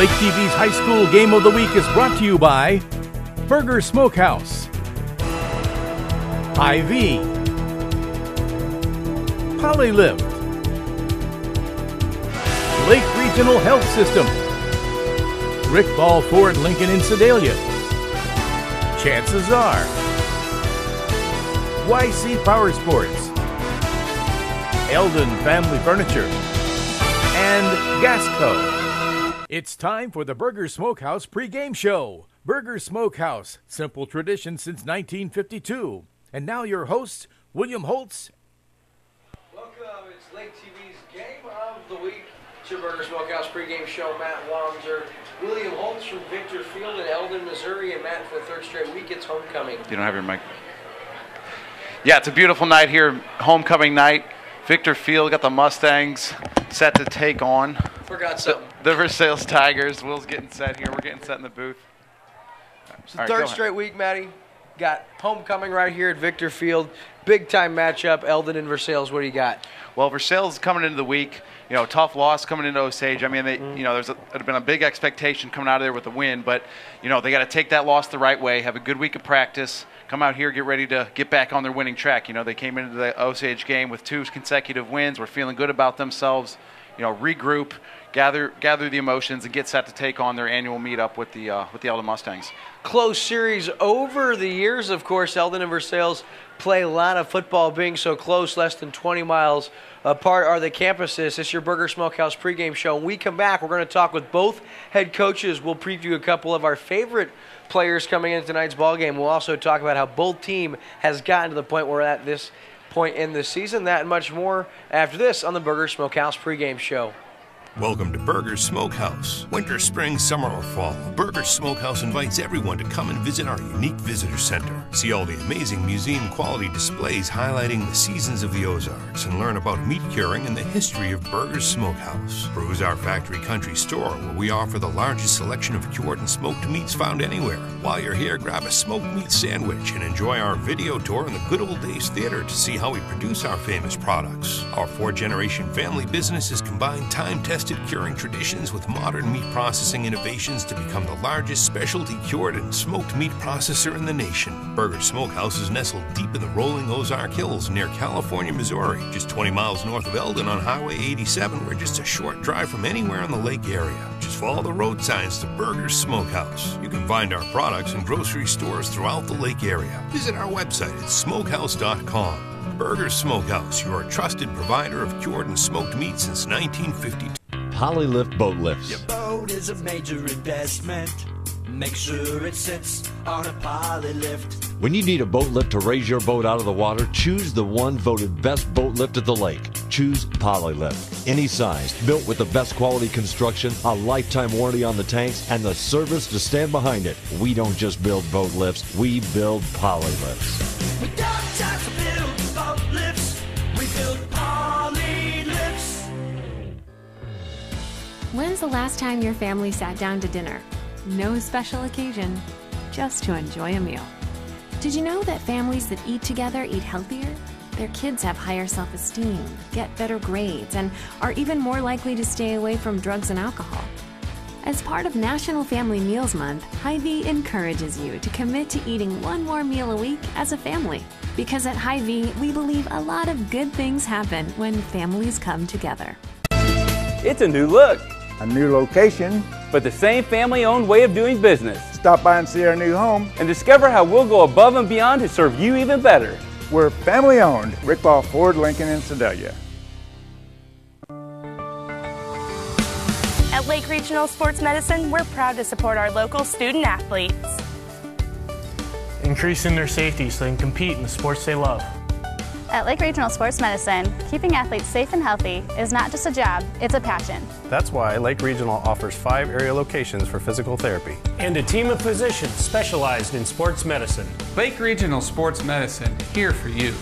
Lake TV's High School Game of the Week is brought to you by Burger Smokehouse, Hy-Vee, Polylift, Lake Regional Health System, Rick Ball Ford Lincoln in Sedalia, Chances Are, YC Power Sports, Eldon Family Furniture, and Gasco. It's time for the Burger Smokehouse pregame show. Burger Smokehouse, simple tradition since 1952. And now your hosts, William Holtz. Welcome, it's Lake TV's Game of the Week. It's your Burger Smokehouse pregame show. Matt Wallinger, William Holtz from Victor Field in Eldon, Missouri. And Matt, for the third straight week, it's homecoming. You don't have your mic. Yeah, it's a beautiful night here, homecoming night. Victor Field got the Mustangs set to take on Forgot something. the Versailles Tigers. Will's getting set here. We're getting set in the booth. It's the third straight week, Matty. Got homecoming right here at Victor Field. Big time matchup, Eldon and Versailles. What do you got? Well, Versailles coming into the week, tough loss coming into Osage. I mean, there's been a big expectation coming out of there with the win, but they got to take that loss the right way. Have a good week of practice. Come out here, get ready to get back on their winning track. They came into the Osage game with 2 consecutive wins. We're feeling good about themselves. Regroup, gather the emotions, and get set to take on their annual meetup with the Eldon Mustangs. Close series over the years, of course. Eldon and Versailles play a lot of football, being so close, less than 20 miles apart are the campuses. It's your Burger Smokehouse pregame show. When we come back, we're going to talk with both head coaches. We'll preview a couple of our favorite players coming into tonight's ballgame. We'll also talk about how both team has gotten to the point where we're at this point in the season. That and much more after this on the Burger Smokehouse pregame show. Welcome to Burger Smokehouse. Winter, spring, summer, or fall, Burger Smokehouse invites everyone to come and visit our unique visitor center. See all the amazing museum-quality displays highlighting the seasons of the Ozarks and learn about meat curing and the history of Burger's Smokehouse. Peruse our factory country store where we offer the largest selection of cured and smoked meats found anywhere. While you're here, grab a smoked meat sandwich and enjoy our video tour in the Good Old Days Theater to see how we produce our famous products. Our 4-generation family business has combined time-tested curing traditions with modern meat processing innovations to become the largest specialty cured and smoked meat processor in the nation. Burger Smokehouse is nestled deep in the rolling Ozark Hills near California, Missouri, just 20 miles north of Eldon on Highway 87. We're just a short drive from anywhere in the lake area. Just follow the road signs to Burger's Smokehouse. You can find our products in grocery stores throughout the lake area. Visit our website at smokehouse.com. Burger's Smokehouse, your trusted provider of cured and smoked meat since 1952. Polylift boat lifts. Your boat is a major investment. Make sure it sits on a Polylift. When you need a boat lift to raise your boat out of the water, choose the one voted best boat lift at the lake. Choose Polylift. Any size, built with the best quality construction, a lifetime warranty on the tanks, and the service to stand behind it. We don't just build boat lifts, we build Polylifts. We got time to build boat lifts. We build Polylifts. When's the last time your family sat down to dinner? No special occasion, just to enjoy a meal. Did you know that families that eat together eat healthier? Their kids have higher self-esteem, get better grades, and are even more likely to stay away from drugs and alcohol. As part of National Family Meals Month, Hy-Vee encourages you to commit to eating one more meal a week as a family. Because at Hy-Vee, we believe a lot of good things happen when families come together. It's a new look, a new location, but the same family-owned way of doing business. Stop by and see our new home and discover how we'll go above and beyond to serve you even better. We're family-owned, Rick Ball Ford Lincoln in Sedalia. At Lake Regional Sports Medicine, we're proud to support our local student athletes, increasing their safety so they can compete in the sports they love. At Lake Regional Sports Medicine, keeping athletes safe and healthy is not just a job, it's a passion. That's why Lake Regional offers 5 area locations for physical therapy. And a team of physicians specialized in sports medicine. Lake Regional Sports Medicine, here for you.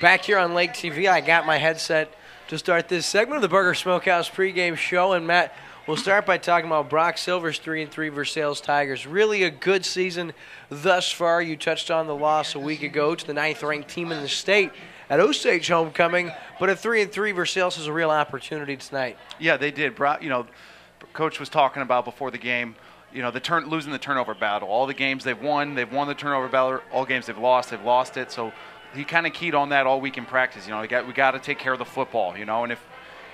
Back here on Lake TV, I got my headset to start this segment of the Burger Smokehouse pregame show. And Matt, we'll start by talking about Brock Silver's 3-3 Versailles Tigers. Really a good season thus far. You touched on the loss a week ago to the 9th-ranked team in the state. at Osage homecoming, but at 3-3, Versailles has a real opportunity tonight. Yeah, they did. Coach was talking about before the game, losing the turnover battle. All the games they've won the turnover battle. All games they've lost it. So he kind of keyed on that all week in practice. We got to take care of the football, and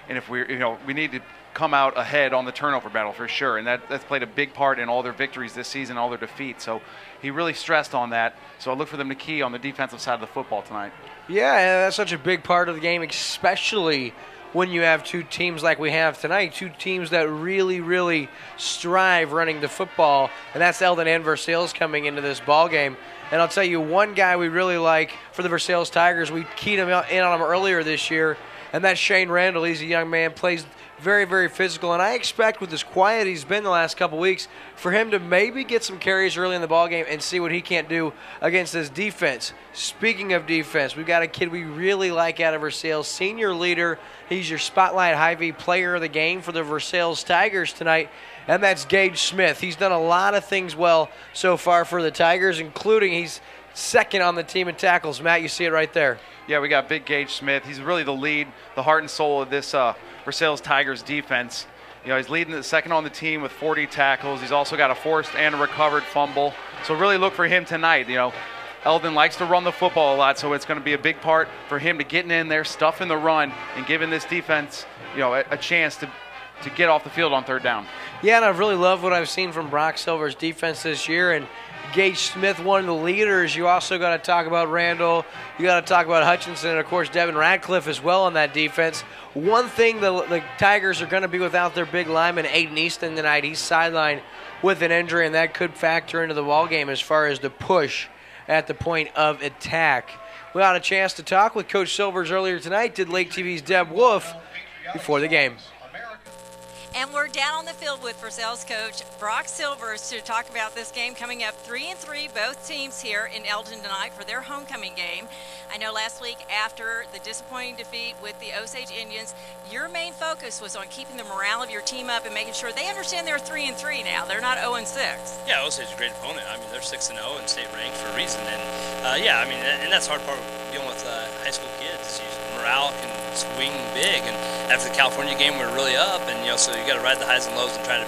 if we need to come out ahead on the turnover battle for sure, and that's played a big part in all their victories this season, all their defeats. So he really stressed on that. So I look for them to key on the defensive side of the football tonight. Yeah, that's such a big part of the game, especially when you have two teams like we have tonight, two teams that really, really strive running the football, and that's Eldon and Versailles coming into this ball game. And I'll tell you one guy we really like for the Versailles Tigers. We keyed him in on him earlier this year, and that's Shane Randall. He's a young man, plays very, very physical, and I expect with as quiet he's been the last couple weeks for him to maybe get some carries early in the ballgame and see what he can't do against this defense. Speaking of defense, we've got a kid we really like out of Versailles, senior leader. He's your Spotlight Hy-Vee player of the game for the Versailles Tigers tonight, and that's Gage Smith. He's done a lot of things well so far for the Tigers, including he's second on the team in tackles. Matt, you see it right there. Yeah, we got big Gage Smith. He's really the lead, the heart and soul of this Versailles Tigers defense. He's leading the second on the team with 40 tackles. He's also got a forced and a recovered fumble. So really look for him tonight. Eldon likes to run the football a lot, so it's going to be a big part for him to getting in there, stuffing the run, and giving this defense, a chance to get off the field on third down. Yeah, and I've really loved what I've seen from Brock Silver's defense this year, and Gage Smith, one of the leaders. You also got to talk about Randall. You got to talk about Hutchinson, and, of course, Devin Radcliffe as well on that defense. One thing the Tigers are going to be without their big lineman, Aiden Easton, tonight. He's sidelined with an injury, and that could factor into the ballgame as far as the push at the point of attack. We had a chance to talk with Coach Silvers earlier tonight, did Lake TV's Deb Wolf before the game. And we're down on the field with Versailles coach Brock Silvers to talk about this game coming up 3-3, both teams here in Eldon tonight for their homecoming game. I know last week after the disappointing defeat with the Osage Indians, your main focus was on keeping the morale of your team up and making sure they understand they're 3-3 now. They're not 0-6. Yeah, Osage is a great opponent. I mean, they're 6-0 and state ranked for a reason. And yeah, I mean, and that's the hard part dealing with high school kids. Morale can swing big, and after the California game, we were really up, and so you got to ride the highs and lows and try to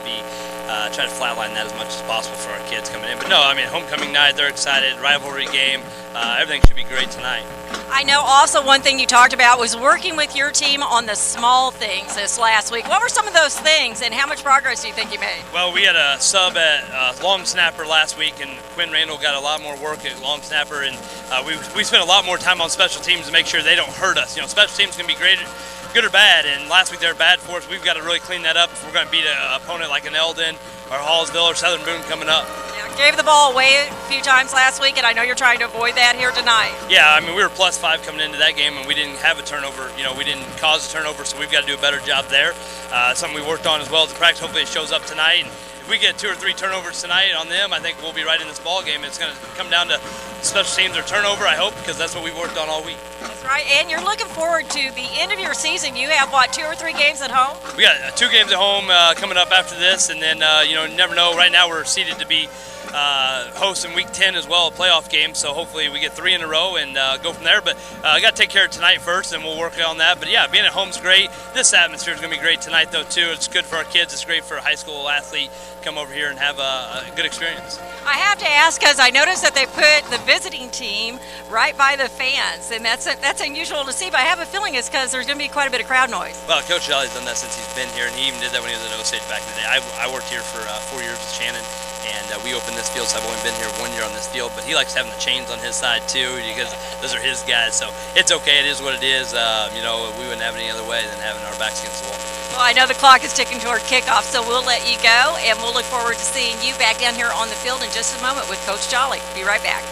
flatline that as much as possible for our kids coming in. But no, I mean, homecoming night, they're excited, rivalry game, everything should be great tonight. I know also one thing you talked about was working with your team on the small things this last week. What were some of those things, and how much progress do you think you made? Well, we had a sub at long snapper last week, and Quinn Randall got a lot more work at long snapper, and we spent a lot more time on special teams to make sure they don't hurt us. Special teams can be great, good or bad, and last week they were bad for us. We've got to really clean that up if we're going to beat an opponent like an Eldon or Hallsville or Southern Boone coming up. Gave the ball away a few times last week, and I know you're trying to avoid that here tonight. Yeah, I mean, we were +5 coming into that game, and we didn't have a turnover. We didn't cause a turnover, so we've got to do a better job there. Something we worked on as well as the practice. Hopefully it shows up tonight. And if we get 2 or 3 turnovers tonight on them, I think we'll be right in this ball game. It's going to come down to special teams or turnover, I hope, because that's what we've worked on all week. That's right, and you're looking forward to the end of your season. You have, what, 2 or 3 games at home? We got 2 games at home coming up after this, and then, you never know. Right now we're seeded to be hosting week 10 as well, a playoff game, so hopefully we get 3 in a row and go from there. But I got to take care of tonight first, and we'll work on that. But yeah, being at home's great. This atmosphere is going to be great tonight, though, too. It's good for our kids. It's great for a high school athlete to come over here and have a good experience. I have to ask, because I noticed that they put the visiting team right by the fans, and that's unusual to see, but I have a feeling it's because there's going to be quite a bit of crowd noise. Well, Coach Jolly's done that since he's been here, and he even did that when he was at Osage back in the day. I worked here for 4 years with Shannon, and we opened this field, so I've only been here 1 year on this field, but he likes having the chains on his side too, because those are his guys, so it's okay. It is what it is. We wouldn't have it any other way than having our backs against the wall. Well, I know the clock is ticking toward kickoff, so we'll let you go, and we'll look forward to seeing you back down here on the field in just a moment with Coach Jolly. Be right back.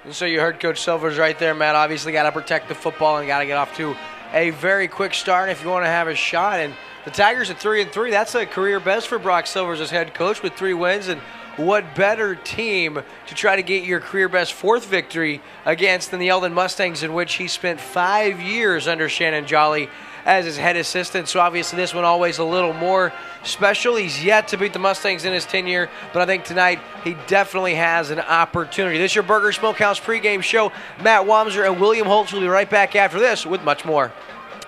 And so you heard Coach Silvers right there, Matt. Obviously got to protect the football and got to get off to a very quick start if you want to have a shot. And the Tigers at 3-3, that's a career best for Brock Silvers as head coach with 3 wins. And what better team to try to get your career best 4th victory against than the Eldon Mustangs, in which he spent 5 years under Shannon Jolly as his head assistant. So obviously this one always a little more special. He's yet to beat the Mustangs in his tenure, but I think tonight he definitely has an opportunity. This is your Burger Smokehouse pregame show. Matt Wamser and William Holtz will be right back after this with much more.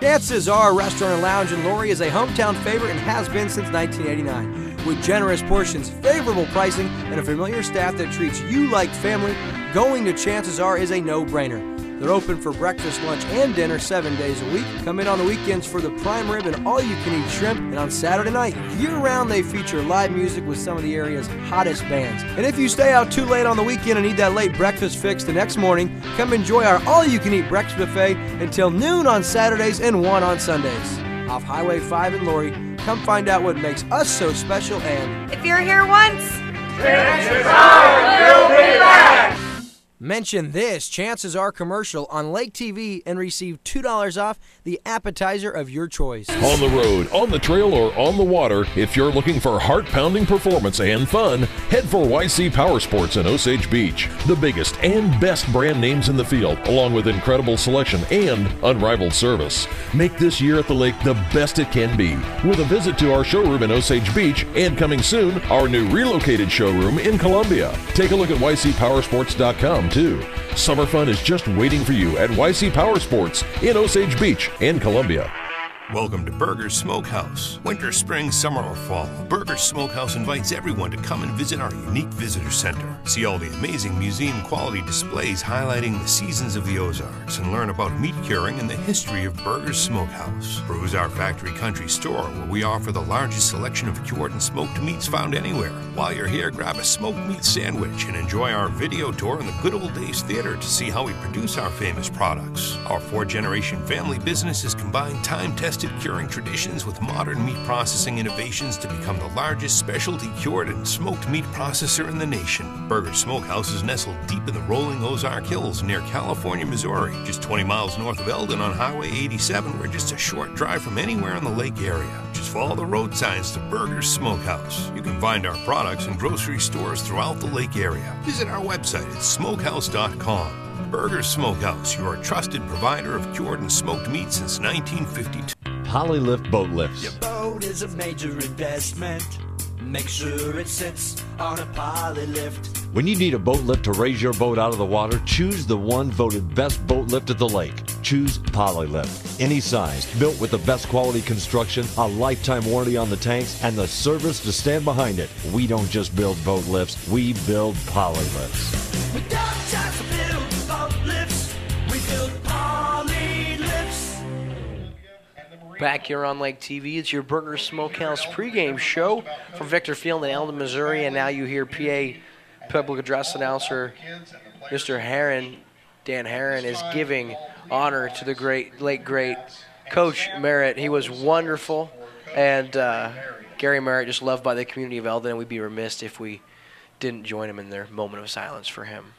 Chances Are Restaurant and Lounge in Laurie is a hometown favorite and has been since 1989. With generous portions, favorable pricing, and a familiar staff that treats you like family, going to Chances Are is a no-brainer. They're open for breakfast, lunch, and dinner 7 days a week. Come in on the weekends for the prime rib and all-you-can-eat shrimp. And on Saturday night, year-round, they feature live music with some of the area's hottest bands. And if you stay out too late on the weekend and need that late breakfast fix the next morning, come enjoy our all-you-can-eat breakfast buffet until noon on Saturdays and 1 on Sundays. Off Highway 5 in Laurie, come find out what makes us so special and... If you're here once, chances are you'll be back! Mention this Chances Are commercial on Lake TV and receive $2 off the appetizer of your choice. On the road, on the trail, or on the water, if you're looking for heart-pounding performance and fun, head for YC Power Sports in Osage Beach. The biggest and best brand names in the field, along with incredible selection and unrivaled service. Make this year at the lake the best it can be, with a visit to our showroom in Osage Beach and coming soon, our new relocated showroom in Columbia. Take a look at ycpowersports.com too. Summer fun is just waiting for you at YC Power Sports in Osage Beach and Columbia. Welcome to Burger's Smokehouse. Winter, spring, summer, or fall, Burger's Smokehouse invites everyone to come and visit our unique visitor center. See all the amazing museum-quality displays highlighting the seasons of the Ozarks and learn about meat curing and the history of Burger's Smokehouse. Peruse our factory country store where we offer the largest selection of cured and smoked meats found anywhere. While you're here, grab a smoked meat sandwich and enjoy our video tour in the Good Old Days Theater to see how we produce our famous products. Our 4th-generation family business has combined time-tested curing traditions with modern meat processing innovations to become the largest specialty cured and smoked meat processor in the nation. Burger's Smokehouse is nestled deep in the rolling Ozark Hills near California, Missouri, just 20 miles north of Eldon on Highway 87. We're just a short drive from anywhere in the lake area. Just follow the road signs to Burger's Smokehouse. You can find our products in grocery stores throughout the lake area. Visit our website at smokehouse.com. Burger's Smokehouse, your trusted provider of cured and smoked meat since 1952. Polylift Boat Lifts. Your boat is a major investment. Make sure it sits on a Polylift. When you need a boat lift to raise your boat out of the water, choose the one voted best boat lift at the lake. Choose Polylift. Any size, built with the best quality construction, a lifetime warranty on the tanks, and the service to stand behind it. We don't just build boat lifts, we build Polylifts. We don't just build boat lifts, we build Polylifts. Back here on Lake TV, it's your Burger Smokehouse pregame show from Victor Field in Eldon, Missouri, and now you hear PA public address announcer Mr. Herron, Dan Herron, is giving honor to the late great Coach Merritt. He was wonderful, and Gary Merritt just loved by the community of Eldon, and we'd be remiss if we didn't join him in their moment of silence for him.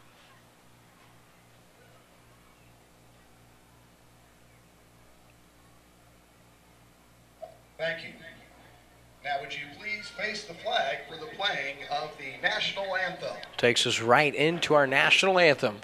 Thank you. Now would you please face the flag for the playing of the national anthem. Takes us right into our national anthem.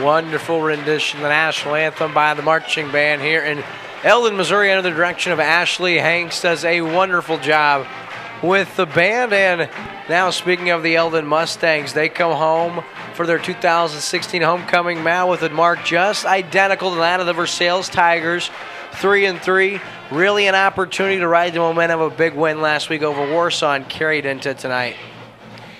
Wonderful rendition of the national anthem by the marching band here in Eldon, Missouri, under the direction of Ashley Hanks, does a wonderful job with the band. And now, speaking of the Eldon Mustangs, they come home for their 2016 homecoming, Matt, with a mark just identical to that of the Versailles Tigers, 3-3. Really an opportunity to ride the momentum of a big win last week over Warsaw and carried into tonight.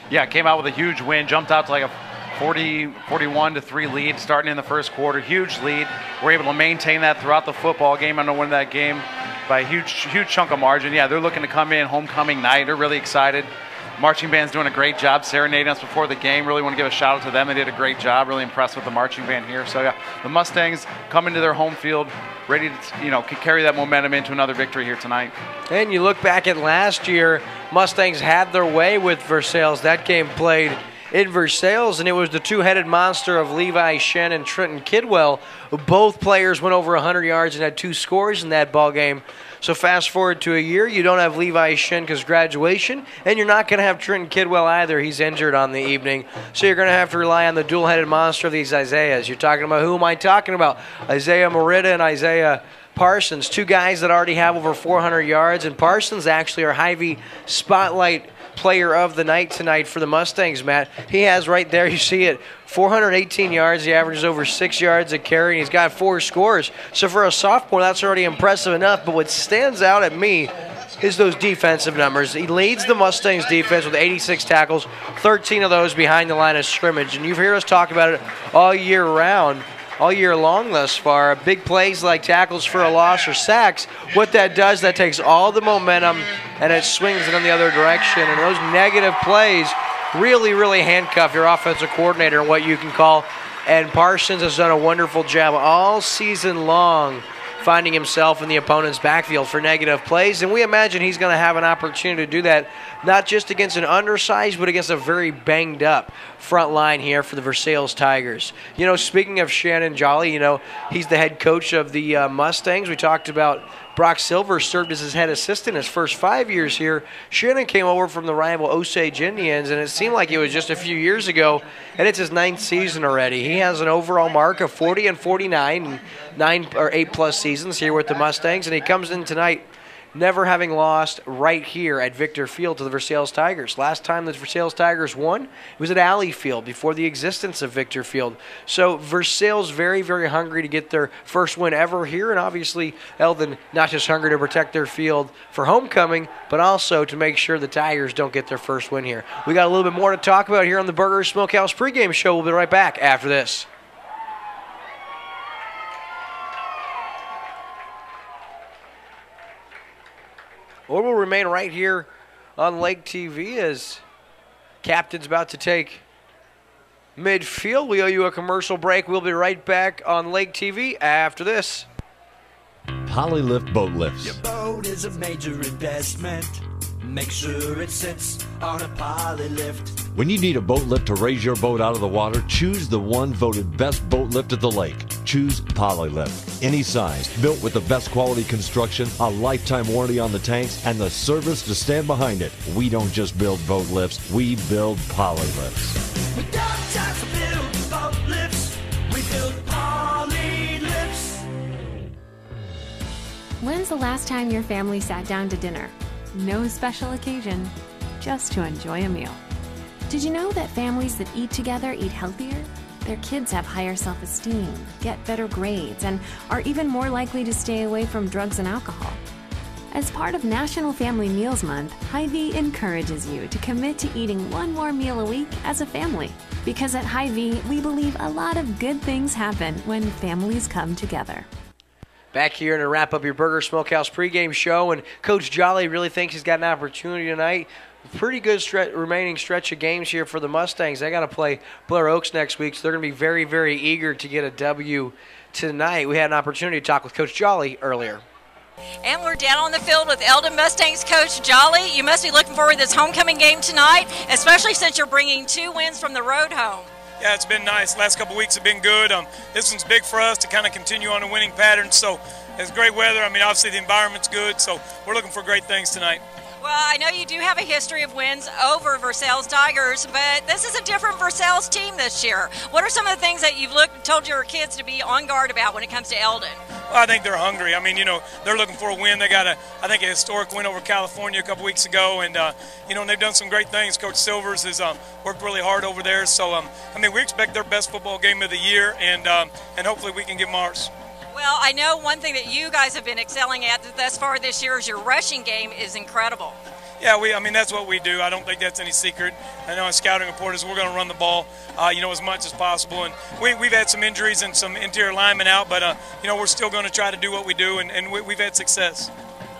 Yeah, came out with a huge win, jumped out to like a 41-3 lead starting in the first quarter. Huge lead. We're able to maintain that throughout the football game and to win that game by a huge chunk of margin. Yeah, they're looking to come in homecoming night. They're really excited. Marching band's doing a great job serenading us before the game. Really want to give a shout out to them. They did a great job. Really impressed with the marching band here. So yeah, the Mustangs come into their home field ready to carry that momentum into another victory here tonight. And you look back at last year, Mustangs had their way with Versailles. That game played in Versailles, and it was the two-headed monster of Levi Shen and Trenton Kidwell. Both players went over 100 yards and had 2 scores in that ball game. So fast forward to a year, you don't have Levi Shen because graduation, and you're not going to have Trenton Kidwell either. He's injured on the evening. So you're going to have to rely on the dual-headed monster of these Isaiahs. You're talking about, who am I talking about? Isaiah Merida and Isaiah Parsons, 2 guys that already have over 400 yards, and Parsons actually our Hy-Vee Spotlight player of the night tonight for the Mustangs, Matt. He has right there, you see it, 418 yards. He averages over 6 yards a carry, and he's got 4 scores. So for a sophomore, that's already impressive enough. But what stands out at me is those defensive numbers. He leads the Mustangs defense with 86 tackles, 13 of those behind the line of scrimmage. And you've heard us talk about it all year round, all year long thus far. Big plays like tackles for a loss or sacks, what that does, that takes all the momentum and it swings it in the other direction. And those negative plays really handcuff your offensive coordinator and what you can call. And Parsons has done a wonderful job all season long finding himself in the opponent's backfield for negative plays. And we imagine he's going to have an opportunity to do that, not just against an undersized, but against a very banged-up front line here for the Versailles Tigers. You know, speaking of Shannon Jolly, you know, he's the head coach of the Mustangs. We talked about Brock Silver served as his head assistant his first 5 years here. Shannon came over from the rival Osage Indians, and it seemed like it was just a few years ago, and it's his 9th season already. He has an overall mark of 40-49 in 8+ seasons here with the Mustangs, and he comes in tonight never having lost right here at Victor Field to the Versailles Tigers. Last time the Versailles Tigers won, it was at Alley Field before the existence of Victor Field. So Versailles very hungry to get their first win ever here, and obviously Eldon not just hungry to protect their field for homecoming, but also to make sure the Tigers don't get their first win here. We got a little bit more to talk about here on the Burger Smokehouse pregame show. We'll be right back after this. Or we'll remain right here on Lake TV as Captain's about to take midfield. We owe you a commercial break. We'll be right back on Lake TV after this. Polylift Boat Lifts. Your boat is a major investment. Make sure it sits on a Polylift. When you need a boat lift to raise your boat out of the water, choose the one voted best boat lift at the lake. Choose Polylift. Any size, built with the best quality construction, a lifetime warranty on the tanks, and the service to stand behind it. We don't just build boat lifts, we build Polylifts. We don't just build boat lifts, we build Polylifts. When's the last time your family sat down to dinner? No special occasion, just to enjoy a meal. Did you know that families that eat together eat healthier? Their kids have higher self-esteem, get better grades, and are even more likely to stay away from drugs and alcohol. As part of National Family Meals Month, Hy-Vee encourages you to commit to eating one more meal a week as a family. Because at Hy-Vee, we believe a lot of good things happen when families come together. Back here to wrap up your Burger Smokehouse pregame show, and Coach Jolly really thinks he's got an opportunity tonight. Pretty good remaining stretch of games here for the Mustangs. They got to play Blair Oaks next week, so they're going to be very eager to get a W tonight. We had an opportunity to talk with Coach Jolly earlier. And we're down on the field with Eldon Mustangs coach Jolly. You must be looking forward to this homecoming game tonight, especially since you're bringing 2 wins from the road home. Yeah, it's been nice. Last couple weeks have been good. This one's big for us to kind of continue on a winning pattern. So it's great weather. I mean, obviously the environment's good. So we're looking for great things tonight. Well, I know you do have a history of wins over Versailles Tigers, but this is a different Versailles team this year. What are some of the things that you've told your kids to be on guard about when it comes to Eldon? Well, I think they're hungry. I mean, they're looking for a win. They got I think, a historic win over California a couple weeks ago, and and they've done some great things. Coach Silvers has worked really hard over there. So, I mean, we expect their best football game of the year, and hopefully we can give them ours. Well, I know one thing that you guys have been excelling at thus far this year is your rushing game is incredible. Yeah, I mean, that's what we do. I don't think that's any secret. I know in scouting report is we're going to run the ball, as much as possible. And we've had some injuries and some interior linemen out, but, we're still going to try to do what we do, and we've had success.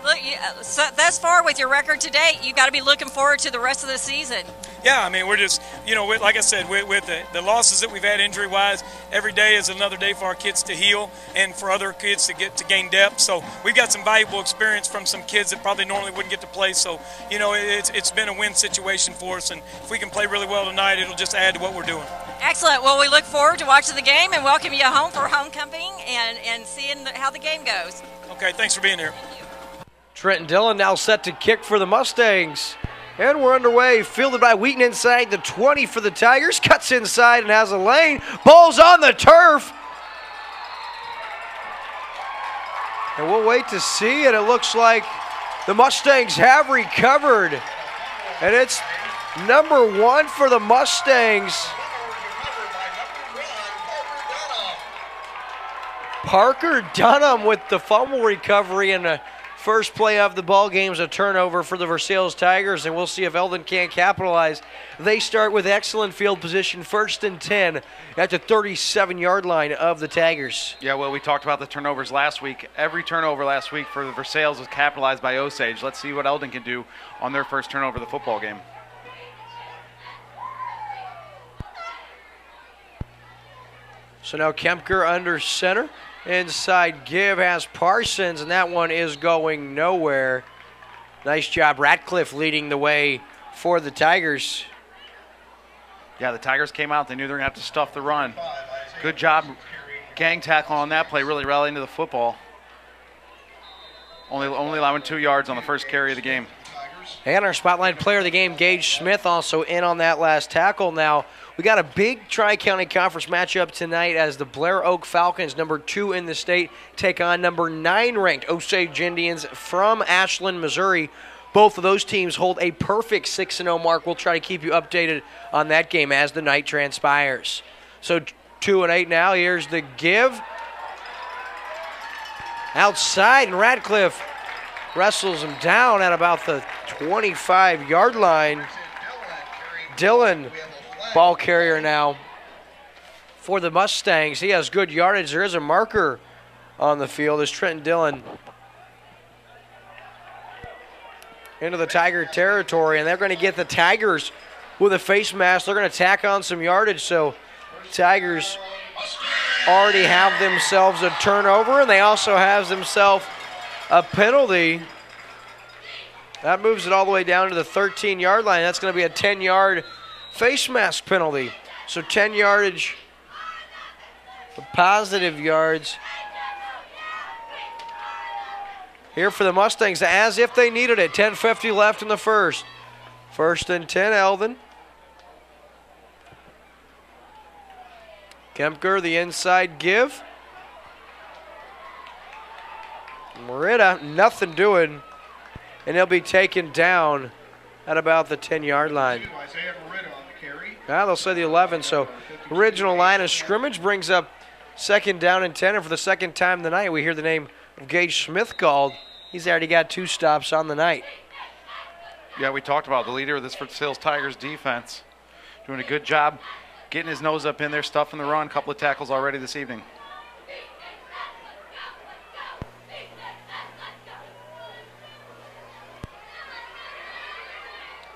Look, so thus far with your record to date, you got to be looking forward to the rest of the season. Yeah, I mean, we're just, like I said, with the losses that we've had injury-wise, every day is another day for our kids to heal and for other kids to gain depth. So we've got some valuable experience from some kids that probably normally wouldn't get to play. So, it's been a win situation for us. And if we can play really well tonight, it'll just add to what we're doing. Excellent. Well, we look forward to watching the game and welcome you home for homecoming and seeing how the game goes. Okay, thanks for being here. Trenton Dillon now set to kick for the Mustangs. And we're underway, fielded by Wheaton inside the 20 for the Tigers. Cuts inside and has a lane. Ball's on the turf. And we'll wait to see it. It looks like the Mustangs have recovered. And it's number 1 for the Mustangs. Parker Dunham with the fumble recovery, and a first play of the ball game is a turnover for the Versailles Tigers, and we'll see if Eldon can't capitalize. They start with excellent field position, 1st and 10 at the 37-yard line of the Tigers. Yeah, well, we talked about the turnovers last week. Every turnover last week for the Versailles was capitalized by Osage. Let's see what Eldon can do on their first turnover of the football game. So now Kempker under center. Inside give has Parsons, and that one is going nowhere. Nice job, Ratcliffe leading the way for the Tigers. Yeah, the Tigers came out. They knew they were going to have to stuff the run. Good job gang tackle on that play, really rallying to the football. Only allowing 2 yards on the first carry of the game. And our spotlight player of the game, Gage Smith, also in on that last tackle. Now, we got a big Tri-County Conference matchup tonight as the Blair Oak Falcons, number 2 in the state, take on number 9 ranked Osage Indians from Ashland, Missouri. Both of those teams hold a perfect 6-0 mark. We'll try to keep you updated on that game as the night transpires. So 2-8 now. Here's the give. Outside, and Ratcliffe wrestles him down at about the 25-yard line. Dillon, ball carrier now for the Mustangs. He has good yardage. There is a marker on the field as Trenton Dillon into the Tiger territory, and they're going to get the Tigers with a face mask. They're going to tack on some yardage, so Tigers already have themselves a turnover, and they also have themselves a penalty. That moves it all the way down to the 13-yard line. That's going to be a 10-yard face mask penalty. So 10 yardage, positive yards here for the Mustangs, as if they needed it. 10:50 left in the first. 1st and 10, Eldon. Kempker, the inside give. Merida, nothing doing, and he'll be taken down at about the 10-yard line. Now they'll say the 11, so original line of scrimmage brings up 2nd down and 10, and for the second time tonight we hear the name of Gage Smith called. He's already got 2 stops on the night. Yeah, we talked about the leader of this Versailles Tigers defense. Doing a good job getting his nose up in there, stuffing the run. Couple of tackles already this evening.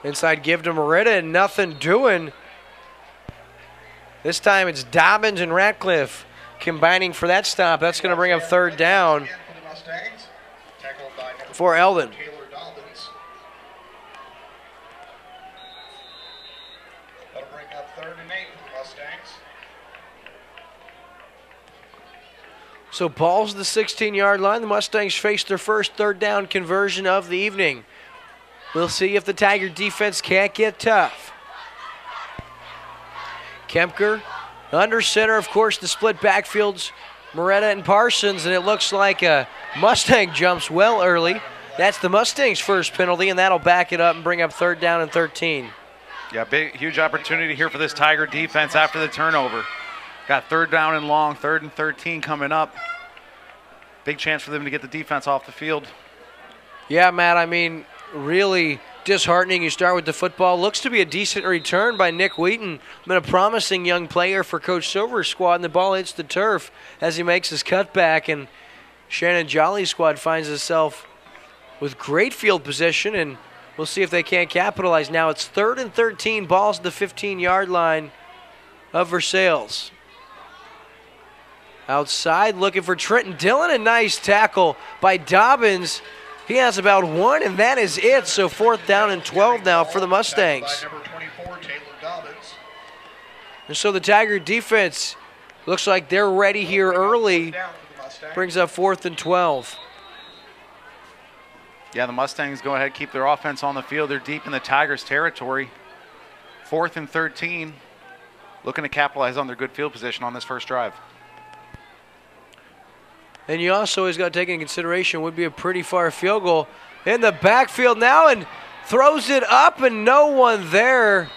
Inside give to Merida, and nothing doing. This time it's Dobbins and Ratcliffe combining for that stop. That's going to bring up 3rd down for Eldon. That'll bring up 3rd and 8 for the Mustangs. So ball's the 16-yard line. The Mustangs face their first 3rd down conversion of the evening. We'll see if the Tiger defense can't get tough. Kempker under center, of course, the split backfields Moretta and Parsons, and it looks like Mustang jumps well early. That's the Mustangs' first penalty, and that'll back it up and bring up 3rd down and 13. Yeah, huge opportunity here for this Tiger defense after the turnover. Got 3rd down and long, 3rd and 13 coming up. Big chance for them to get the defense off the field. Yeah, Matt, I mean, really disheartening. You start with the football. Looks to be a decent return by Nick Wheaton. Been a promising young player for Coach Silver's squad, and the ball hits the turf as he makes his cutback, and Shannon Jolly's squad finds itself with great field position, and we'll see if they can't capitalize. Now it's 3rd and 13, balls at the 15-yard line of Versailles. Outside looking for Trenton Dillon, a nice tackle by Dobbins. He has about 1, and that is it. So 4th down and 12 now for the Mustangs. And so the Tiger defense looks like they're ready here early. Brings up 4th and 12. Yeah, the Mustangs go ahead, keep their offense on the field. They're deep in the Tigers' territory. 4th and 13, looking to capitalize on their good field position on this first drive. And you also always got to take into consideration would be a pretty far field goal in the backfield now, and throws it up and no one there.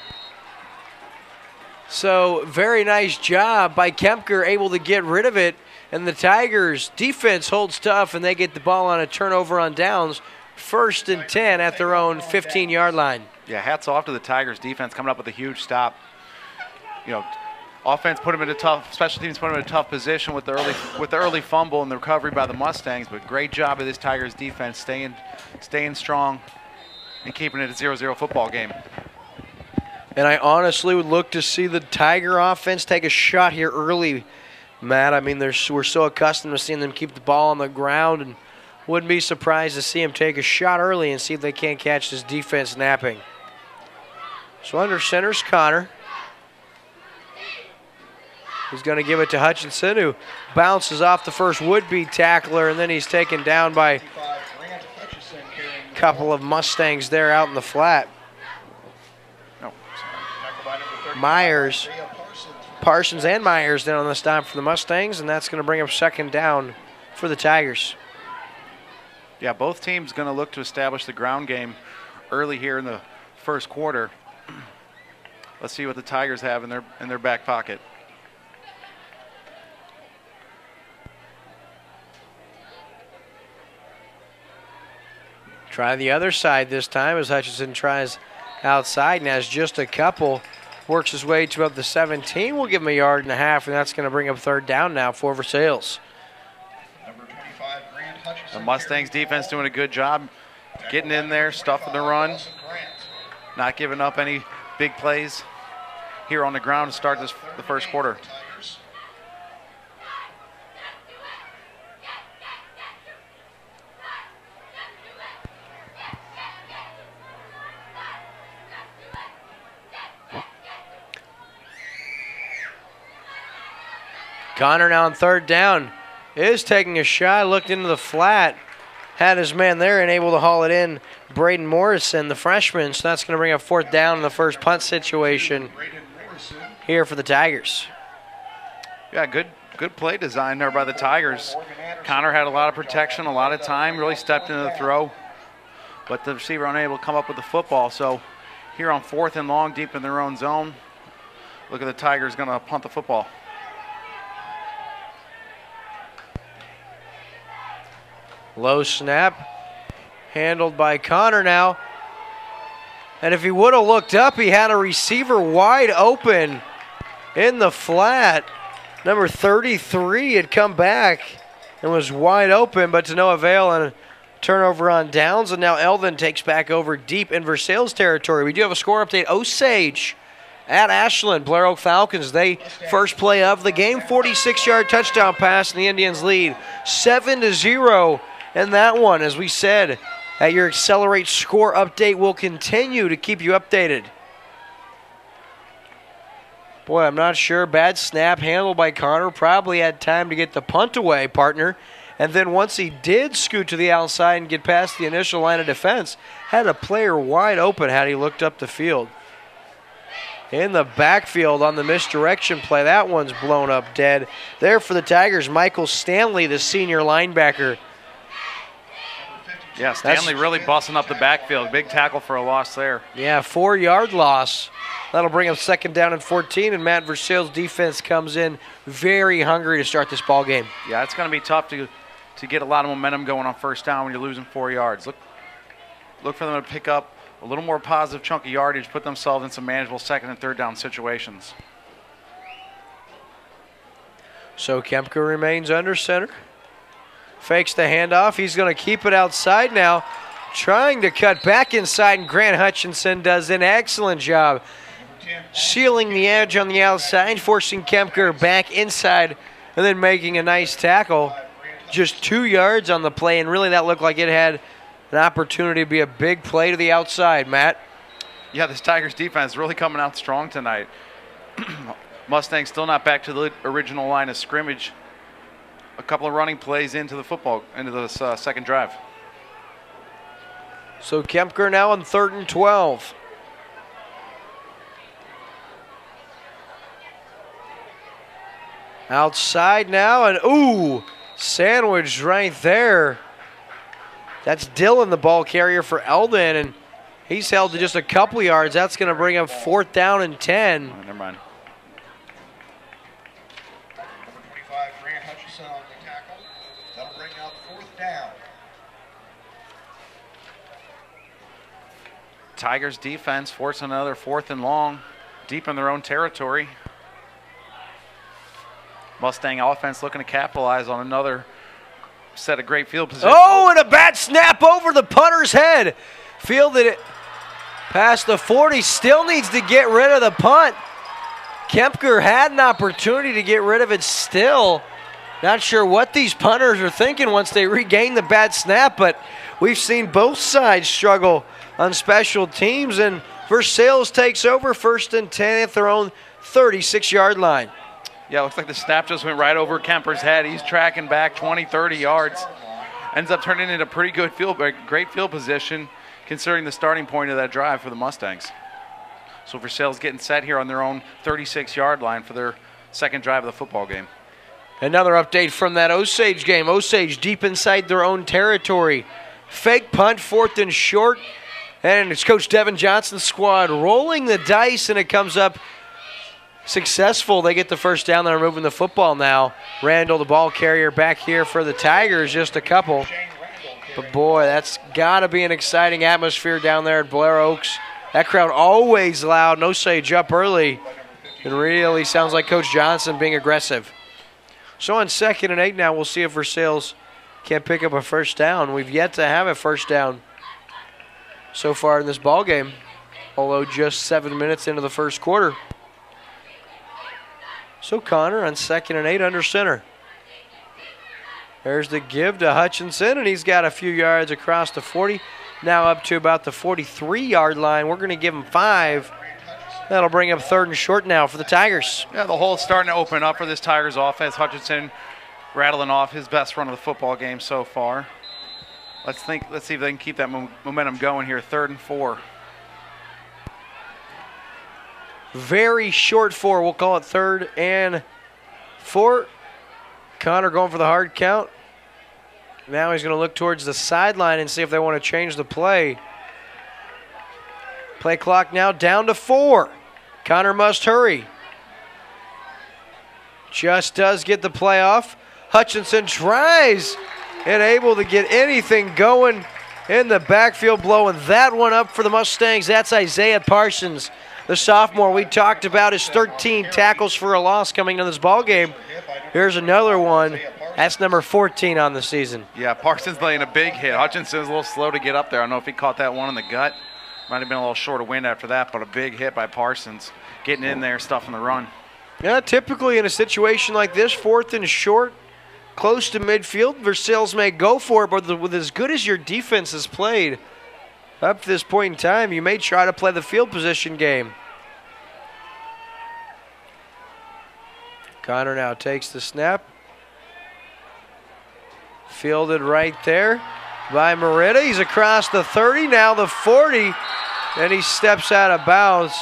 So very nice job by Kempker, able to get rid of it. And the Tigers defense holds tough, and they get the ball on a turnover on downs. 1st and 10 at their own 15-yard line. Yeah, hats off to the Tigers defense coming up with a huge stop. You know, offense put them in a tough, special teams put them in a tough position with the early fumble and the recovery by the Mustangs, but great job of this Tigers defense staying strong and keeping it a 0-0 football game. And I honestly would look to see the Tiger offense take a shot here early, Matt. I mean, we're so accustomed to seeing them keep the ball on the ground, and wouldn't be surprised to see them take a shot early and see if they can't catch this defense napping. So under center's Connor. He's going to give it to Hutchinson, who bounces off the first would-be tackler, and then he's taken down by a couple of Mustangs there out in the flat. Myers, Parsons and Myers then on the stop for the Mustangs, and that's going to bring up 2nd down for the Tigers. Yeah, both teams going to look to establish the ground game early here in the first quarter. Let's see what the Tigers have in their back pocket. Try the other side this time as Hutchinson tries outside and has just a couple. Works his way to up the 17. We'll give him 1.5 yards, and that's going to bring up 3rd down now for Versailles. The Mustangs defense doing a good job getting in there, stuffing the run, not giving up any big plays here on the ground to start the first quarter. Connor now on 3rd down is taking a shot, looked into the flat, had his man there and able to haul it in. Braden Morrison, the freshman, so that's going to bring up 4th down in the first punt situation here for the Tigers. Yeah, good play design there by the Tigers. Connor had a lot of protection, a lot of time, really stepped into the throw, but the receiver unable to come up with the football. So here on 4th and long, deep in their own zone, look at the Tigers going to punt the football. Low snap, handled by Connor now. And if he would have looked up, he had a receiver wide open in the flat. Number 33 had come back and was wide open, but to no avail, and a turnover on downs. And now Eldon takes back over deep in Versailles territory. We do have a score update. Osage at Ashland. Blair Oak Falcons, they first play of the game. 46-yard touchdown pass, and the Indians lead 7-0. And that one, as we said, at your Accelerate score update, will continue to keep you updated. Boy, I'm not sure. Bad snap handled by Connor. Probably had time to get the punt away, partner. And then once he did scoot to the outside and get past the initial line of defense, had a player wide open had he looked up the field. in the backfield on the misdirection play. That one's blown up dead. There for the Tigers, Michael Stanley, the senior linebacker. Yeah, Stanley really busting up the backfield. Big tackle for a loss there. Yeah, 4-yard loss. That'll bring up 2nd down and 14, and Matt Versailles' defense comes in very hungry to start this ball game. Yeah, it's going to be tough to get a lot of momentum going on 1st down when you're losing 4 yards. Look for them to pick up a little more positive chunk of yardage, put themselves in some manageable 2nd and 3rd down situations. So Kempker remains under center. Fakes the handoff. He's going to keep it outside now. Trying to cut back inside, and Grant Hutchinson does an excellent job sealing the edge on the outside, forcing Kempker back inside, and then making a nice tackle. Just 2 yards on the play, and really that looked like it had an opportunity to be a big play to the outside, Matt. Yeah, this Tigers defense is really coming out strong tonight. Mustangs still not back to the original line of scrimmage. A couple of running plays into this 2nd drive. So Kempker now on 3rd and 12. Outside now, and ooh, sandwiched right there. That's Dillon, the ball carrier for Eldon, and he's held to just a couple yards. That's going to bring up 4th down and 10. Oh, never mind. Number 25, Grant Hutchinson on the tackle. That'll bring up 4th down. Tigers defense forcing another 4th and long, deep in their own territory. Mustang offense looking to capitalize on another set of great field position. Oh, and a bad snap over the punter's head. Fielded it past the 40, still needs to get rid of the punt. Kempker had an opportunity to get rid of it still. Not sure what these punters are thinking once they regain the bad snap, but we've seen both sides struggle on special teams, and Versailles takes over 1st and 10 at their own 36-yard line. Yeah, looks like the snap just went right over Kemper's head. He's tracking back 20, 30 yards. Ends up turning into pretty good great field position considering the starting point of that drive for the Mustangs. So Versailles getting set here on their own 36-yard line for their 2nd drive of the football game. Another update from that Osage game. Osage deep inside their own territory. Fake punt, 4th and short. And it's Coach Devin Johnson's squad rolling the dice, and it comes up successful. They get the 1st down. They're moving the football now. Randall, the ball carrier, back here for the Tigers, just a couple. But boy, that's got to be an exciting atmosphere down there at Blair Oaks. That crowd always loud. No Osage up early. It really sounds like Coach Johnson being aggressive. So on 2nd and 8 now, we'll see if Versailles can pick up a 1st down. We've yet to have a 1st down so far in this ball game, although just 7 minutes into the 1st quarter. So Connor on 2nd and 8 under center. There's the give to Hutchinson, and he's got a few yards across the 40. Now up to about the 43-yard line. We're going to give him 5. That'll bring up 3rd and short now for the Tigers. Yeah, the hole's starting to open up for this Tigers offense. Hutchinson rattling off his best run of the football game so far. Let's see if they can keep that momentum going here. 3rd and 4. Very short 4. We'll call it 3rd and 4. Connor going for the hard count. Now he's going to look towards the sideline and see if they want to change the play. Play clock now down to 4. Connor must hurry. Just does get the play off. Hutchinson tries and able to get anything going in the backfield, blowing that one up for the Mustangs. That's Isaiah Parsons, the sophomore we talked about. His 13 tackles for a loss coming into this ball game. Here's another one. That's number 14 on the season. Yeah, Parsons laying a big hit. Hutchinson's a little slow to get up there. I don't know if he caught that one in the gut. Might have been a little short of wind after that, but a big hit by Parsons. Getting in there, stuffing the run. Yeah, typically in a situation like this, 4th and short, close to midfield, Versailles may go for it, but with as good as your defense has played up to this point in time, you may try to play the field position game. Connor now takes the snap. Fielded right there by Merida. He's across the 30, now the 40, and he steps out of bounds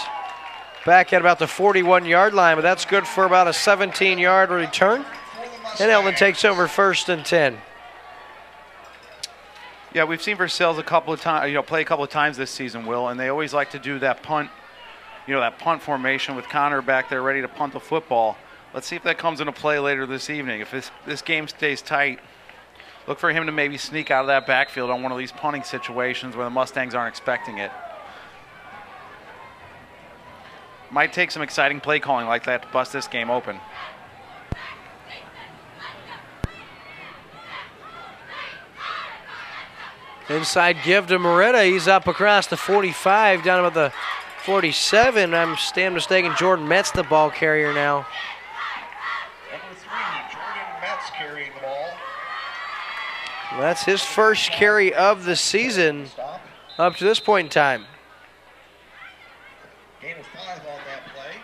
back at about the 41-yard line, but that's good for about a 17-yard return. And Eldon takes over 1st and 10. Yeah, we've seen Versailles a couple of times, play a couple of times this season, Will, and they always like to do that punt, that punt formation with Connor back there ready to punt the football. Let's see if that comes into play later this evening. If this game stays tight, look for him to maybe sneak out of that backfield on one of these punting situations where the Mustangs aren't expecting it. Might take some exciting play calling like that to bust this game open. Inside give to Moretta. He's up across the 45, down about the 47. I'm stand mistaken. Jordan Metz the ball carrier now. Number 3, Jordan Metz carrying the ball. That's his first carry of the season up to this point in time. Gain of 5 on that play.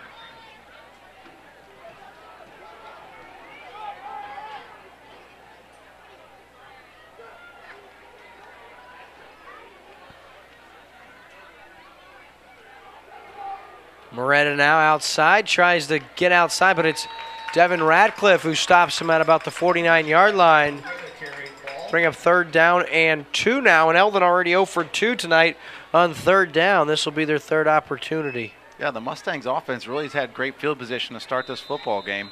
Moretta now outside, tries to get outside, but it's Devin Radcliffe who stops him at about the 49-yard line. Bring up 3rd down and 2 now, and Eldon already 0 for 2 tonight on 3rd down. This will be their 3rd opportunity. Yeah, the Mustangs offense really has had great field position to start this football game.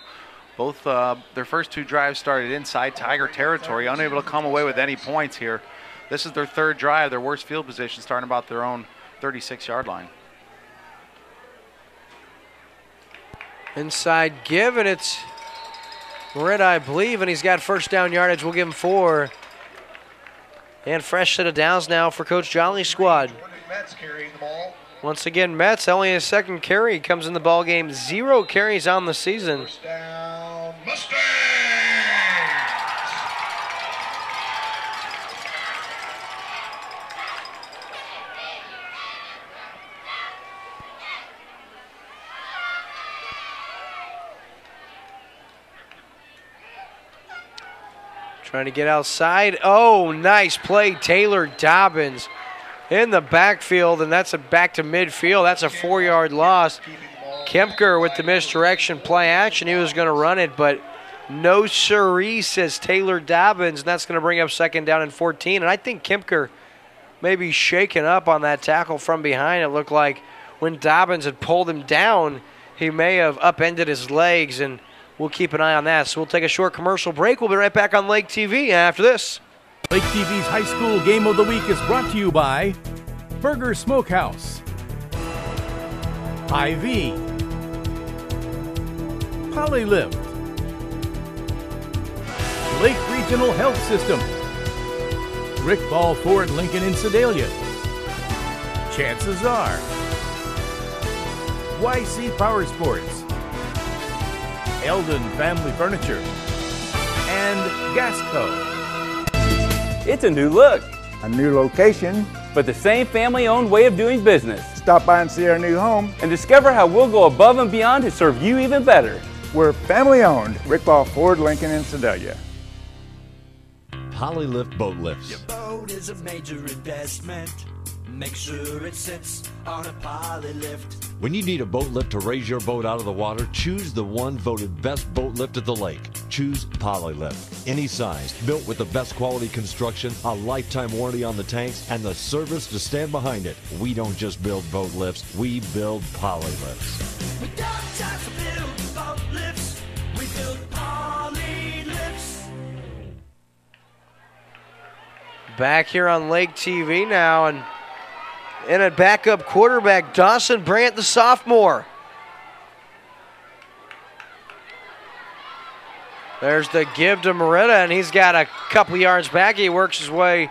Both their first 2 drives started inside Tiger territory, unable to come away with any points here. This is their 3rd drive, their worst field position, starting about their own 36-yard line. Inside give, and it's Moretta, I believe, and he's got 1st down yardage. We'll give him 4. And fresh set of downs now for Coach Jolly's squad. Once again, Metz, only his 2nd carry, comes in the ball game. 0 carries on the season. 1st down, Mustangs! Trying to get outside. Oh, nice play. Taylor Dobbins in the backfield, and that's a back to midfield. That's a 4-yard loss. Kempker with the misdirection play action. He was going to run it, but no siree, says Taylor Dobbins, and that's going to bring up 2nd down and 14. And I think Kempker may be shaken up on that tackle from behind. It looked like when Dobbins had pulled him down, he may have upended his legs, and we'll keep an eye on that. So we'll take a short commercial break. We'll be right back on Lake TV after this. Lake TV's High School Game of the Week is brought to you by Burger Smokehouse, IV, Polylift, Lake Regional Health System, Rick Ball Ford Lincoln in Sedalia, Chances Are, YC Power Sports, Eldon Family Furniture, and Gasco. It's a new look, a new location, but the same family-owned way of doing business. Stop by and see our new home and discover how we'll go above and beyond to serve you even better. We're family-owned, Rick Ball Ford Lincoln in Sedalia. Polylift boat lifts. Your boat is a major investment. Make sure it sits on a Polylift. When you need a boat lift to raise your boat out of the water, choose the one voted best boat lift at the lake. Choose Polylift. Any size, built with the best quality construction, a lifetime warranty on the tanks, and the service to stand behind it. We don't just build boat lifts, we build Polylifts. We don't just build boat lifts, we build Polylifts. Back here on Lake TV now, and in a backup quarterback, Dawson Brandt, the sophomore. There's the give to Moretta, and he's got a couple yards back. He works his way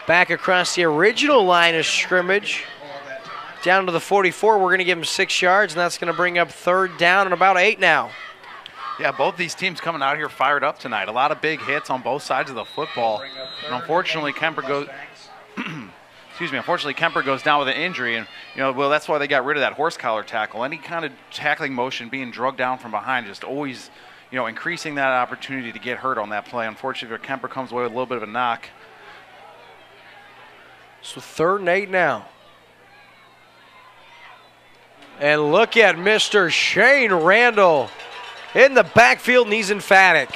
back across the original line of scrimmage. Down to the 44, we're going to give him 6 yards, and that's going to bring up 3rd down and about 8 now. Yeah, both these teams coming out here fired up tonight. A lot of big hits on both sides of the football. And unfortunately, Kemper goes Kemper goes down with an injury, and well, that's why they got rid of that horse collar tackle. Any kind of tackling motion, being drugged down from behind, just always, increasing that opportunity to get hurt on that play. Unfortunately, Kemper comes away with a little bit of a knock. So 3rd and 8 now. And look at Mr. Shane Randall in the backfield, and he's emphatic.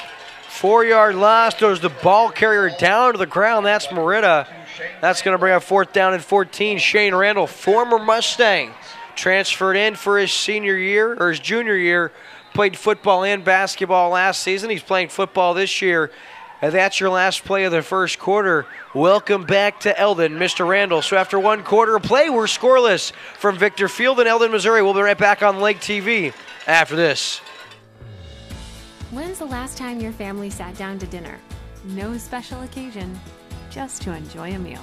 4-yard loss, throws the ball carrier down to the ground. That's Merida. That's going to bring up 4th down and 14. Shane Randall, former Mustang, transferred in for his senior year, or his junior year, played football and basketball last season. He's playing football this year. And that's your last play of the first quarter. Welcome back to Eldon, Mr. Randall. So after 1 quarter of play, we're scoreless from Victor Field in Eldon, Missouri. We'll be right back on Lake TV after this. When's the last time your family sat down to dinner? No special occasion, just to enjoy a meal.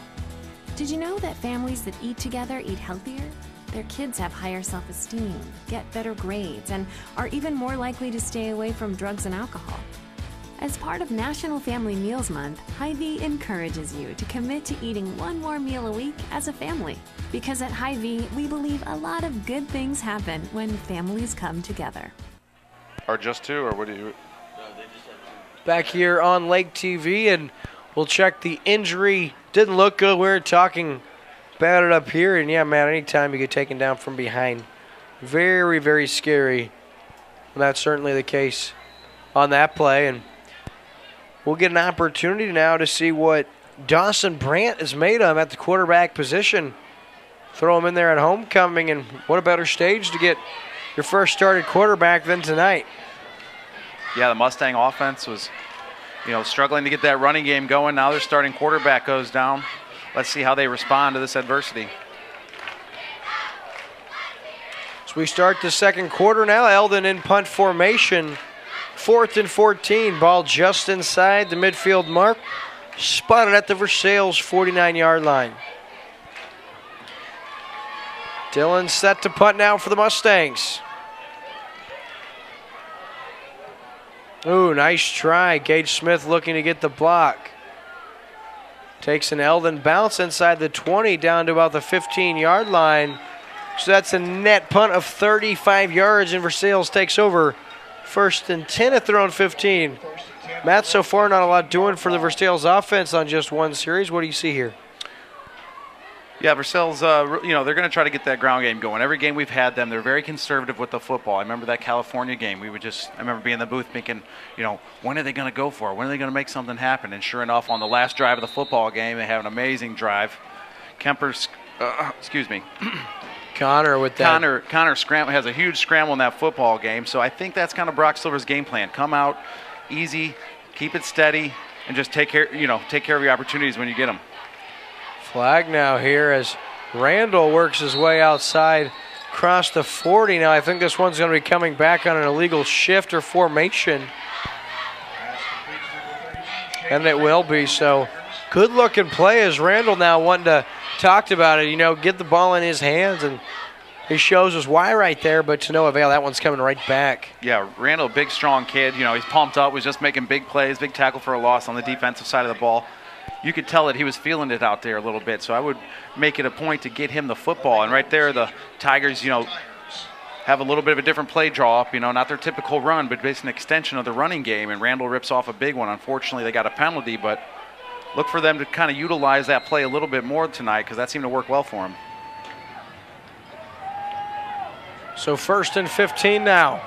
Did you know that families that eat together eat healthier? Their kids have higher self-esteem, get better grades, and are even more likely to stay away from drugs and alcohol. As part of National Family Meals Month, Hy-Vee encourages you to commit to eating 1 more meal a week as a family. Because at Hy-Vee, we believe a lot of good things happen when families come together. Or just 2, or what do you? Back here on Lake TV, and we'll check the injury. Didn't look good. We were talking about it up here, and yeah, man, anytime you get taken down from behind, very, very scary. And that's certainly the case on that play, and we'll get an opportunity now to see what Dawson Brandt is made of at the quarterback position. Throw him in there at homecoming, and what a better stage to get your first started quarterback than tonight. Yeah, the Mustang offense was, struggling to get that running game going. Now their starting quarterback goes down. Let's see how they respond to this adversity. So we start the second quarter now. Eldon in punt formation. 4th and 14. Ball just inside the midfield mark. Spotted at the Versailles 49-yard line. Dillon set to punt now for the Mustangs. Ooh, nice try. Gage Smith looking to get the block. Takes an Eldon bounce inside the 20 down to about the 15-yard line. So that's a net punt of 35 yards, and Versailles takes over. 1st and 10 at their own 15. Matt, so far not a lot doing for the Versailles offense on just 1 series. What do you see here? Yeah, Versailles, they're going to try to get that ground game going. Every game we've had them, they're very conservative with the football. I remember that California game. I remember being in the booth thinking, when are they going to go for it? When are they going to make something happen? And sure enough, on the last drive of the football game, they have an amazing drive. Connor with that. Connor scramble has a huge scramble in that football game. So I think that's kind of Brock Silver's game plan. Come out easy, keep it steady, and just take care of your opportunities when you get them. Flag now here as Randall works his way outside, across the 40. Now I think this one's going to be coming back on an illegal shift or formation. And it will be, so good looking play as Randall now wanting to talk about it, get the ball in his hands, and he shows us why right there, but to no avail. That one's coming right back. Yeah, Randall, big, strong kid. He's pumped up, was just making big plays, big tackle for a loss on the defensive side of the ball. You could tell that he was feeling it out there a little bit, so I would make it a point to get him the football. And right there, the Tigers, have a little bit of a different play draw up, not their typical run, but it's an extension of the running game, and Randall rips off a big one. Unfortunately, they got a penalty, but look for them to kind of utilize that play a little bit more tonight because that seemed to work well for them. So 1st and 15 now.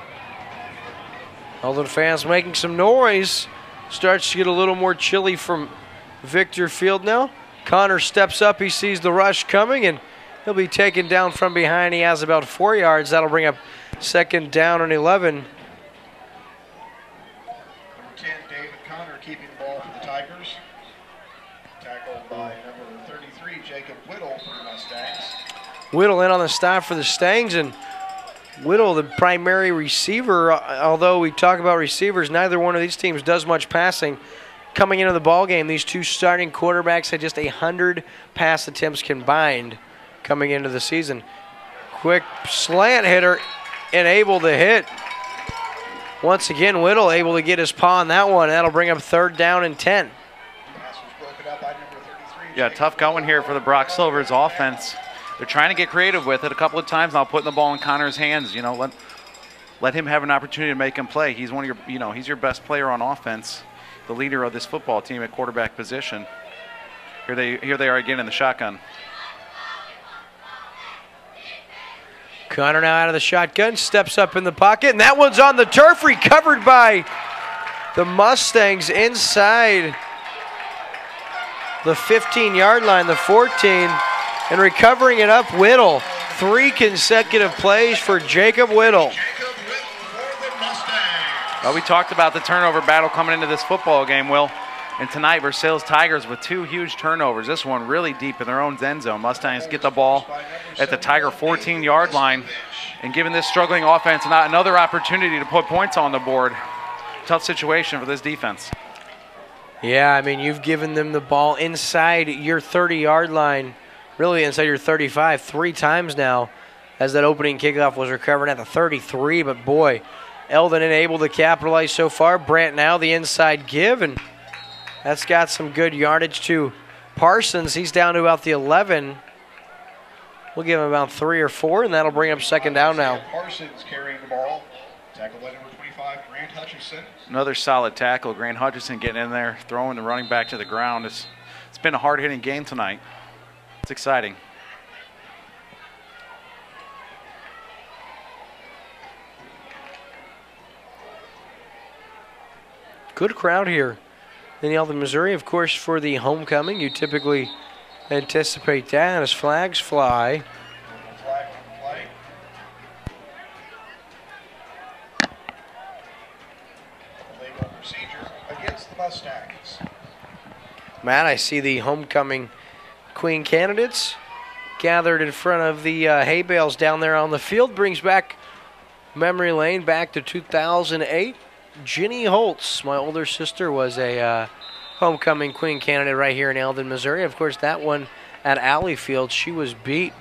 Eldon fans making some noise. Starts to get a little more chilly from Victor Field now. Connor steps up. He sees the rush coming, and he'll be taken down from behind. He has about 4 yards. That'll bring up 2nd down and 11. Number 10, David Connor, keeping the ball for the Tigers. Tackled by number 33, Jacob Whittle for the Mustangs. Whittle in on the stop for the Stangs, and Whittle, the primary receiver. Although we talk about receivers, neither one of these teams does much passing. Coming into the ball game, these two starting quarterbacks had just 100 pass attempts combined coming into the season. Quick slant hitter and able to hit. Once again, Whittle able to get his paw on that one. That'll bring up 3rd down and 10. Yeah, tough going here for the Brock Silvers offense. They're trying to get creative with it a couple of times now, putting the ball in Connor's hands. Let him have an opportunity to make him play. He's one of your, he's your best player on offense, the leader of this football team at quarterback position. Here they are again in the shotgun. Connor now out of the shotgun, steps up in the pocket, and that one's on the turf, recovered by the Mustangs inside the 15-yard line, the 14, and recovering it up, Whittle. 3 consecutive plays for Jacob Whittle. Well, we talked about the turnover battle coming into this football game, Will. And tonight, Versailles Tigers with 2 huge turnovers. This one really deep in their own end zone. Mustangs get the ball at the Tiger 14-yard line, and giving this struggling offense not another opportunity to put points on the board. Tough situation for this defense. Yeah, I mean, you've given them the ball inside your 30-yard line, really inside your 35, 3 times now, as that opening kickoff was recovered at the 33. But boy, Eldon unable to capitalize so far. Brandt now the inside give, and that's got some good yardage to Parsons. He's down to about the 11. We'll give him about 3 or 4, and that'll bring up second down now. Parsons carrying the ball. Tackle by number 25, Grant Hutchinson. Another solid tackle. Grant Hutchinson getting in there, throwing the running back to the ground. It's been a hard-hitting game tonight. It's exciting. Good crowd here in Eldon, Missouri. Of course, for the homecoming, you typically anticipate that as flags fly. Flag on the play. Legal procedure against the Mustangs. Matt, I see the homecoming Queen candidates gathered in front of the hay bales down there on the field. Brings back memory lane back to 2008. Ginny Holtz, my older sister, was a homecoming Queen candidate right here in Eldon, Missouri. Of course, that one at Alley Field, she was beat,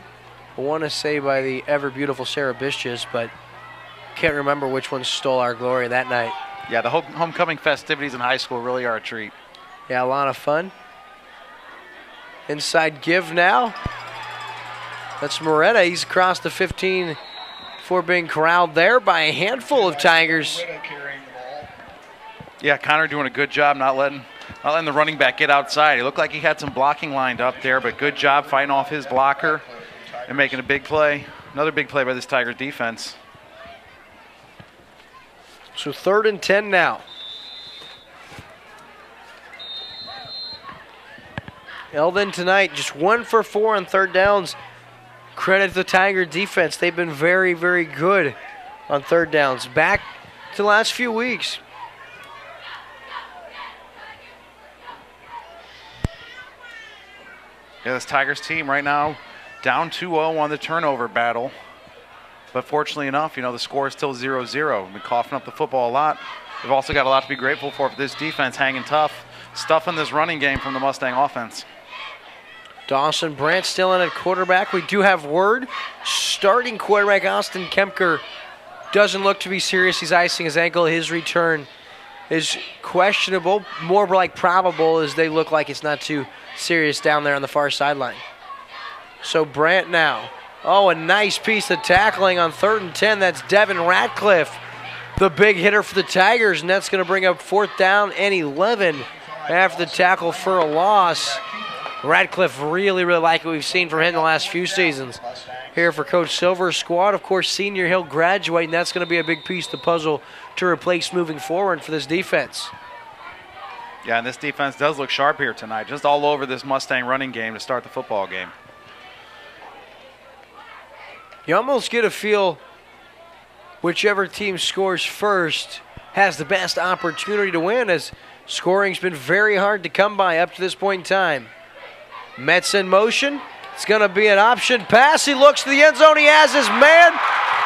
I want to say, by the ever-beautiful Sarah Bischus, but can't remember which one stole our glory that night. Yeah, the homecoming festivities in high school really are a treat. Yeah, a lot of fun. Inside give now. That's Moretta. He's across the 15 before being corralled there by a handful of Tigers. Yeah, Connor doing a good job not letting the running back get outside. He looked like he had some blocking lined up there, but good job fighting off his blocker and making a big play. Another big play by this Tiger defense. So 3rd and 10 now. Eldon tonight just 1 for 4 on 3rd downs. Credit the Tiger defense. They've been very, very good on 3rd downs. Back to the last few weeks. Yeah, this Tigers team right now down 2-0 on the turnover battle. But fortunately enough, the score is still 0-0. We've been coughing up the football a lot. We've also got a lot to be grateful for this defense hanging tough, stuffing this running game from the Mustang offense. Dawson Brandt still in at quarterback. We do have word. Starting quarterback Austin Kempker doesn't look to be serious. He's icing his ankle. His return is questionable, more like probable, as they look like it's not too serious down there on the far sideline. So Brandt now. Oh, a nice piece of tackling on 3rd and 10. That's Devin Ratcliffe, the big hitter for the Tigers, and that's going to bring up 4th down and 11 after the tackle for a loss. Ratcliffe really like what we've seen from him in the last few seasons. Here for Coach Silver's squad, of course, senior, he'll graduate, and that's going to be a big piece of the puzzle to replace moving forward for this defense. Yeah, and this defense does look sharp here tonight, just all over this Mustang running game to start the football game. You almost get a feel whichever team scores first has the best opportunity to win, as scoring's been very hard to come by up to this point in time. Metz in motion. It's going to be an option pass. He looks to the end zone. He has his man,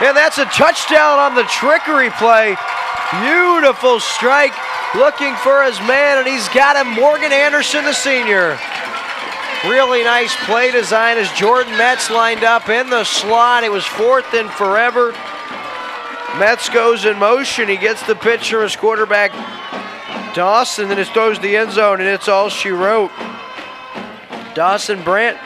and that's a touchdown on the trickery play. Beautiful strike, looking for his man, and he's got him. Morgan Anderson, the senior. Really nice play design as Jordan Metz lined up in the slot. It was 4th and forever. Metz goes in motion. He gets the pitch from his quarterback, Dawson, and it throws the end zone, and it's all she wrote. Dawson Brandt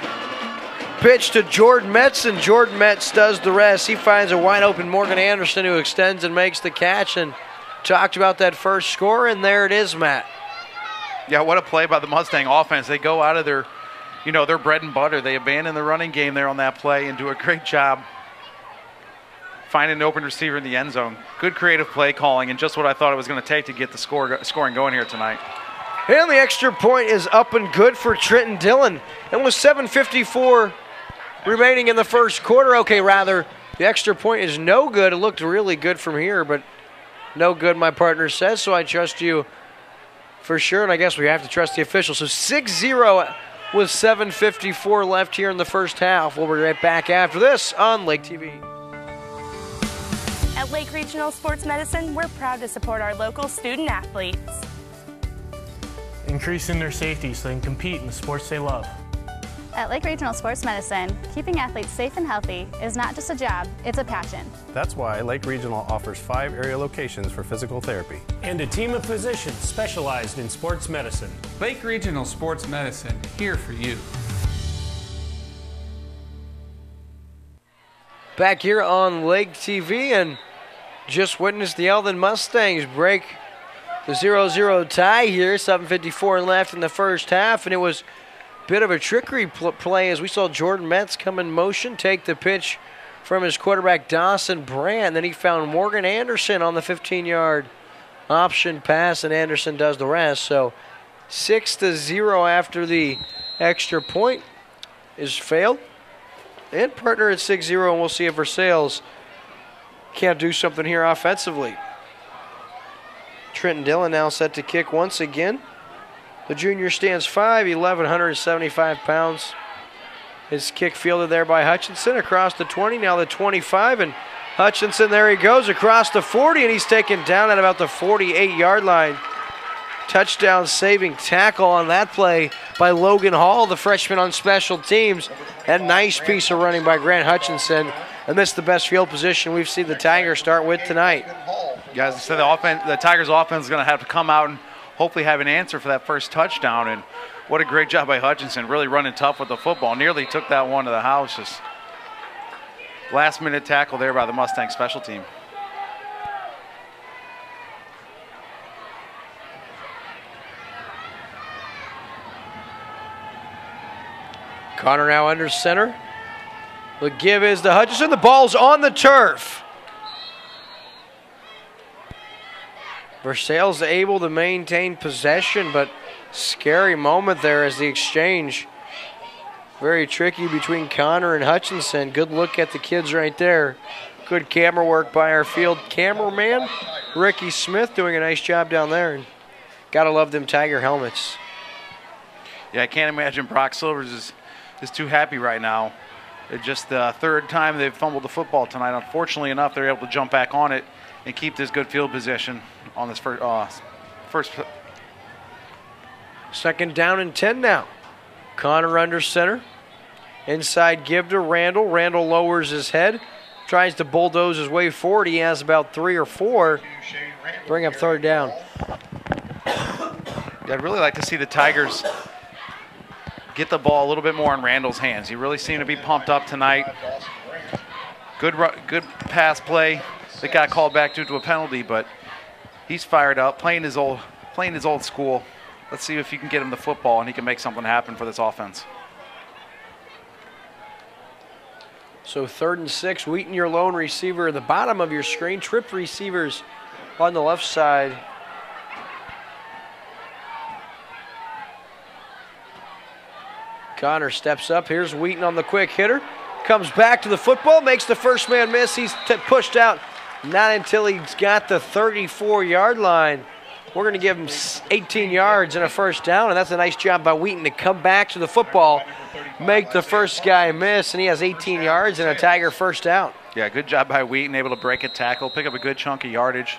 pitch to Jordan Metz, and Jordan Metz does the rest. He finds a wide open Morgan Anderson, who extends and makes the catch, and talked about that first score, and there it is, Matt. Yeah, what a play by the Mustang offense. They go out of their bread and butter. They abandon the running game there on that play and do a great job finding an open receiver in the end zone. Good creative play calling, and just what I thought it was going to take to get the scoring going here tonight. And the extra point is up and good for Trenton Dillon. And with 7:54 remaining in the first quarter, the extra point is no good. It looked really good from here, but no good, my partner says, so I trust you for sure, and I guess we have to trust the officials. So 6-0 with 7:54 left here in the first half. We'll be right back after this on Lake TV. At Lake Regional Sports Medicine, we're proud to support our local student athletes. Increasing their safety so they can compete in the sports they love. At Lake Regional Sports Medicine, keeping athletes safe and healthy is not just a job, it's a passion. That's why Lake Regional offers 5 area locations for physical therapy. And a team of physicians specialized in sports medicine. Lake Regional Sports Medicine, here for you. Back here on Lake TV, and just witnessed the Eldon Mustangs break the 0-0 tie here. 7:54 left in the first half, and it was a bit of a trickery play as we saw Jordan Metz come in motion, take the pitch from his quarterback Dawson Brandt. Then he found Morgan Anderson on the 15-yard option pass, and Anderson does the rest. So 6-0 after the extra point is failed. And partner at 6-0, and we'll see if Versailles can't do something here offensively. Trenton Dillon now set to kick once again. The junior stands 5'11", 175 pounds. His kick fielded there by Hutchinson across the 20, now the 25, and Hutchinson, there he goes, across the 40, and he's taken down at about the 48-yard line. Touchdown saving tackle on that play by Logan Hall, the freshman on special teams. And nice piece of running by Grant Hutchinson. And this is the best field position we've seen the Tigers start with tonight. Guys, so the Tigers offense is going to have to come out and hopefully have an answer for that first touchdown. And what a great job by Hutchinson, really running tough with the football. Nearly took that one to the house. Just last-minute tackle there by the Mustang special team. Connor now under center. The give is to Hutchinson. The ball's on the turf. Versailles able to maintain possession, but scary moment there as the exchange. Very tricky between Connor and Hutchinson. Good look at the kids right there. Good camera work by our field cameraman, Ricky Smith, doing a nice job down there. And gotta love them Tiger helmets. Yeah, I can't imagine Brock Silvers is too happy right now. It's just the third time they've fumbled the football tonight. Unfortunately enough, they're able to jump back on it and keep this good field position on this first. Second down and 10 now. Connor under center. Inside give to Randall. Randall lowers his head. Tries to bulldoze his way forward. He has about 3 or 4. Bring up third down. I'd really like to see the Tigers get the ball a little bit more in Randall's hands. He really seemed to be pumped up tonight. Good pass play that got called back due to a penalty, but he's fired up, playing his old school. Let's see if you can get him the football and he can make something happen for this offense. So 3rd and 6, Wheaton, your lone receiver at the bottom of your screen. Trip receivers on the left side. Connor steps up. Here's Wheaton on the quick hitter. Comes back to the football, makes the first man miss. He's pushed out, not until he's got the 34-yard line. We're going to give him 18 yards and a first down, and that's a nice job by Wheaton to come back to the football, make the first guy miss, and he has 18 yards and a Tiger first down. Yeah, good job by Wheaton, able to break a tackle, pick up a good chunk of yardage.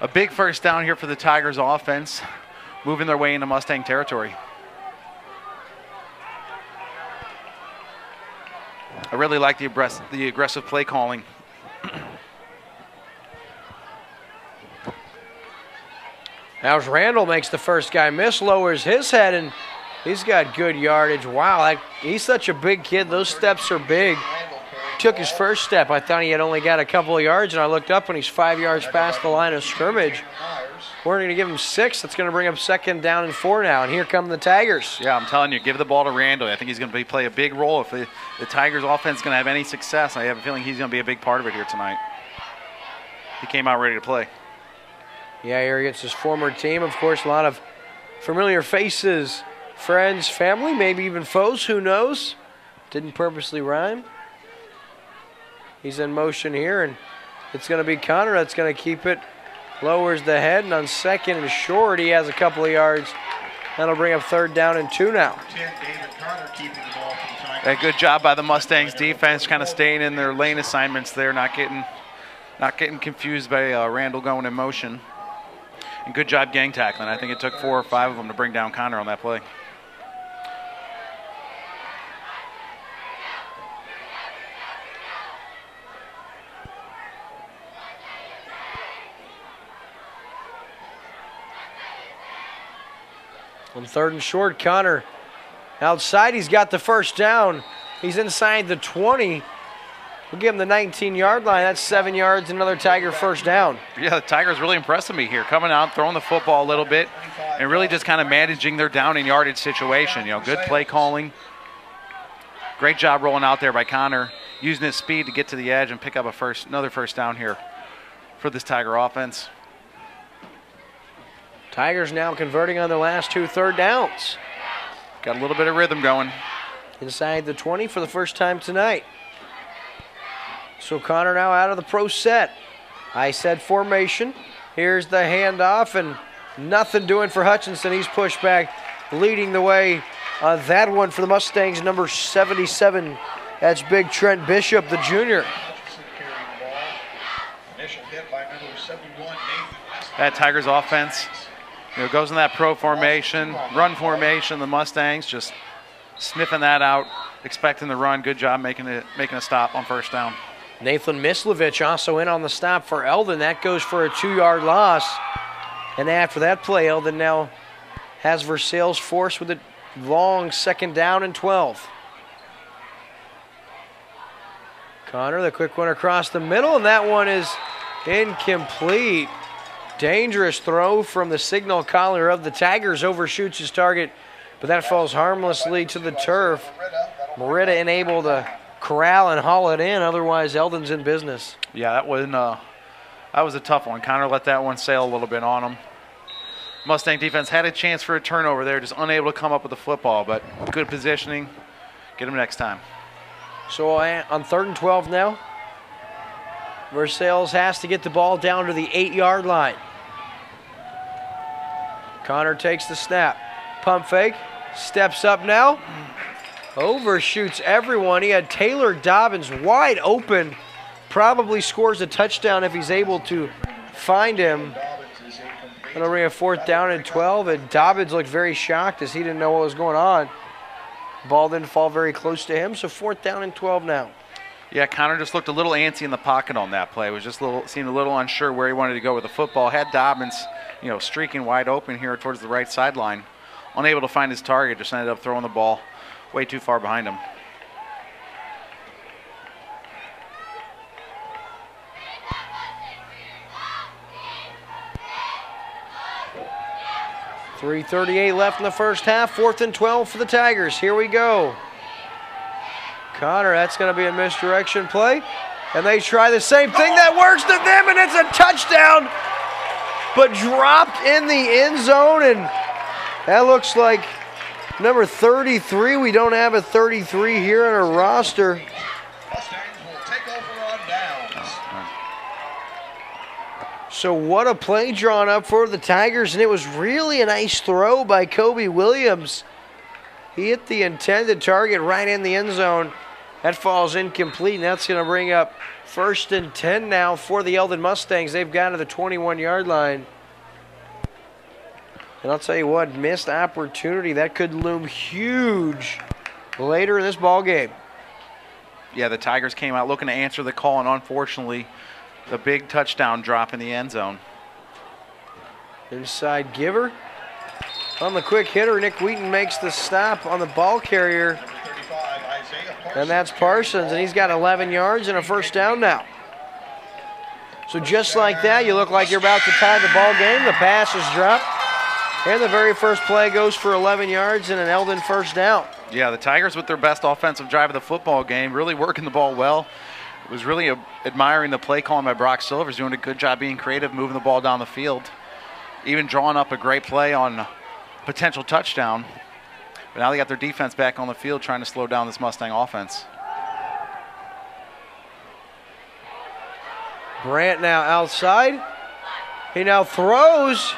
A big first down here for the Tigers offense, moving their way into Mustang territory. I really like the aggressive play calling. Now as Randall makes the first guy miss, lowers his head, and he's got good yardage. Wow, he's such a big kid. Those steps are big. Took his first step. I thought he had only got a couple of yards, and I looked up and he's 5 yards past the line of scrimmage. We're going to give him 6. That's going to bring up 2nd down and 4 now. And here come the Tigers. Yeah, I'm telling you, give the ball to Randall. I think he's going to play a big role. If the Tigers offense is going to have any success, I have a feeling he's going to be a big part of it here tonight. He came out ready to play. Yeah, here he gets his former team. Of course, a lot of familiar faces, friends, family, maybe even foes. Who knows? Didn't purposely rhyme. He's in motion here, and it's going to be Connor that's going to keep it. Lowers the head, and on 2nd and short, he has a couple of yards. That'll bring up 3rd down and 2 now. A good job by the Mustangs defense, kind of staying in their lane assignments there, not getting confused by Randall going in motion. And good job gang tackling. I think it took 4 or 5 of them to bring down Connor on that play. On 3rd and short, Connor outside. He's got the 1st down. He's inside the 20. We'll give him the 19-yard line. That's 7 yards, another Tiger 1st down. Yeah, the Tigers really impressing me here. Coming out, throwing the football a little bit, and really just kind of managing their down and yardage situation. You know, good play calling. Great job rolling out there by Connor, using his speed to get to the edge and pick up another 1st down here for this Tiger offense. Tigers now converting on their last 2 3rd downs. Got a little bit of rhythm going. Inside the 20 for the first time tonight. So Connor now out of the pro set. I said formation. Here's the handoff, and nothing doing for Hutchinson. He's pushed back, leading the way on that one for the Mustangs, number 77. That's big Trent Bishop, the junior. That Tigers offense, you know, goes in that pro formation, run formation. The Mustangs just sniffing that out, expecting the run. Good job making a stop on 1st down. Nathan Mislovich also in on the stop for Eldon. That goes for a 2-yard loss. And after that play, Eldon now has Versailles forced with a long 2nd down and 12. Connor, the quick one across the middle, and that one is incomplete. Dangerous throw from the signal caller of the Tigers, overshoots his target, but that falls harmlessly to the turf. Merida unable to corral and haul it in, otherwise Eldon's in business. Yeah, that was a tough one. Connor let that one sail a little bit on him. Mustang defense had a chance for a turnover there, just unable to come up with the football, but good positioning. Get him next time. So on 3rd and 12 now, Versailles has to get the ball down to the 8-yard line. Connor takes the snap. Pump fake. Steps up now. Overshoots everyone. He had Taylor Dobbins wide open. Probably scores a touchdown if he's able to find him. It'll bring a 4th down and 12. And Dobbins looked very shocked as he didn't know what was going on. Ball didn't fall very close to him. So 4th down and 12 now. Yeah, Connor just looked a little antsy in the pocket on that play. Was just seemed a little unsure where he wanted to go with the football. Had Dobbins, you know, streaking wide open here towards the right sideline. Unable to find his target, just ended up throwing the ball way too far behind him. .338 left in the first half. 4th and 12 for the Tigers. Here we go. Connor, that's going to be a misdirection play. And they try the same thing. That works to them, and it's a touchdown. But dropped in the end zone, and that looks like number 33. We don't have a 33 here on our roster. So what a play drawn up for the Tigers, and it was really a nice throw by Kobe Williams. He hit the intended target right in the end zone. That falls incomplete, and that's going to bring up 1st and 10 now for the Eldon Mustangs. They've got to the 21-yard line. And I'll tell you what, missed opportunity. That could loom huge later in this ball game. Yeah, the Tigers came out looking to answer the call, and unfortunately, the big touchdown drop in the end zone. Inside Giver. On the quick hitter, Nick Wheaton makes the stop on the ball carrier. And that's Parsons, and he's got 11 yards and a 1st down now. So just like that, you look like you're about to tie the ball game. The pass is dropped. And the very first play goes for 11 yards and an Eldon first down. Yeah, the Tigers with their best offensive drive of the football game, really working the ball well. Was really admiring the play calling by Brock Silvers, doing a good job being creative, moving the ball down the field. Even drawing up a great play on potential touchdown. But now they got their defense back on the field trying to slow down this Mustang offense. Brandt now outside. He now throws.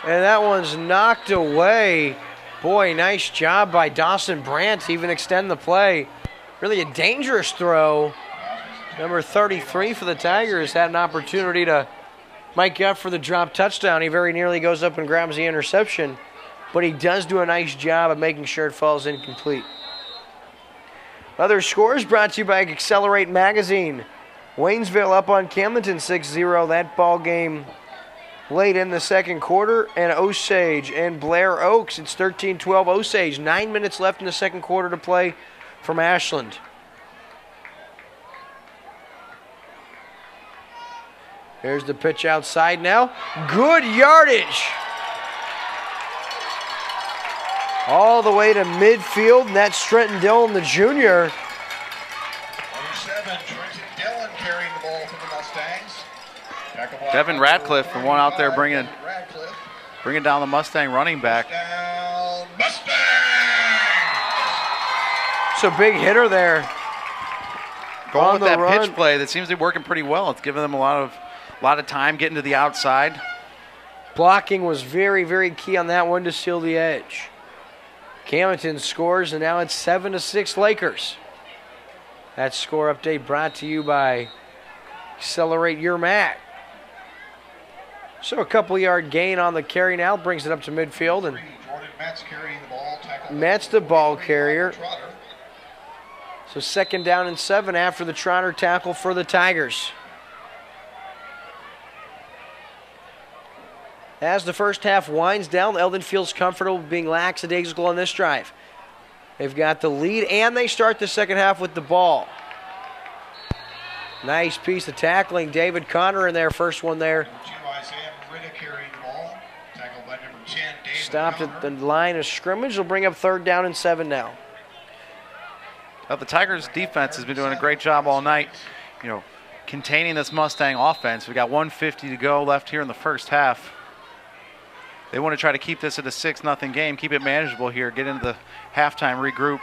And that one's knocked away. Boy, nice job by Dawson Brandt to even extend the play. Really a dangerous throw. Number 33 for the Tigers had an opportunity to mic up for the drop touchdown. He very nearly goes up and grabs the interception, but he does do a nice job of making sure it falls incomplete. Other scores brought to you by Accelerate Magazine. Waynesville up on Camdenton 6-0. That ball game late in the second quarter. And Osage and Blair Oaks. It's 13-12 Osage. 9 minutes left in the second quarter to play from Ashland. Here's the pitch outside now. Good yardage. All the way to midfield, and that's Trenton Dillon, the junior. 27, Trenton Dillon carrying the ball for the Mustangs. Devin Radcliffe, the one out there bringing down the Mustang running back. So big hitter there. Going with that pitch play that seems to be working pretty well. It's giving them a lot of time getting to the outside. Blocking was very, very key on that one to seal the edge. Camdenton scores, and now it's 7-6 Lakers. That score update brought to you by Accelerate Your Mag. So a couple-yard gain on the carry now brings it up to midfield, and Metz the ball carrier. So 2nd down and 7 after the Trotter tackle for the Tigers. As the first half winds down, Eldon feels comfortable being lackadaisical on this drive. They've got the lead, and they start the second half with the ball. Nice piece of tackling. David Connor in there, first one there. Stopped at the line of scrimmage. Will bring up 3rd down and 7 now. Well, the Tigers' defense has been doing a great job all night, containing this Mustang offense. We got 1:50 to go left here in the first half. They want to try to keep this at a 6-0 game, keep it manageable here, get into the halftime regroup.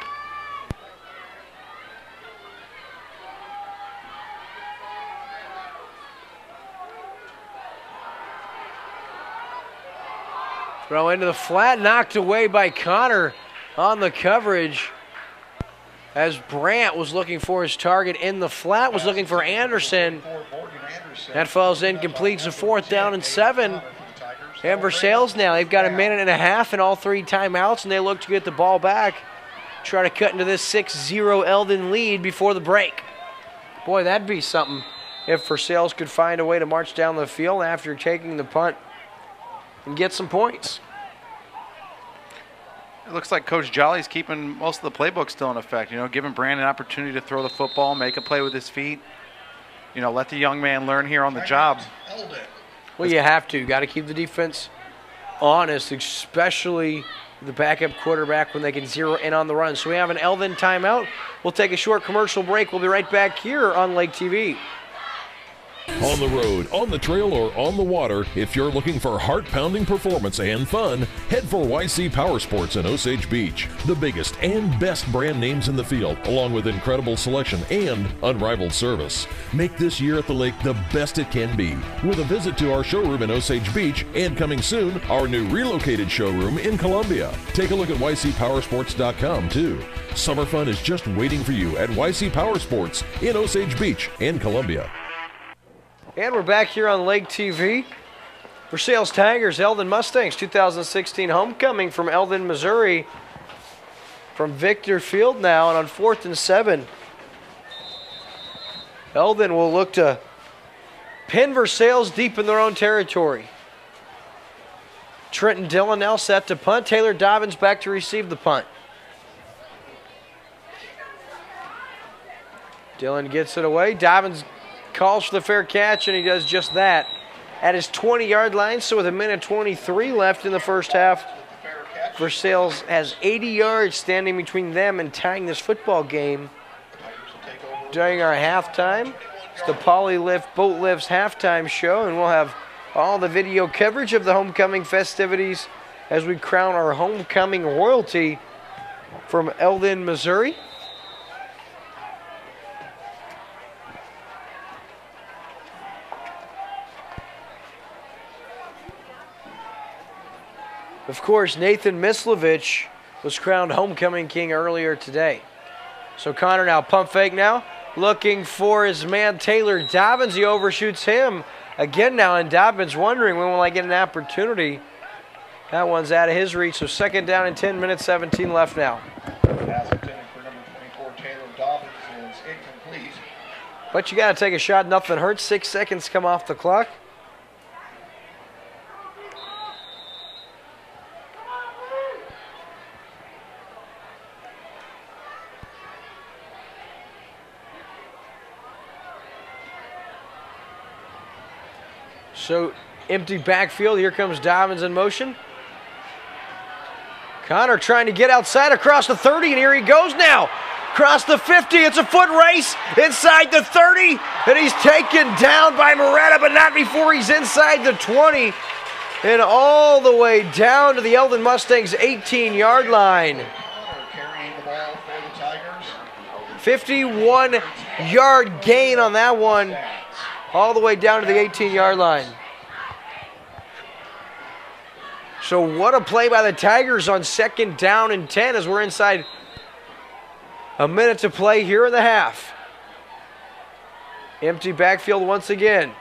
Throw into the flat, knocked away by Connor on the coverage. As Brandt was looking for his target in the flat, was looking for Anderson. That falls incomplete, so 4th down and 7. And Versailles now, they've got a minute and a half and all 3 timeouts, and they look to get the ball back. Try to cut into this 6-0 Eldon lead before the break. Boy, that'd be something if Versailles could find a way to march down the field after taking the punt and get some points. It looks like Coach Jolly's keeping most of the playbook still in effect, giving Brand an opportunity to throw the football, make a play with his feet. Let the young man learn here on the job. Well, you have to. Got to keep the defense honest, especially the backup quarterback when they can zero in on the run. So we have an Eldon timeout. We'll take a short commercial break. We'll be right back here on Lake TV. On the road, on the trail, or on the water, if you're looking for heart-pounding performance and fun, head for YC Power Sports in Osage Beach. The biggest and best brand names in the field, along with incredible selection and unrivaled service. Make this year at the lake the best it can be, with a visit to our showroom in Osage Beach, and coming soon, our new relocated showroom in Columbia. Take a look at YCPowersports.com too. Summer fun is just waiting for you at YC Power Sports in Osage Beach and Columbia. And we're back here on Lake TV. Versailles Tigers, Eldon Mustangs, 2016 homecoming from Eldon, Missouri. From Victor Field now, and on 4th and 7. Eldon will look to pin Versailles deep in their own territory. Trenton Dillon now set to punt. Taylor Dobbins back to receive the punt. Dillon gets it away. Dobbins calls for the fair catch, and he does just that at his 20-yard line. So with 1:23 left in the first half, Versailles has 80 yards standing between them and tying this football game. During our halftime, it's the Poly Lift Boat Lifts halftime show, and we'll have all the video coverage of the homecoming festivities as we crown our homecoming royalty from Eldon, Missouri. Of course, Nathan Mislovich was crowned homecoming king earlier today. So Connor now pump fake now, looking for his man Taylor Dobbins. He overshoots him again now, and Dobbins wondering, when will I get an opportunity? That one's out of his reach, so second down and 10 minutes, 17 left now. Pass intended for number 24, Taylor Dobbins, is incomplete. But you got to take a shot, nothing hurts. 6 seconds come off the clock. So empty backfield. Here comes Dobbins in motion. Connor trying to get outside across the 30, and here he goes now. Across the 50, it's a foot race inside the 30, and he's taken down by Moretta, but not before he's inside the 20 and all the way down to the Eldon Mustangs 18-yard line. Carrying the ball for the Tigers. 51-yard gain on that one, all the way down to the 18-yard line. So what a play by the Tigers on second down and 10 as we're inside a minute to play here in the half. Empty backfield once again.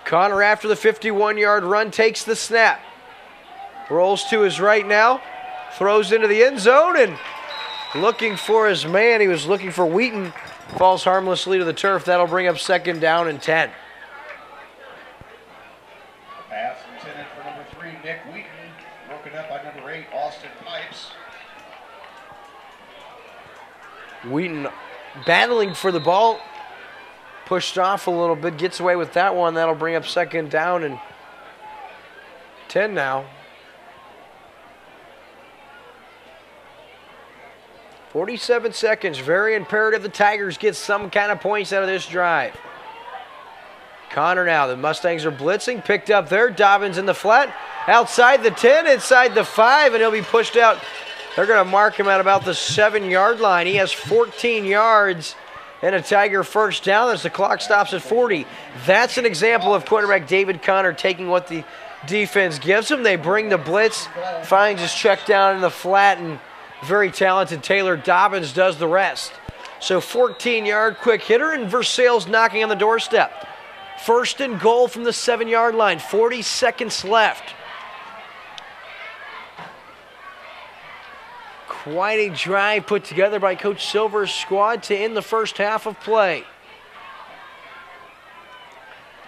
Connor, after the 51-yard run, takes the snap. Rolls to his right now. Throws into the end zone and looking for his man. He was looking for Wheaton. Falls harmlessly to the turf. That'll bring up second down and 10. Pass intended for number 3, Nick Wheaton. Broken up by number 8, Austin Pipes. Wheaton battling for the ball. Pushed off a little bit. Gets away with that one. That'll bring up second down and 10 now. 47 seconds. Very imperative the Tigers get some kind of points out of this drive. Connor now. The Mustangs are blitzing. Picked up there. Dobbins in the flat. Outside the 10, inside the 5, and he'll be pushed out. They're going to mark him at about the 7-yard line. He has 14 yards and a Tiger first down as the clock stops at 40. That's an example of quarterback David Connor taking what the defense gives him. They bring the blitz. Finds his check down in the flat, and very talented Taylor Dobbins does the rest. So 14-yard quick hitter, and Versailles knocking on the doorstep. First and goal from the 7-yard line. 40 seconds left. Quite a drive put together by Coach Silver's squad to end the first half of play.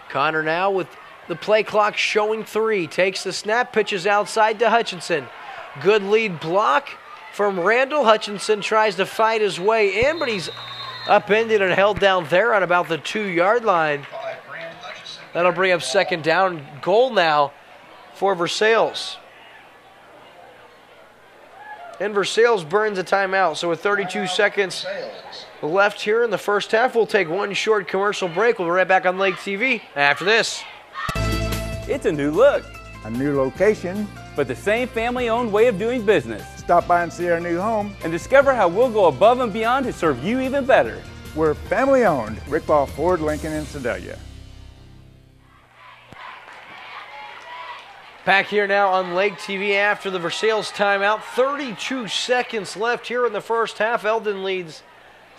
Connor now with the play clock showing 3. Takes the snap, pitches outside to Hutchinson. Good lead block from Randall. Hutchinson tries to fight his way in, but he's upended and held down there on about the 2-yard line. That'll bring up second down. Goal now for Versailles. And Versailles burns a timeout. So with 32 seconds left here in the first half, we'll take one short commercial break. We'll be right back on Lake TV after this. It's a new look. A new location. But the same family-owned way of doing business. Stop by and see our new home. And discover how we'll go above and beyond to serve you even better. We're family-owned. Rick Ball Ford, Lincoln, and Sedalia. Back here now on Lake TV after the Versailles timeout. 32 seconds left here in the first half. Eldon leads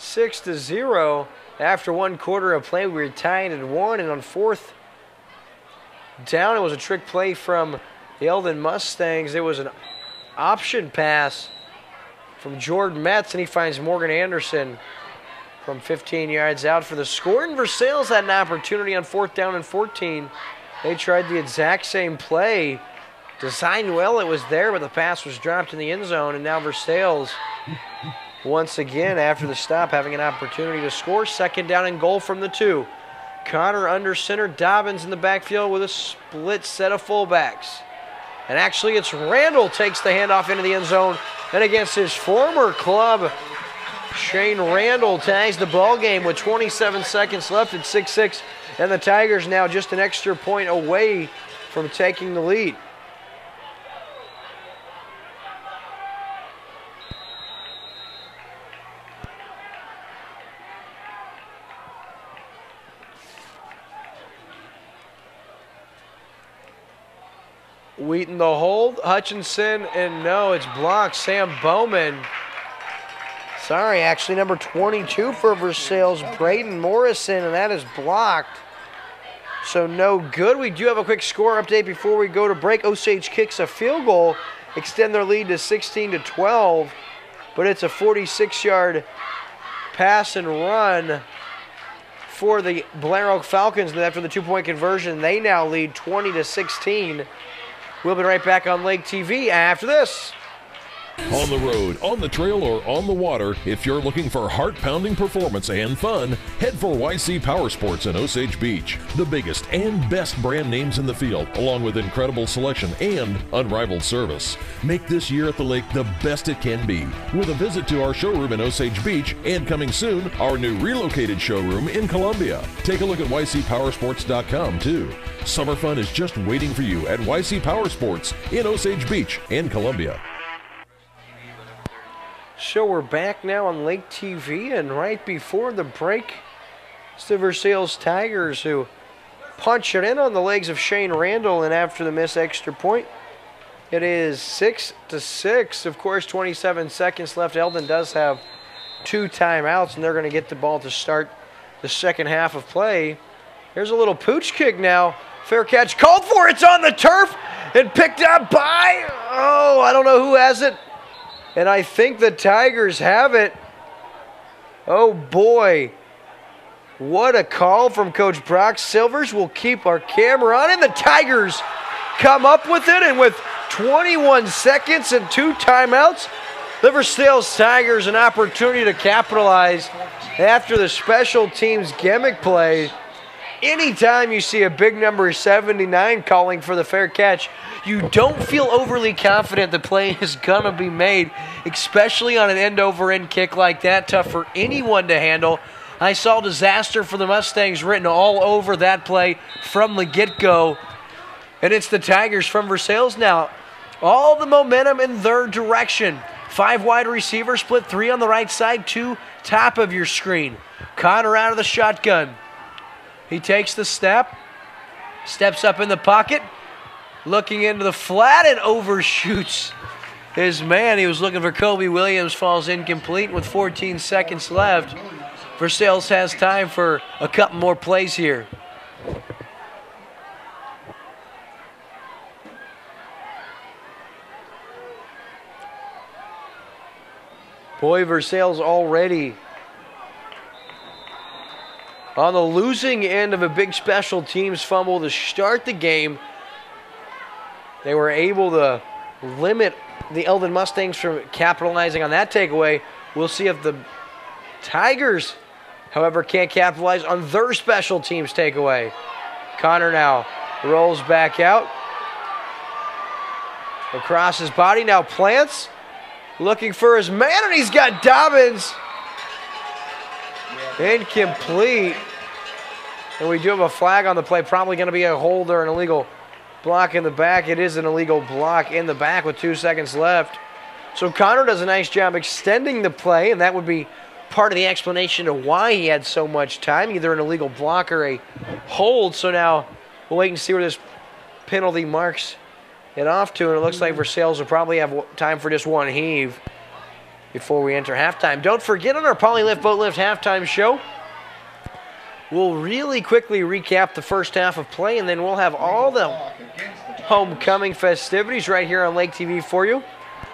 6-0. After one quarter of play, we were tied at 1, and on fourth down, it was a trick play from the Eldon Mustangs. It was an option pass from Jordan Metz, and he finds Morgan Anderson from 15 yards out for the score. And Versailles had an opportunity on fourth down and 14. They tried the exact same play. Designed well, it was there, but the pass was dropped in the end zone, and now Versailles once again after the stop, having an opportunity to score. Second down and goal from the 2. Connor under center, Dobbins in the backfield with a split set of fullbacks. And actually it's Randall takes the handoff into the end zone, and against his former club, Shane Randall tags the ball game with 27 seconds left at 6-6, and the Tigers now just an extra point away from taking the lead. Wheaton the hold, Hutchinson, and no, it's blocked. Sam Bowman. Sorry, actually number 22 for Versailles, Braden Morrison, and that is blocked. So no good. We do have a quick score update before we go to break. Osage kicks a field goal, extend their lead to 16-12, but it's a 46-yard pass and run for the Blair Oak Falcons. And after the 2-point conversion, they now lead 20-16. We'll be right back on Lake TV after this. On the road, on the trail, or on the water, if you're looking for heart-pounding performance and fun, head for YC Power Sports in Osage Beach. The biggest and best brand names in the field, along with incredible selection and unrivaled service. Make this year at the lake the best it can be, with a visit to our showroom in Osage Beach, and coming soon, our new relocated showroom in Columbia. Take a look at YCPowersports.com too. Summer fun is just waiting for you at YC Power Sports in Osage Beach and Columbia. So we're back now on Lake TV, and right before the break, it's the Versailles Tigers who punch it in on the legs of Shane Randall, and after the missed extra point, it is 6-6. Of course, 27 seconds left. Eldon does have 2 timeouts, and they're going to get the ball to start the second half of play. Here's a little pooch kick now. Fair catch called for. It's on the turf and picked up by, oh, I don't know who has it. And I think the Tigers have it. Oh boy. What a call from Coach Brock Silvers. We'll keep our camera on, and the Tigers come up with it, and with 21 seconds and 2 timeouts, the Versailles Tigers an opportunity to capitalize after the special teams gimmick play. Anytime you see a big number 79 calling for the fair catch, you don't feel overly confident the play is going to be made, especially on an end-over-end kick like that. Tough for anyone to handle. I saw disaster for the Mustangs written all over that play from the get-go. And it's the Tigers from Versailles now. All the momentum in their direction. 5 wide receivers, split 3 on the right side, 2 top of your screen. Connor out of the shotgun. He takes the step, steps up in the pocket, looking into the flat and overshoots his man. He was looking for Kobe Williams, falls incomplete with 14 seconds left. Versailles has time for a couple more plays here. Boy, Versailles already on the losing end of a big special teams fumble to start the game. They were able to limit the Eldon Mustangs from capitalizing on that takeaway. We'll see if the Tigers, however, can't capitalize on their special teams takeaway. Connor now rolls back out. Across his body, now plants. Looking for his man, and he's got Dobbins. Incomplete. And we do have a flag on the play. Probably going to be a hold or an illegal block in the back. It is an illegal block in the back with 2 seconds left. So Connor does a nice job extending the play, and that would be part of the explanation of why he had so much time, either an illegal block or a hold. So now we'll wait and see where this penalty marks it off to, and it looks like Versailles will probably have time for just one heave before we enter halftime. Don't forget, on our Polylift Boat Lift halftime show, we'll really quickly recap the first half of play, and then we'll have all the homecoming festivities right here on Lake TV for you,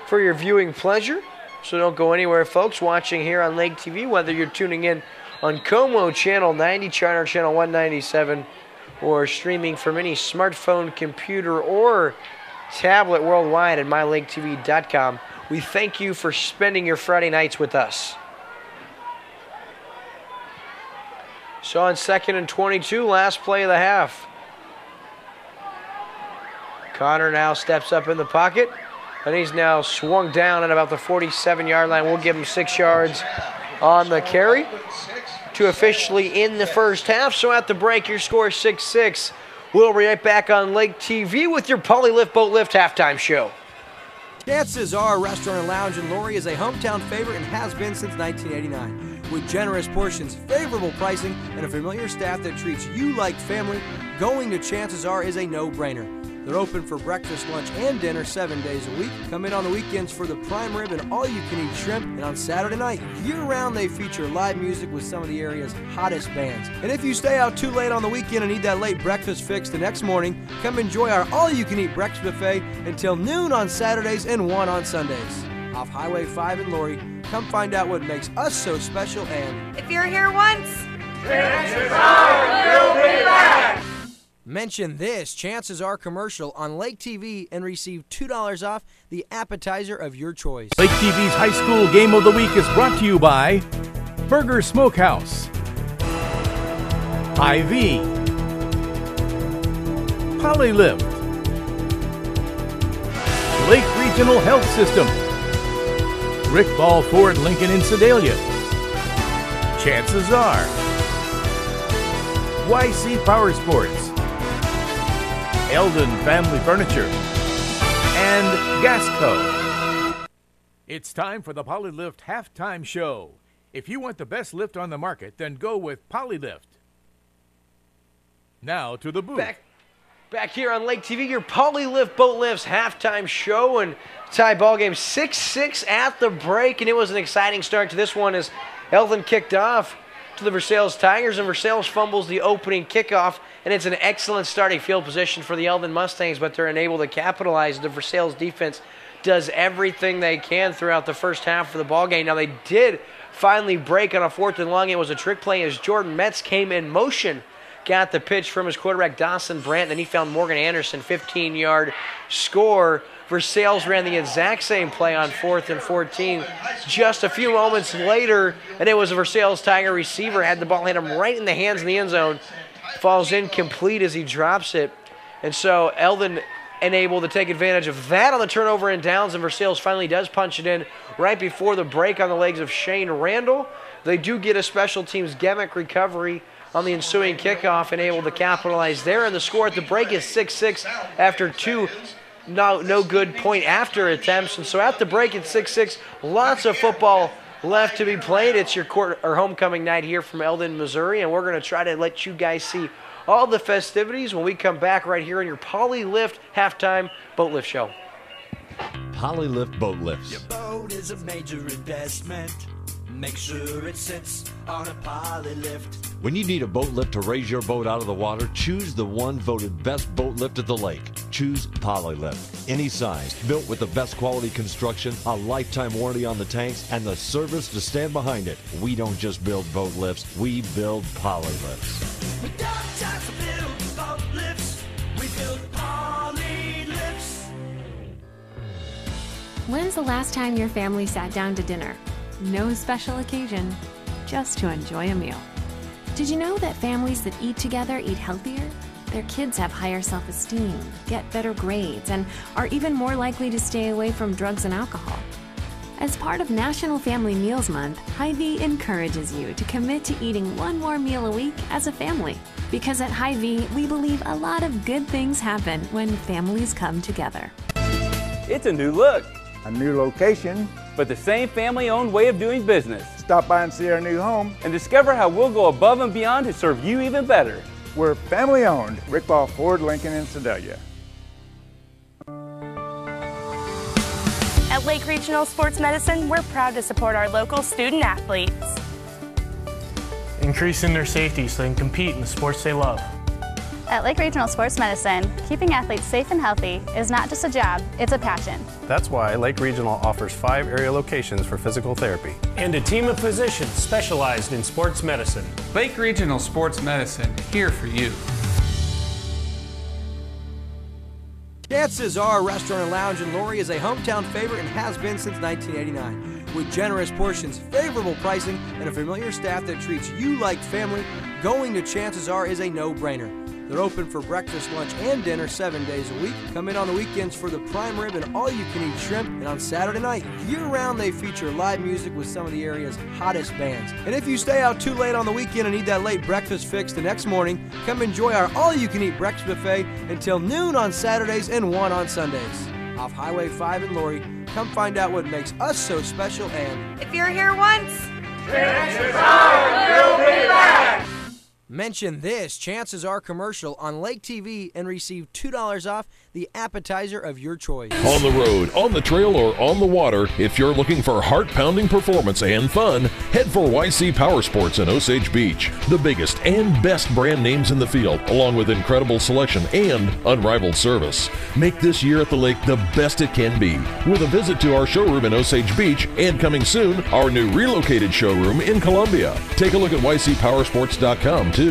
for your viewing pleasure. So don't go anywhere, folks, watching here on Lake TV, whether you're tuning in on Como Channel 90, Charter Channel 197, or streaming from any smartphone, computer, or tablet worldwide at mylaketv.com. We thank you for spending your Friday nights with us. So on 2nd and 22, last play of the half. Connor now steps up in the pocket, and he's now swung down at about the 47-yard line. We'll give him 6 yards on the carry to officially end the first half. So at the break, your score is 6-6. We'll be right back on Lake TV with your Poly Lift Boat Lift halftime show. Chances are Restaurant and Lounge in Laurie is a hometown favorite and has been since 1989. With generous portions, favorable pricing, and a familiar staff that treats you like family, going to Chances Are is a no-brainer. They're open for breakfast, lunch, and dinner 7 days a week. Come in on the weekends for the prime rib and all-you-can-eat shrimp. And on Saturday night, year-round, they feature live music with some of the area's hottest bands. And if you stay out too late on the weekend and need that late breakfast fix the next morning, come enjoy our all-you-can-eat breakfast buffet until noon on Saturdays and 1 on Sundays. Off Highway 5 in Laurie, come find out what makes us so special and... If you're here once, chances are you'll be back! Mention this Chances Are commercial on Lake TV and receive $2 off the appetizer of your choice. Lake TV's High School Game of the Week is brought to you by Burger Smokehouse, Hy-Vee, Poly Lift, Lake Regional Health System, Rick Ball Ford Lincoln in Sedalia, Chances Are, YC Power Sports, Eldon Family Furniture, and Gasco. It's time for the Poly Lift halftime show. If you want the best lift on the market, then go with Poly Lift. Now to the booth. Back here on Lake TV, your Poly Lift Boat Lifts halftime show, and tie ball game 6-6 at the break, and it was an exciting start to this one as Eldon kicked off to the Versailles Tigers, and Versailles fumbles the opening kickoff, and it's an excellent starting field position for the Eldon Mustangs, but they're unable to capitalize. The Versailles defense does everything they can throughout the first half of the ball game. Now they did finally break on a 4th and long. It was a trick play as Jordan Metz came in motion, got the pitch from his quarterback Dawson Brandt, then he found Morgan Anderson, 15-yard score. Versailles ran the exact same play on 4th and 14 just a few moments later, and it was a Versailles Tiger receiver, had the ball hit him right in the hands in the end zone, falls incomplete as he drops it. And so Eldon unable to take advantage of that on the turnover and downs, and Versailles finally does punch it in right before the break on the legs of Shane Randall. They do get a special teams gimmick recovery on the ensuing kickoff and able to capitalize there, and the score at the break is 6-6 after two no good point after attempts. And so at the break it's 6-6. Lots of football left to be played. It's your homecoming night here from Eldon, Missouri, and we're going to try to let you guys see all the festivities when we come back right here on your Poly Lift halftime boat lift show. Poly Lift Boat Lifts. Your boat is a major investment. Make sure it sits on a Poly Lift. When you need a boat lift to raise your boat out of the water, choose the one voted best boat lift at the lake. Choose Poly Lift. Any size, built with the best quality construction, a lifetime warranty on the tanks, and the service to stand behind it. We don't just build boat lifts, we build Poly Lifts. We don't just build boat lifts, we build Poly Lifts. When's the last time your family sat down to dinner? No special occasion, just to enjoy a meal. Did you know that families that eat together eat healthier? Their kids have higher self-esteem, get better grades, and are even more likely to stay away from drugs and alcohol. As part of National Family Meals Month, Hy-Vee encourages you to commit to eating one more meal a week as a family. Because at Hy-Vee, we believe a lot of good things happen when families come together. It's a new look. A new location. But the same family-owned way of doing business. Stop by and see our new home. And discover how we'll go above and beyond to serve you even better. We're family-owned. Rick Ball Ford Lincoln in Sedalia. At Lake Regional Sports Medicine, we're proud to support our local student athletes. Increasing their safety so they can compete in the sports they love. At Lake Regional Sports Medicine, keeping athletes safe and healthy is not just a job, it's a passion. That's why Lake Regional offers 5 area locations for physical therapy. And a team of physicians specialized in sports medicine. Lake Regional Sports Medicine, here for you. Chances Are Restaurant and Lounge in Laurie is a hometown favorite and has been since 1989. With generous portions, favorable pricing, and a familiar staff that treats you like family, going to Chances Are is a no-brainer. They're open for breakfast, lunch, and dinner 7 days a week. Come in on the weekends for the prime rib and all-you-can-eat shrimp. And on Saturday night, year-round, they feature live music with some of the area's hottest bands. And if you stay out too late on the weekend and need that late breakfast fix the next morning, come enjoy our all-you-can-eat breakfast buffet until noon on Saturdays and 1 on Sundays. Off Highway 5 in Laurie, come find out what makes us so special and... If you're here once, chances are you'll be back! Mention this Chances Are commercial on Lake TV and receive $2 off the appetizer of your choice. On the road, on the trail, or on the water, if you're looking for heart-pounding performance and fun, head for YC Power Sports in Osage Beach. The biggest and best brand names in the field, along with incredible selection and unrivaled service. Make this year at the lake the best it can be, with a visit to our showroom in Osage Beach and, coming soon, our new relocated showroom in Columbia. Take a look at ycpowersports.com too.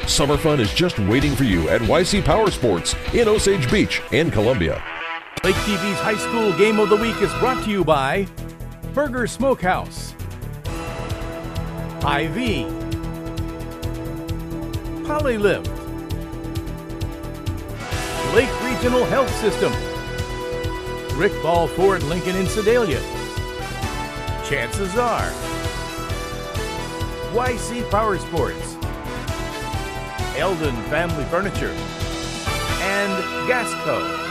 Summer fun is just waiting for you at YC Power Sports in Osage Beach and Columbia. Lake TV's High School Game of the Week is brought to you by Burger Smokehouse, IV, Polylift, Lake Regional Health System, Rick Ball Ford Lincoln in Sedalia, Chances Are, YC Power Sports, Eldon Family Furniture, and Gasco.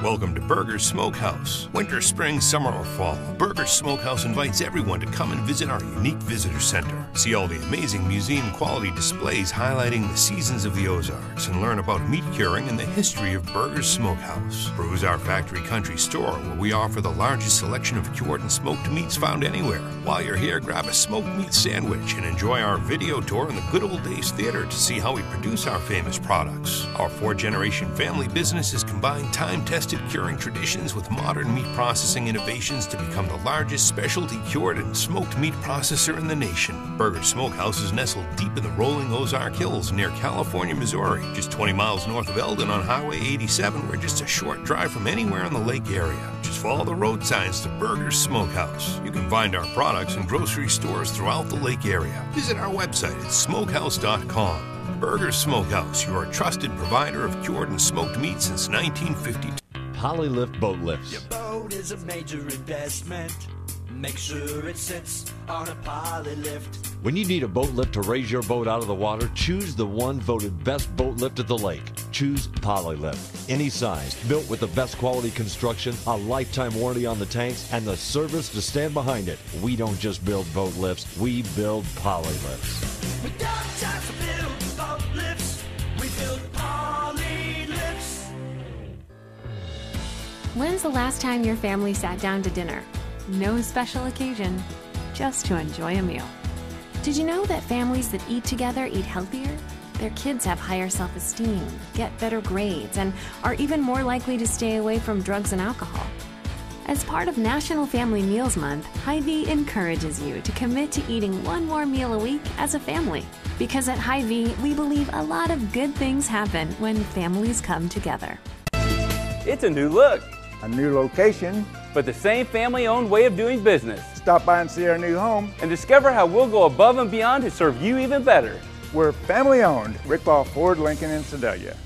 Welcome to Burger's Smokehouse. Winter, spring, summer, or fall, Burger's Smokehouse invites everyone to come and visit our unique visitor center. See all the amazing museum quality displays highlighting the seasons of the Ozarks and learn about meat curing and the history of Burger's Smokehouse. Peruse our factory country store where we offer the largest selection of cured and smoked meats found anywhere. While you're here, grab a smoked meat sandwich and enjoy our video tour in the Good Old Days Theater to see how we produce our famous products. Our 4th-generation family business has combined time-tested curing traditions with modern meat processing innovations to become the largest specialty cured and smoked meat processor in the nation. Burger Smokehouse is nestled deep in the rolling Ozark Hills near California, Missouri, just 20 miles north of Eldon on Highway 87. We're just a short drive from anywhere in the lake area. Just follow the road signs to Burger's Smokehouse. You can find our products in grocery stores throughout the lake area. Visit our website at smokehouse.com. Burger's Smokehouse, your trusted provider of cured and smoked meat since 1952. Polylift boat lifts. Your boat is a major investment. Make sure it sits on a Polylift. When you need a boat lift to raise your boat out of the water, choose the one voted best boat lift at the lake. Choose Polylift. Any size, built with the best quality construction, a lifetime warranty on the tanks, and the service to stand behind it. We don't just build boat lifts, we build Polylifts. We don't just build boat lifts, we build Polylifts. When's the last time your family sat down to dinner? No special occasion, just to enjoy a meal. Did you know that families that eat together eat healthier? Their kids have higher self-esteem, get better grades, and are even more likely to stay away from drugs and alcohol. As part of National Family Meals Month, Hy-Vee encourages you to commit to eating one more meal a week as a family. Because at Hy-Vee, we believe a lot of good things happen when families come together. It's a new look. A new location. But the same family-owned way of doing business. Stop by and see our new home. And discover how we'll go above and beyond to serve you even better. We're family-owned. Rick Ball Ford Lincoln in Sedalia.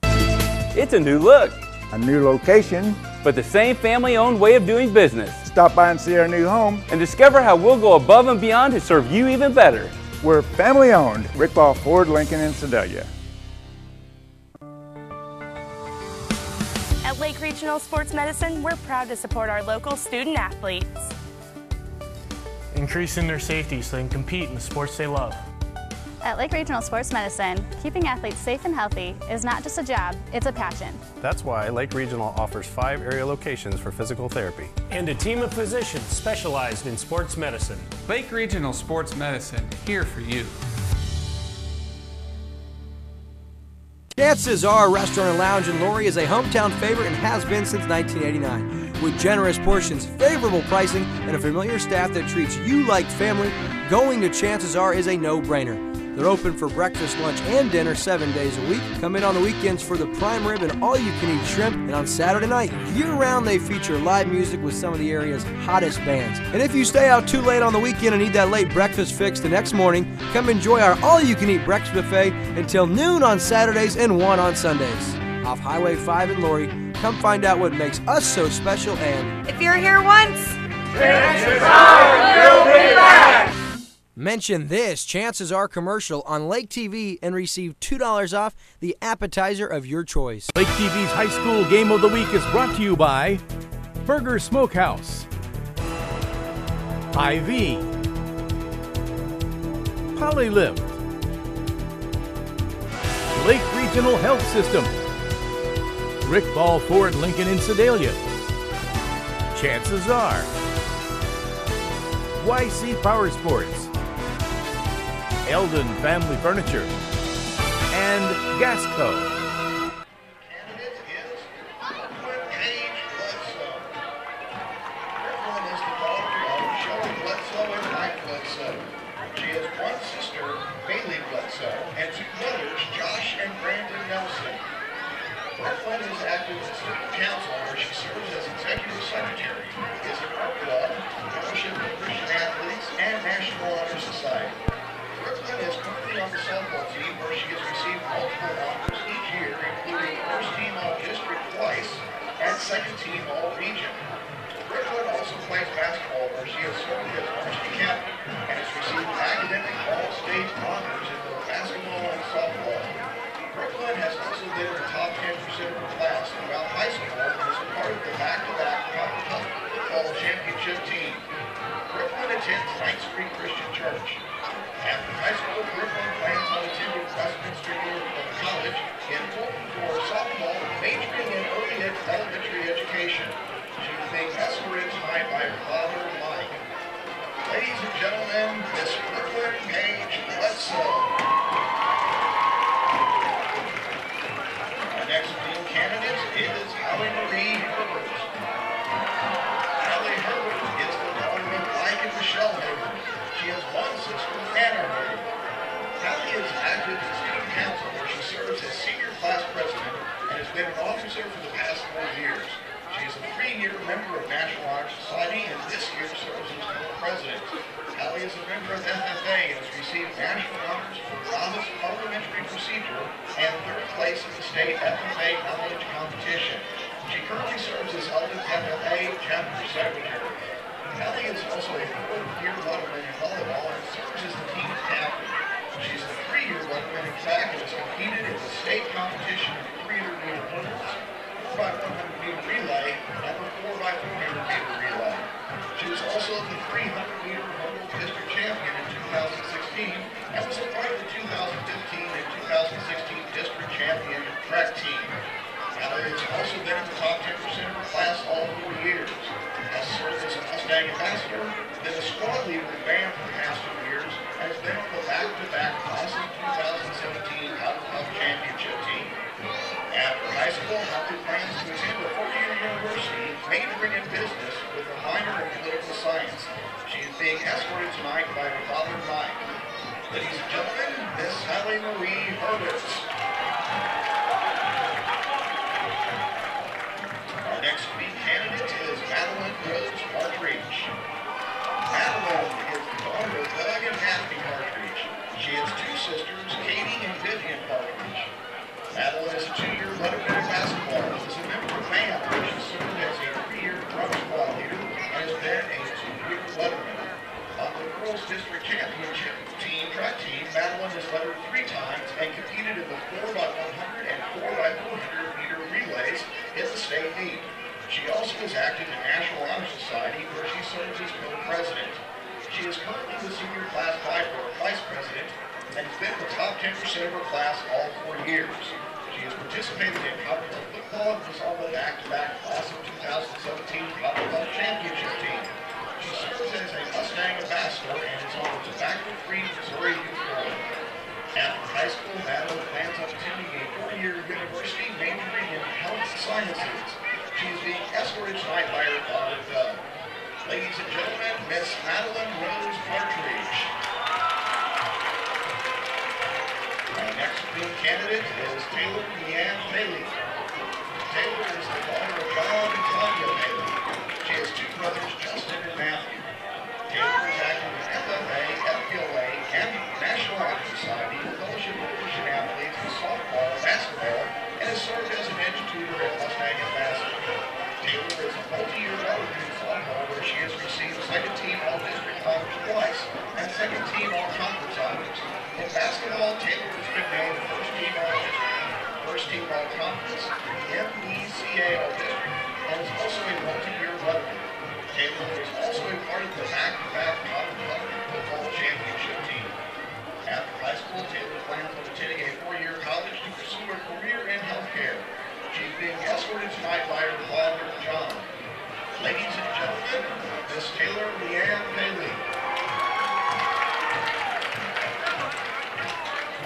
It's a new look. A new location. But the same family-owned way of doing business. Stop by and see our new home. And discover how we'll go above and beyond to serve you even better. We're family-owned. Rick Ball Ford Lincoln in Sedalia. At Lake Regional Sports Medicine, we're proud to support our local student athletes. Increasing their safety so they can compete in the sports they love. At Lake Regional Sports Medicine, keeping athletes safe and healthy is not just a job, it's a passion. That's why Lake Regional offers 5 area locations for physical therapy. And a team of physicians specialized in sports medicine. Lake Regional Sports Medicine, here for you. Chances Are Restaurant and Lounge in Laurie is a hometown favorite and has been since 1989. With generous portions, favorable pricing, and a familiar staff that treats you like family, going to Chances Are is a no-brainer. They're open for breakfast, lunch, and dinner 7 days a week. Come in on the weekends for the prime rib and all-you-can-eat shrimp. And on Saturday night, year-round, they feature live music with some of the area's hottest bands. And if you stay out too late on the weekend and need that late breakfast fix the next morning, come enjoy our all-you-can-eat breakfast buffet until noon on Saturdays and 1 on Sundays. Off Highway 5 in Laurie, come find out what makes us so special and... If you're here once, chances are you'll be back! Mention this Chances Are commercial on Lake TV and receive $2 off the appetizer of your choice. Lake TV's High School Game of the Week is brought to you by Burger Smokehouse, IV, Polylift, Lake Regional Health System, Rick Ball Ford Lincoln in Sedalia, Chances Are, YC Power Sports, Eldon Family Furniture, and Gasco. Candidate is Brooklyn Paige Bledsoe. Brooklyn is the daughter of Shelley Bledsoe and Mike Bledsoe. She has one sister, Bailey Bledsoe, and two brothers, Josh and Brandon Nelson. Brooklyn is active as student council where she serves as executive secretary, is an art club, membership of Christian Athletes, and National Honor Society. Brooklyn is currently on the softball team where she has received multiple honors each year, including first team all-district twice and second team all-region. Brooklyn also plays basketball where she has served as varsity captain and has received academic all-state honors in both basketball and softball. Brooklyn has also been in the top 10% of her class throughout high school and is a part of the back-to-back Copper Football Championship team. Brooklyn attends Ninth Street Christian Church. After high school, Brooklyn plans on attending Westminster Union College in Fulton for softball, majoring in early elementary education. She is being escorted tonight by her father, Mike. Ladies and gentlemen, Miss Brooklyn Paige Bledsoe. Our next field candidate is Hallie Marie Herbert. Hallie Herbert is the daughter of Mike and Michelle Herbert. She has one sister, Anna Herbert. Hallie is active in student council where she serves as senior class president and has been an officer for the past 4 years. She is a 3-year member of National Honor Society and this year serves as co-president. Hallie is a member of FFA and has received national honors for novice parliamentary procedure and 3rd place in the state FFA knowledge competition. She currently serves as Eldon FFA chapter secretary. Hallie is also a 4th-year letterman in volleyball and serves as the team captain. She's a 3-year letterman in track and has competed in the state competition in 300-meter hurdles, 4x100-meter relay, and the 4x400-meter relay. She was also the 300-meter hurdle district champion in 2016 and was a part of the 2015 and 2016 district champion track team. Hallie has also been in the top 10% of her class all 4 years. Has served as a Mustang ambassador, been a squad leader in band for the past 2 years, and has been on the back-to-back class of 2017 Cotton Cup Championship team. After high school, Hallie plans to attend a 4-year university, majoring in business with a minor in political science. She is being escorted tonight by her father, Mike. Ladies and gentlemen, Miss Hallie Marie Herbert. Our next speed candidate is Madeline Rose Partridge. Madeline is the daughter of Doug and Daphne Partridge. She has 2 sisters, Katie and Vivian Partridge. Madeline is a 2-year letterman in basketball and is a member of band where she served as a 3-year drum squad leader and has been a 2-year letterman. On the girls' district championship team, track team, Madeline has lettered 3 times and competed in the 4x100 and 4x400 meter relays in the state meet. She also is active in National Honor Society where she serves as co-president. She is currently the senior class vice president and has been in the top 10% of her class all 4 years. She has participated in Commonwealth football and was on the back-to-back class of 2017 Commonwealth Championship team. She serves as a Mustang ambassador and is on the tobacco-free Missouri Youth Board. After high school, Madeline plans on attending a 4-year university majoring in health sciences. She is being escorted tonight by her father, Doug. Ladies and gentlemen, Miss Madeline Rose Partridge. being candidate is Taylor Leanne Bailey. Taylor is the daughter of John and Claudia Bailey. She has two brothers, Justin and Matthew. Taylor is active in FFA, FPLA, and National Honor Society, Fellowship of Christian Athletes in softball and basketball, and has served as an edge tutor at Mustang Ambassador. Taylor is a multi-year veteran in softball, where she has received second-team All-District honors twice and second-team All-Conference honors. In basketball, Taylor has been named first-team All-District, first-team All-Conference, MECA All-District, and is also a multi-year veteran. Taylor is also a part of the back-to-back College football championship team. After high school, Taylor plans on attending a four-year college to pursue a career in healthcare. She's being escorted tonight by her father, John. Ladies and gentlemen, Miss Taylor Leanne Bailey.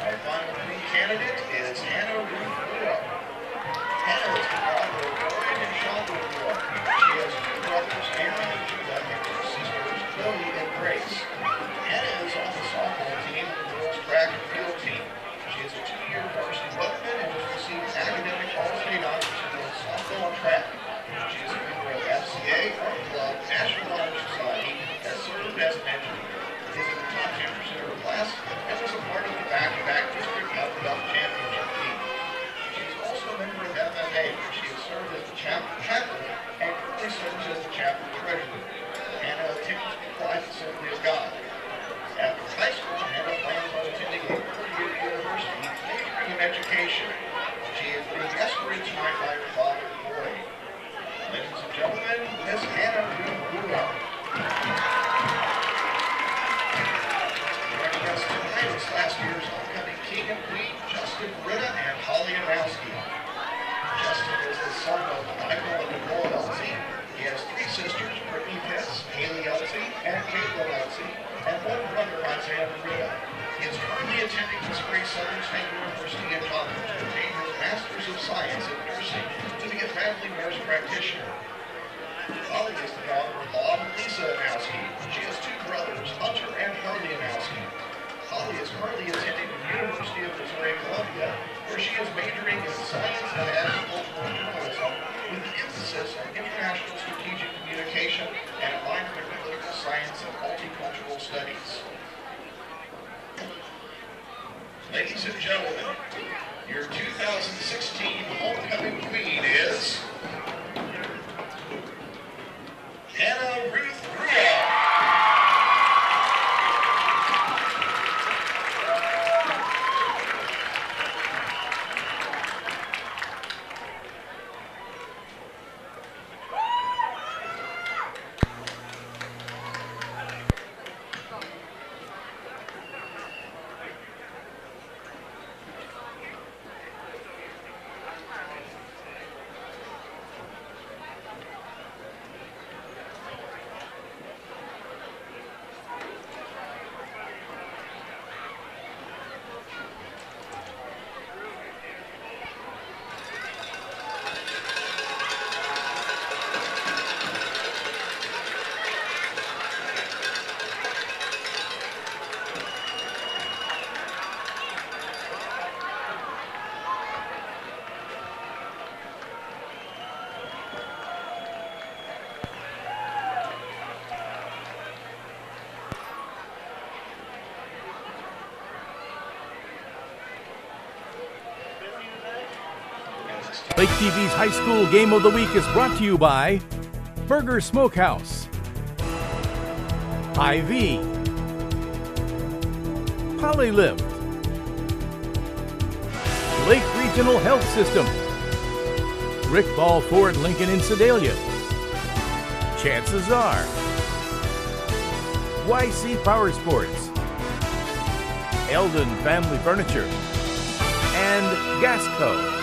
Our final winning candidate is Hannah Ruth Brewer. Hannah is the daughter of Lloyd and Shonda Brewer. She has two brothers, Aaron and Judah, and two sisters, Chloe and Grace. Hannah is on the softball team and the girls' track and field team. She is a two-year varsity weapon and has received academic all-state honors in both softball and track. She is a member of FCA, Art Club, National Honor Society, has served as an engineer, is in the top 10% of her class, and was a part of the back-to-back district Alphabet championship team. She is also a member of FFA, where she has served as the chaplain and currently serves as the chapter treasurer. Hannah attends the Christ Assembly of God. After high school, Hannah plans on attending a four-year university majoring in education. She is being escorted tonight by her father, Roy. Ladies and gentlemen, Miss Hannah Ruth Brewer. Joining us tonight is last year's homecoming king and queen, Justin Britta and Holly Adamowski. Justin is the son of Michael and Nicole Elsie. He has three sisters, Brittany Pitts, Haley Elsie, and Caitlin Elsie, and one brother, Isaiah Britta. He is currently attending the Spring Southern State University in College to obtain his Master's of Science in Nursing to be a family nurse practitioner. Holly is the daughter-in-law of Lisa Adamowski. She has two brothers, Hunter and Harley Adamowski. Holly is currently attending the University of Missouri Columbia, where she is majoring in science and agricultural journalism with an emphasis on international strategic communication and a minor in political science and multicultural studies. Ladies and gentlemen, your 2016 homecoming queen is Hannah Ruth Brewer. Lake TV's High School Game of the Week is brought to you by Burger Smokehouse, IV, Polylift, Lake Regional Health System, Rick Ball Ford Lincoln in Sedalia, Chances Are, YC Power Sports, Eldon Family Furniture, and Gasco.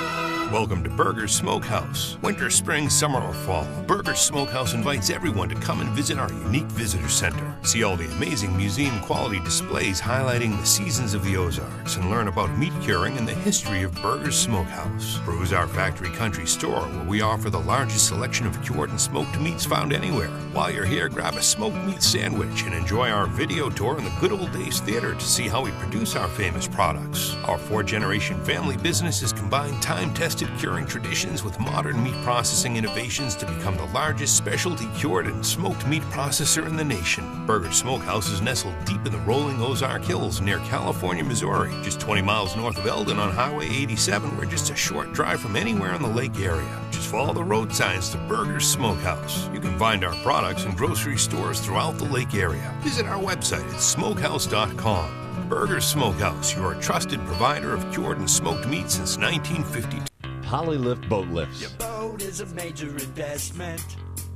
Welcome to Burger's Smokehouse. Winter, spring, summer, or fall, Burger's Smokehouse invites everyone to come and visit our unique visitor center. See all the amazing museum quality displays highlighting the seasons of the Ozarks and learn about meat curing and the history of Burger's Smokehouse. Peruse our factory country store where we offer the largest selection of cured and smoked meats found anywhere. While you're here, grab a smoked meat sandwich and enjoy our video tour in the Good Old Days Theater to see how we produce our famous products. Our four-generation family business has combined time-tested curing traditions with modern meat processing innovations to become the largest specialty cured and smoked meat processor in the nation. Burger's Smokehouse is nestled deep in the rolling Ozark Hills near California, Missouri, just 20 miles north of Eldon on Highway 87. We're just a short drive from anywhere in the lake area. Just follow the road signs to Burger's Smokehouse. You can find our products in grocery stores throughout the lake area. Visit our website at smokehouse.com. Burger's Smokehouse, your trusted provider of cured and smoked meat since 1952. Polylift boat lifts. Your boat is a major investment.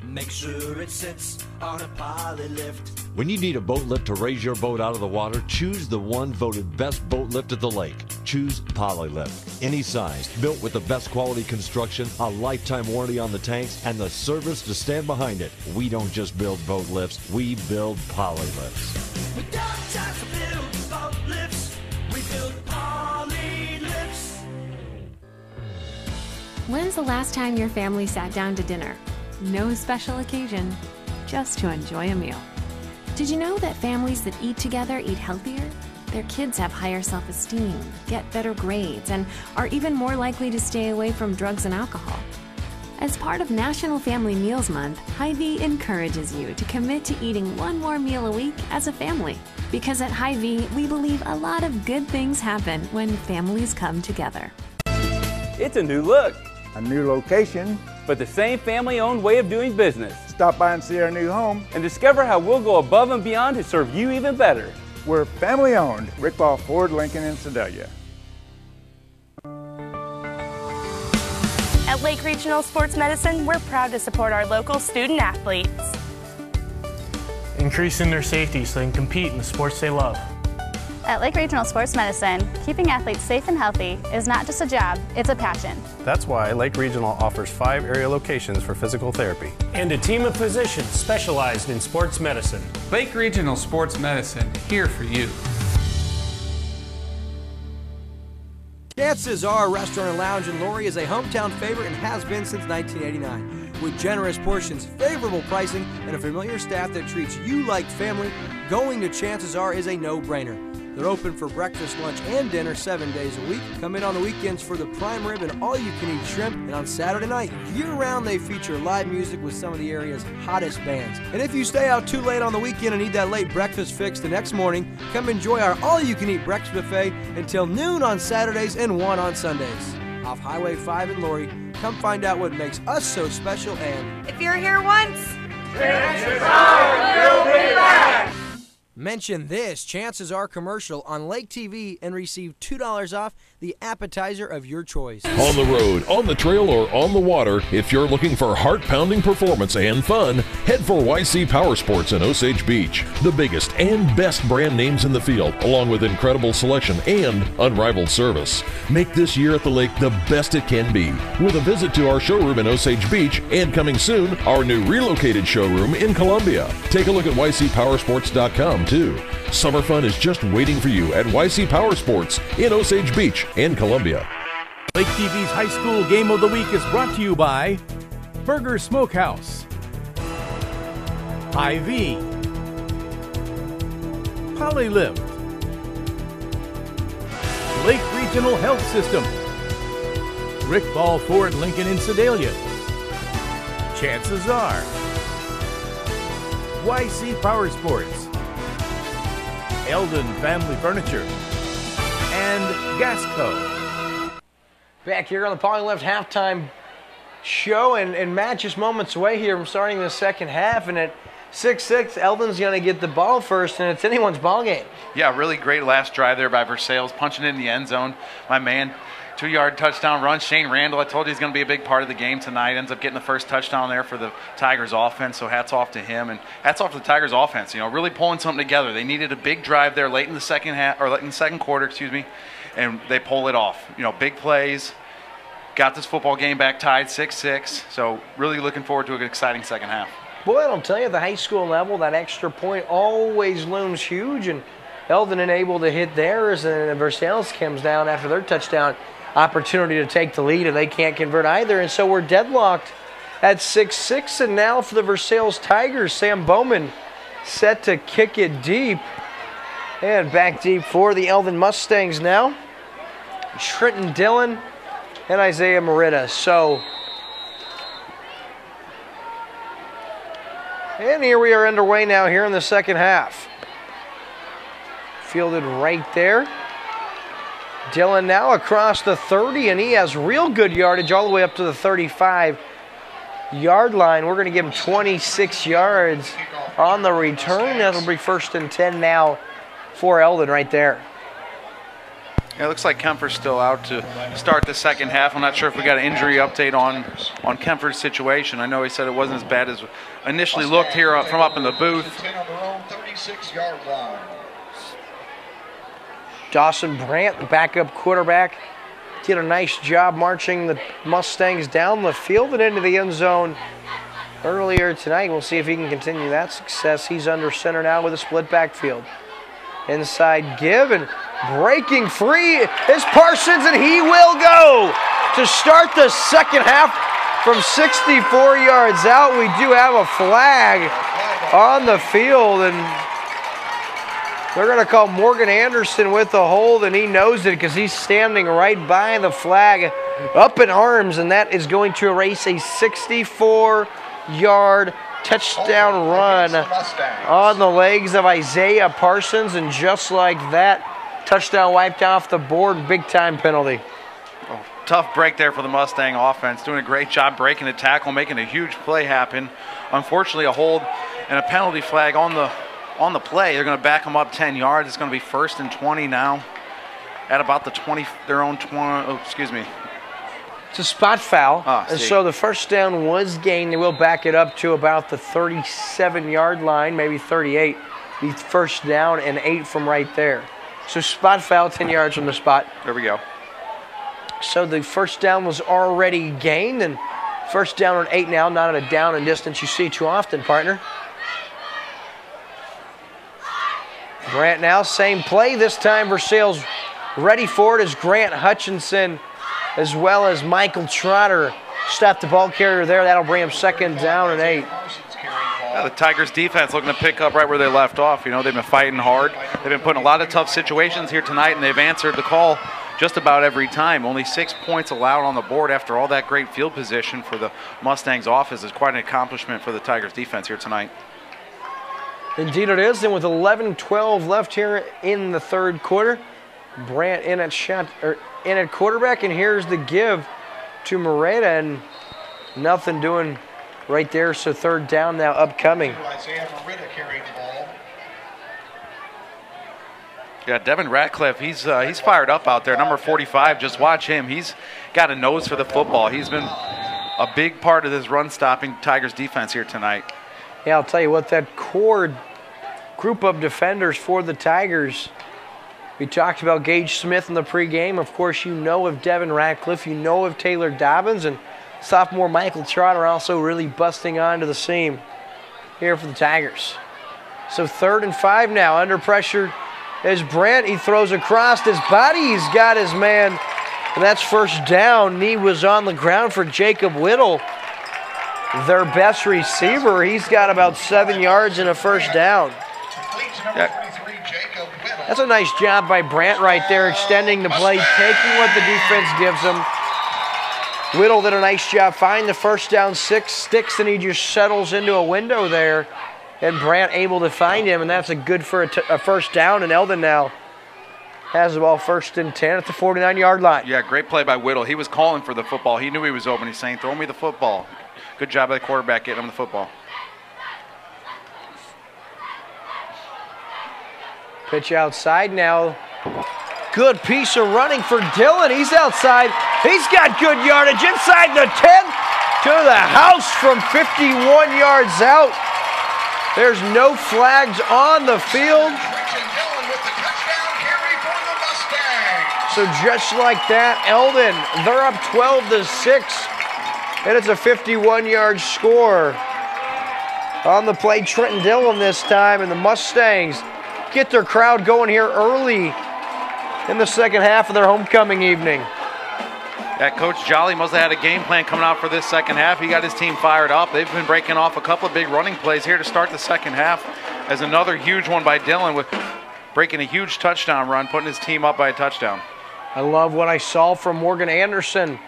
Make sure it sits on a Polylift. When you need a boat lift to raise your boat out of the water, choose the one voted best boat lift at the lake. Choose Polylift. Any size, built with the best quality construction, a lifetime warranty on the tanks, and the service to stand behind it. We don't just build boat lifts, we build Polylifts. We don't just build boat lifts, we build Polylifts. When's the last time your family sat down to dinner? No special occasion, just to enjoy a meal. Did you know that families that eat together eat healthier? Their kids have higher self-esteem, get better grades, and are even more likely to stay away from drugs and alcohol. As part of National Family Meals Month, Hy-Vee encourages you to commit to eating one more meal a week as a family. Because at Hy-Vee, we believe a lot of good things happen when families come together. It's a new look. A new location. But the same family-owned way of doing business. Stop by and see our new home. And discover how we'll go above and beyond to serve you even better. We're family-owned. Rick Ball Ford Lincoln in Sedalia. At Lake Regional Sports Medicine, we're proud to support our local student athletes. Increasing their safety so they can compete in the sports they love. At Lake Regional Sports Medicine, keeping athletes safe and healthy is not just a job, it's a passion. That's why Lake Regional offers 5 area locations for physical therapy. And a team of physicians specialized in sports medicine. Lake Regional Sports Medicine, here for you. Chances Are Restaurant and Lounge in Laurie is a hometown favorite and has been since 1989. With generous portions, favorable pricing, and a familiar staff that treats you like family, going to Chances Are is a no-brainer. They're open for breakfast, lunch, and dinner 7 days a week. Come in on the weekends for the prime rib and all-you-can-eat shrimp. And on Saturday night, year-round, they feature live music with some of the area's hottest bands. And if you stay out too late on the weekend and need that late breakfast fix the next morning, come enjoy our all-you-can-eat breakfast buffet until noon on Saturdays and 1 on Sundays. Off Highway 5 in Laurie, come find out what makes us so special and... If you're here once, Chances are you'll be back! Mention this Chances Are commercial on Lake TV and receive $2 off the appetizer of your choice. On the road, on the trail, or on the water, if you're looking for heart-pounding performance and fun, head for YC Power Sports in Osage Beach. The biggest and best brand names in the field, along with incredible selection and unrivaled service. Make this year at the lake the best it can be, with a visit to our showroom in Osage Beach, and coming soon, our new relocated showroom in Columbia. Take a look at ycpowersports.com too. Summer fun is just waiting for you at YC Power Sports in Osage Beach and Columbia. Lake TV's High School Game of the Week is brought to you by Burger's Smokehouse, Hy-Vee, Polylift, Lake Regional Health System, Rick Ball Ford Lincoln in Sedalia, Chances Are, YC Power Sports, Eldon Family Furniture, and Gasco. Back here on the Polylift halftime show, and Matt just moments away here from starting the second half, and at 6-6, Eldon's going to get the ball first, and it's anyone's ball game. Yeah, really great last drive there by Versailles, punching it in the end zone. My man, 2-yard touchdown run. Shane Randall, I told you he's going to be a big part of the game tonight. Ends up getting the first touchdown there for the Tigers offense, so hats off to him. And hats off to the Tigers offense, you know, really pulling something together. They needed a big drive there late in the second half, or late in the second quarter, and they pull it off. You know, big plays, got this football game back tied 6-6. So really looking forward to an exciting second half. Boy, I'll tell you, the high school level, that extra point always looms huge, and Eldon unable to hit theirs, and Versailles comes down after their touchdown opportunity to take the lead, and they can't convert either, and so we're deadlocked at 6-6, and now for the Versailles Tigers, Sam Bowman set to kick it deep, and back deep for the Eldon Mustangs now. Trenton Dillon and Isaiah Merida. So, and here we are underway now here in the second half. Fielded right there. Dillon now across the 30, and he has real good yardage all the way up to the 35-yard line. We're going to give him 26 yards on the return. That'll be 1st and 10 now for Eldon right there. Yeah, it looks like Kemper's still out to start the second half. I'm not sure if we got an injury update on Kemper's situation. I know he said it wasn't as bad as initially looked here from up in the booth. 36-yard line. Dawson Brandt, the backup quarterback, did a nice job marching the Mustangs down the field and into the end zone earlier tonight. We'll see if he can continue that success. He's under center now with a split backfield. Inside give, and breaking free is Parsons, and he will go to start the second half from 64 yards out. We do have a flag on the field, and they're going to call Morgan Anderson with the hold, and he knows it because he's standing right by the flag up in arms, and that is going to erase a 64-yard touchdown run on the legs of Isaiah Parsons, and just like that, touchdown wiped off the board, big-time penalty. Oh, tough break there for the Mustang offense, doing a great job breaking the tackle, making a huge play happen. Unfortunately, a hold and a penalty flag on the play. They're going to back them up 10 yards. It's going to be 1st and 20 now at about the 20, their own 20, oh, excuse me. It's a spot foul, and so the first down was gained. They will back it up to about the 37-yard line, maybe 38. Be first down and 8 from right there. So spot foul, 10 yards from the spot. There we go. So the first down was already gained, and first down on 8 now, not at a down and distance you see too often, partner. Grant now, same play. This time Versailles ready for it as Grant Hutchinson as well as Michael Trotter stop the ball carrier there. That'll bring him 2nd down and 8. Yeah, the Tigers defense looking to pick up right where they left off. You know, they've been fighting hard. They've been putting a lot of tough situations here tonight, and they've answered the call just about every time. Only 6 points allowed on the board after all that great field position for the Mustangs offense is quite an accomplishment for the Tigers defense here tonight. Indeed it is, and with 11-12 left here in the third quarter, Brandt in at quarterback, and here's the give to Moreta, and nothing doing right there, so 3rd down now upcoming. Isaiah Merida carrying the ball. Yeah, Devin Ratcliffe, he's fired up out there. Number 45, just watch him. He's got a nose for the football. He's been a big part of this run-stopping Tigers defense here tonight. Yeah, I'll tell you what, that core group of defenders for the Tigers, we talked about Gage Smith in the pregame. Of course, you know of Devin Ratcliffe, you know of Taylor Dobbins, and sophomore Michael Trotter also really busting onto the scene here for the Tigers. So 3rd and 5 now, under pressure is Brandt. He throws across his body. He's got his man, and that's 1st down. Knee was on the ground for Jacob Whittle, their best receiver. He's got about 7 yards and a 1st down. Yeah. That's a nice job by Brandt right there, extending the play, taking what the defense gives him. Whittle did a nice job finding the 1st down, 6 sticks, and he just settles into a window there. And Brandt able to find him, and that's a good for a 1st down. And Eldon now has the ball 1st and 10 at the 49-yard line. Yeah, great play by Whittle. He was calling for the football. He knew he was open. He's saying, throw me the football. Good job by the quarterback getting him the football. Pitch outside now. Good piece of running for Dillon. He's outside. He's got good yardage inside the 10 to the house from 51 yards out. There's no flags on the field. So just like that, Eldon, they're up 12-6. And it's a 51-yard score. On the play, Trenton Dillon this time, and the Mustangs get their crowd going here early in the second half of their homecoming evening. Yeah, Coach Jolly must have had a game plan coming out for this second half. He got his team fired up. They've been breaking off a couple of big running plays here to start the second half, as another huge one by Dillon with breaking a huge touchdown run, putting his team up by a touchdown. I love what I saw from Morgan Anderson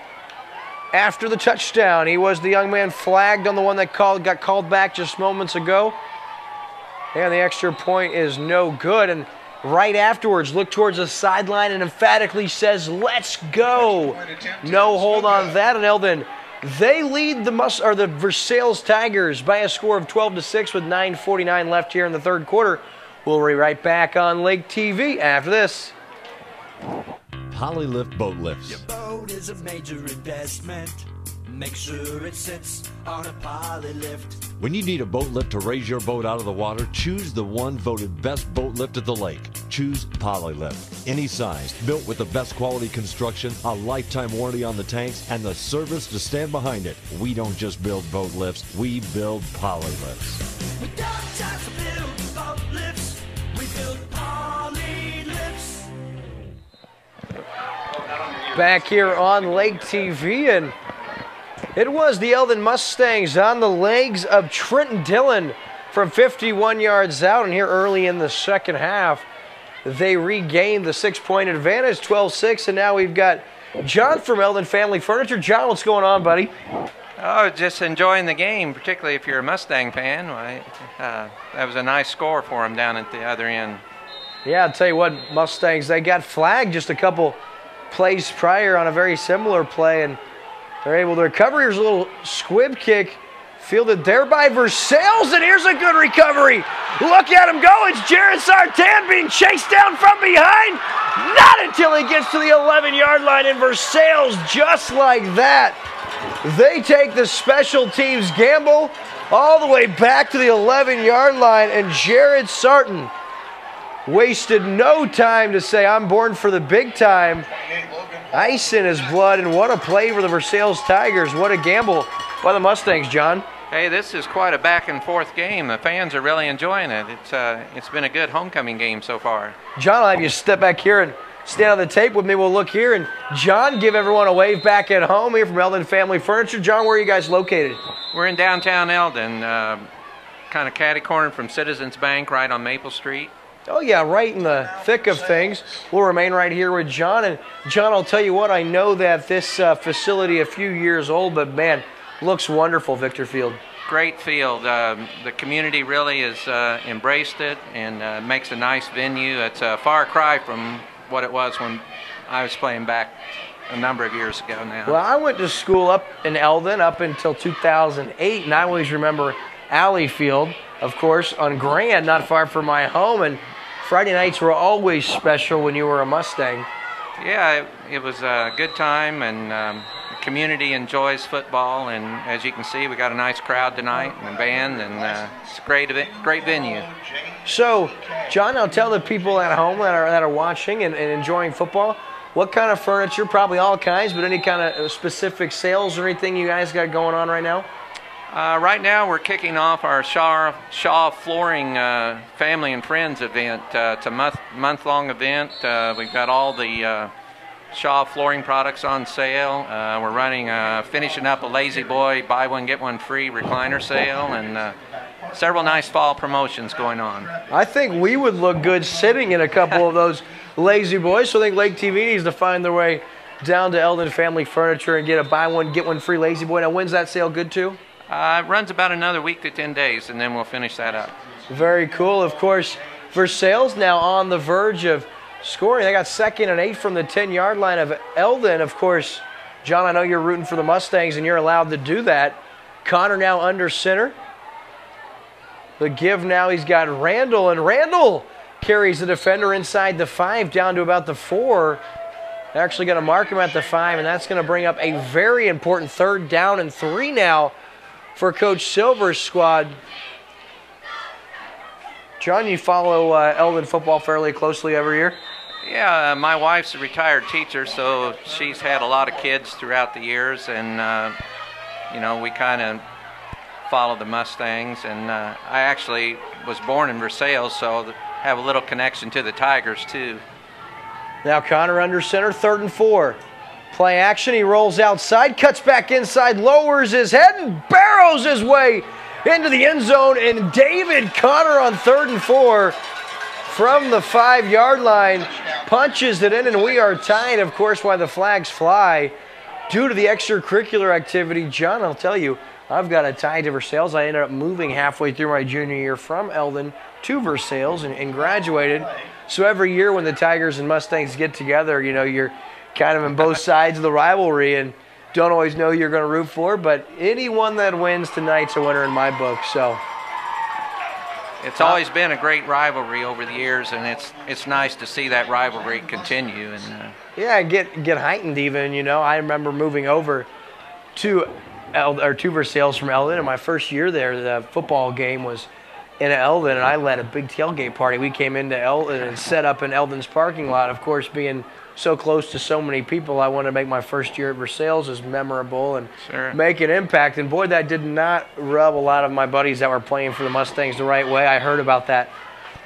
after the touchdown. He was the young man flagged on the one that got called back just moments ago. And the extra point is no good. And right afterwards, look towards the sideline and emphatically says, "Let's go." No hold on that. And Eldon, they lead the Versailles Tigers by a score of 12-6 with 9:49 left here in the third quarter. We'll be right back on Lake TV after this. Polylift boat lifts. Your boat is a major investment. Make sure it sits on a Polylift. When you need a boat lift to raise your boat out of the water, choose the one voted best boat lift at the lake. Choose Polylift. Any size, built with the best quality construction, a lifetime warranty on the tanks, and the service to stand behind it. We don't just build boat lifts, we build Polylifts. We don't just build boat lifts, we build Polylifts. Back here on Lake TV, and it was the Eldon Mustangs on the legs of Trenton Dillon from 51 yards out, and here early in the second half, they regained the 6-point advantage, 12-6, and now we've got John from Eldon Family Furniture. John, what's going on, buddy? Oh, just enjoying the game, particularly if you're a Mustang fan. That was a nice score for them down at the other end. Yeah, I'll tell you what, Mustangs, they got flagged just a couple plays prior on a very similar play, and they're able to recover. Here's a little squib kick fielded there by Versailles, and here's a good recovery. Look at him go. It's Jared Sartan being chased down from behind. Not until he gets to the 11-yard line, and Versailles, just like that, they take the special teams gamble all the way back to the 11-yard line, and Jared Sartan wasted no time to say, "I'm born for the big time." Ice in his blood, and what a play for the Versailles Tigers. What a gamble by the Mustangs, John. Hey, this is quite a back-and-forth game. The fans are really enjoying it. It's been a good homecoming game so far. John, I'll have you step back here and stand on the tape with me. We'll look here, and John, give everyone a wave back at home here from Eldon Family Furniture. John, where are you guys located? We're in downtown Eldon, kind of catty-cornered from Citizens Bank right on Maple Street. Oh, yeah, right in the thick of things. We'll remain right here with John. And, John, I'll tell you what, I know that this facility a few years old, but, man, looks wonderful, Victor Field. Great field. The community really has embraced it and makes a nice venue. It's a far cry from what it was when I was playing back a number of years ago now. Well, I went to school up in Eldon up until 2008, and I always remember Alley Field, of course, on Grand, not far from my home, and Friday nights were always special when you were a Mustang. Yeah, it was a good time, and the community enjoys football, and as you can see, we got a nice crowd tonight and a band, and it's a great venue. So, John, I'll tell the people at home that are watching and enjoying football, what kind of furniture, probably all kinds, but any kind of specific sales or anything you guys got going on right now? Right now we're kicking off our Shaw Flooring Family and Friends event. It's a month-long event. We've got all the Shaw Flooring products on sale. We're running, finishing up a Lazy Boy buy one get one free recliner sale, and several nice fall promotions going on. I think we would look good sitting in a couple of those Lazy Boys, so I think Lake TV needs to find their way down to Eldon Family Furniture and get a buy one get one free Lazy Boy. Now, when's that sale good to? It runs about another week to 10 days, and then we'll finish that up. Very cool. Of course, Versailles now on the verge of scoring. They got 2nd and 8 from the 10-yard line of Eldon. Of course, John, I know you're rooting for the Mustangs, and you're allowed to do that. Connor now under center. The give now, he's got Randall, and Randall carries the defender inside the 5 down to about the 4. They're actually going to mark him at the 5, and that's going to bring up a very important 3rd down and 3 now for Coach Silver's squad. John, you follow Eldon football fairly closely every year? Yeah, my wife's a retired teacher, so she's had a lot of kids throughout the years, and you know, we kind of follow the Mustangs. And I actually was born in Versailles, so have a little connection to the Tigers too. Now Connor under center, 3rd and 4. Play action, he rolls outside, cuts back inside, lowers his head, and barrels his way into the end zone. And David Connor on 3rd and 4 from the 5-yard line punches it in, and we are tied, of course, while the flags fly. Due to the extracurricular activity, John, I'll tell you, I've got a tie to Versailles. I ended up moving halfway through my junior year from Eldon to Versailles and graduated. So every year when the Tigers and Mustangs get together, you know, you're kind of on both sides of the rivalry and don't always know who you're going to root for, but anyone that wins tonight's a winner in my book. So it's always been a great rivalry over the years, and it's nice to see that rivalry continue. And yeah, get heightened even. You know, I remember moving over to Versailles from Eldon, and my first year there, the football game was in Eldon, and I led a big tailgate party. We came into Eldon and set up in Eldon's parking lot. Of course, being so close to so many people, I wanted to make my first year at Versailles as memorable and make an impact. And boy, that did not rub a lot of my buddies that were playing for the Mustangs the right way. I heard about that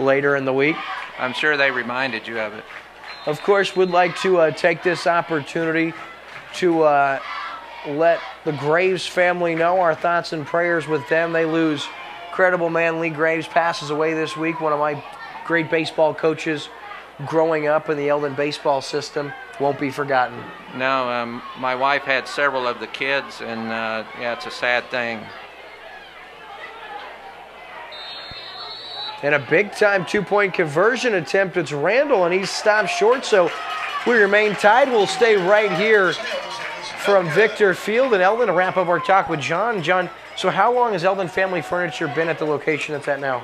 later in the week. I'm sure they reminded you of it. Of course, we'd like to take this opportunity to let the Graves family know our thoughts and prayers with them. They lose incredible man. Lee Graves passes away this week, one of my great baseball coaches growing up in the Eldon baseball system. Won't be forgotten. No, my wife had several of the kids, and yeah, it's a sad thing. And a big-time two-point conversion attempt. It's Randall, and he's stopped short, so we remain tied. We'll stay right here from Victor Field in Eldon to wrap up our talk with John. John, so how long has Eldon Family Furniture been at the location it's at now?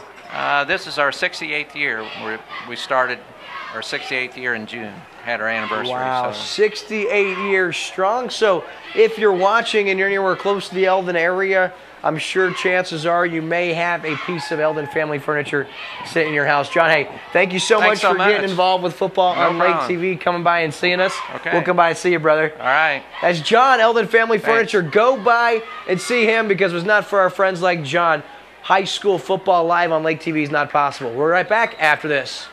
This is our 68th year. We started our 68th year in June. Had our anniversary. Wow, so. 68 years strong. So if you're watching and you're anywhere close to the Eldon area, I'm sure chances are you may have a piece of Eldon Family Furniture sitting in your house. John, hey, thank you so much for getting involved with football on Lake TV, coming by and seeing us. Okay. We'll come by and see you, brother. All right. That's John, Eldon Family Furniture. Go by and see him, because if it's not for our friends like John, high school football live on Lake TV is not possible. We're right back after this.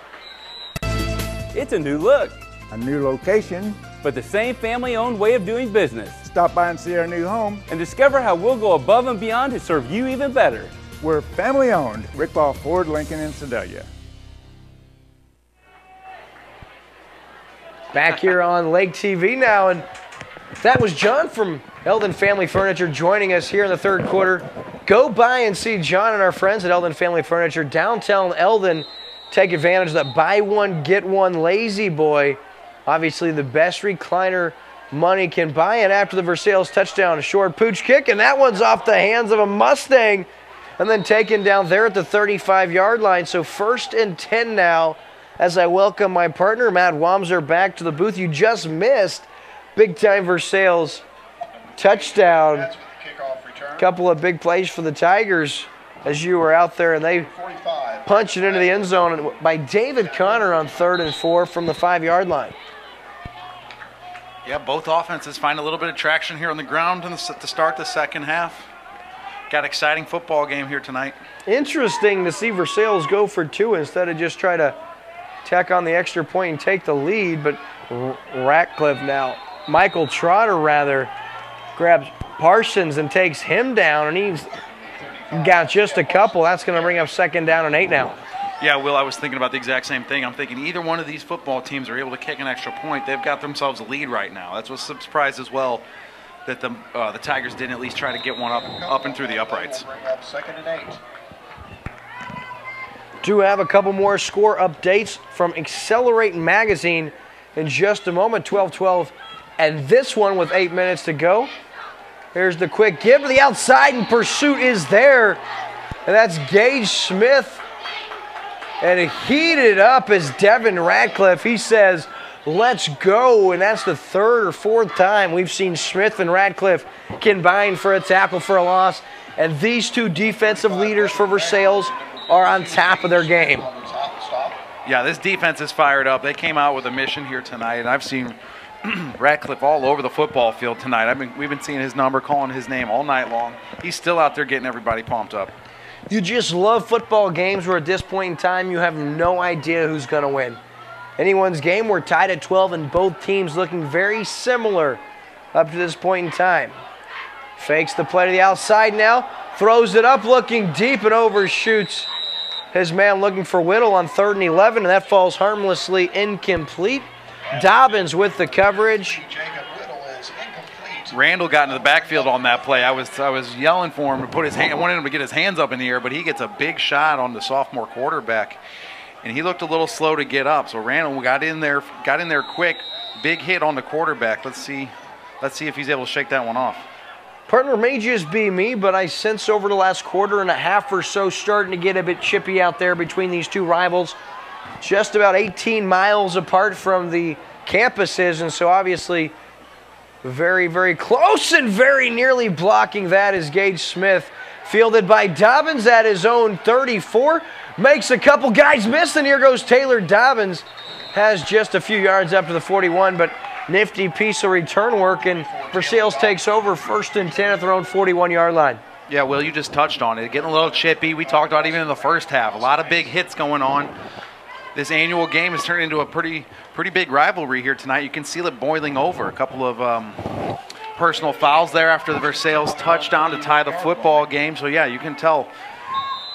It's a new look. A new location. But the same family-owned way of doing business. Stop by and see our new home. And discover how we'll go above and beyond to serve you even better. We're family-owned. Rick Ball Ford, Lincoln, and Sedalia. Back here on Lake TV now, and that was John from Eldon Family Furniture joining us here in the third quarter. Go by and see John and our friends at Eldon Family Furniture, downtown Eldon. Take advantage of that buy one, get one Lazy Boy. Obviously the best recliner money can buy. And after the Versailles touchdown, a short pooch kick, and that one's off the hands of a Mustang and then taken down there at the 35-yard line. So 1st and 10 now as I welcome my partner, Matt Wamser, back to the booth. You just missed big-time Versailles touchdown. Couple of big plays for the Tigers as you were out there, and they punched it into the end zone by David Connor on 3rd and 4 from the 5-yard line. Yeah, both offenses find a little bit of traction here on the ground to start the second half. Got an exciting football game here tonight. Interesting to see Versailles go for 2 instead of just try to tack on the extra point and take the lead, but Ratcliffe now, Michael Trotter rather, grabs Parsons and takes him down, and he's got just a couple. That's going to bring up 2nd down and 8 now. Yeah, Will, I was thinking about the exact same thing. I'm thinking either one of these football teams are able to kick an extra point. They've got themselves a lead right now. That's what's a surprise as well, that the Tigers didn't at least try to get one up and through the uprights. 2nd and 8. Do have a couple more score updates from Accelerate Magazine in just a moment. 12-12, and this one with 8 minutes to go. Here's the quick give to the outside, and pursuit is there. And that's Gage Smith. And it heated up as Devin Ratcliffe, he says, let's go. And that's the 3rd or 4th time we've seen Smith and Ratcliffe combine for a tackle for a loss. And these two defensive leaders for Versailles are on top of their game. Yeah, this defense is fired up. They came out with a mission here tonight, and I've seen Ratcliffe all over the football field tonight. We've been seeing his number, calling his name all night long. He's still out there getting everybody pumped up. You just love football games where at this point in time you have no idea who's going to win. Anyone's game, we're tied at 12 and both teams looking very similar up to this point in time. Fakes the play to the outside now, throws it up looking deep and overshoots his man looking for Whittle on 3rd and 11, and that falls harmlessly incomplete. Dobbins with the coverage. Randall got into the backfield on that play. I was yelling for him to put his hand. I wanted him to get his hands up in the air, but he gets a big shot on the sophomore quarterback, and he looked a little slow to get up. So Randall got in there quick. Big hit on the quarterback. Let's see if he's able to shake that one off. Partner may just be me, but I sense over the last quarter and a half or so starting to get a bit chippy out there between these two rivals. Just about 18 miles apart from the campuses, and so obviously very, very close and very nearly blocking that is Gage Smith. Fielded by Dobbins at his own 34. Makes a couple guys miss, and here goes Taylor Dobbins. Has just a few yards up to the 41, but nifty piece of return work, and Versailles takes over 1st and 10 at their own 41-yard line. Yeah, Will, you just touched on it. Getting a little chippy. We talked about even in the first half. A lot of big hits going on. This annual game has turned into a pretty big rivalry here tonight. You can see it boiling over. A couple of personal fouls there after the Versailles touchdown to tie the football game. So, yeah, you can tell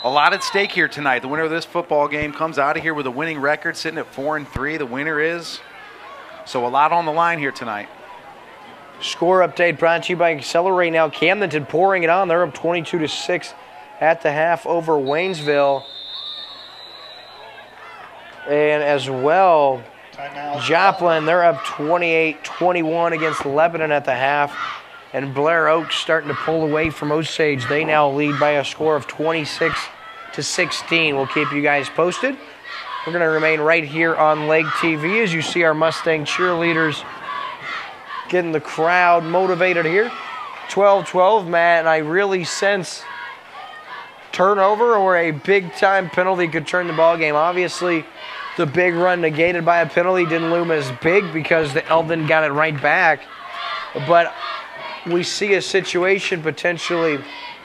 a lot at stake here tonight. The winner of this football game comes out of here with a winning record, sitting at 4-3. The winner is. So a lot on the line here tonight. Score update brought to you by Accelerate Now. Camdenton pouring it on. They're up 22-6 at the half over Waynesville. And as well, Joplin, they're up 28-21 against Lebanon at the half. And Blair Oaks starting to pull away from Osage. They now lead by a score of 26-16. We'll keep you guys posted. We're going to remain right here on Lake TV as you see our Mustang cheerleaders getting the crowd motivated here. 12-12, Matt, and I really sense turnover or a big-time penalty could turn the ball game. Obviously, the big run negated by a penalty didn't loom as big because the Eldon got it right back. But we see a situation potentially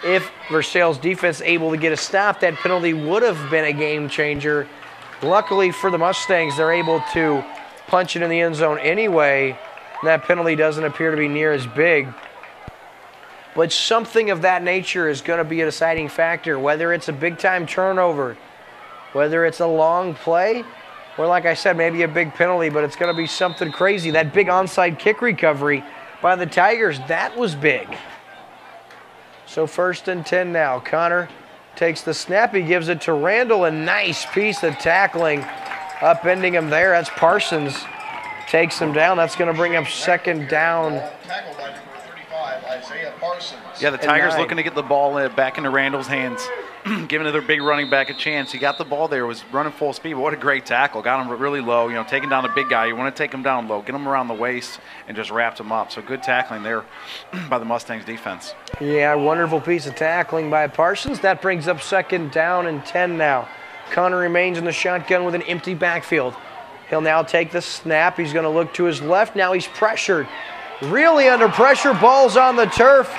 if Versailles' defense able to get a stop, that penalty would have been a game changer. Luckily for the Mustangs, they're able to punch it in the end zone anyway. That penalty doesn't appear to be near as big. But something of that nature is going to be a deciding factor, whether it's a big-time turnover, whether it's a long play, or like I said, maybe a big penalty, but it's going to be something crazy. That big onside kick recovery by the Tigers, that was big. So 1st and 10 now. Connor takes the snap. He gives it to Randall. A nice piece of tackling, upending him there. That's Parsons. Takes him down. That's going to bring up 2nd down. Tackled by number 35, Isaiah Parsons. Yeah, the Tigers looking to get the ball back into Randall's hands, giving their big running back a chance. He got the ball there, was running full speed, but what a great tackle. Got him really low, taking down the big guy. You want to take him down low, get him around the waist, and just wrapped him up. So good tackling there by the Mustangs defense. Yeah, wonderful piece of tackling by Parsons. That brings up 2nd down and 10 now. Connor remains in the shotgun with an empty backfield. He'll now take the snap. He's going to look to his left. Now he's pressured. Really under pressure. Ball's on the turf.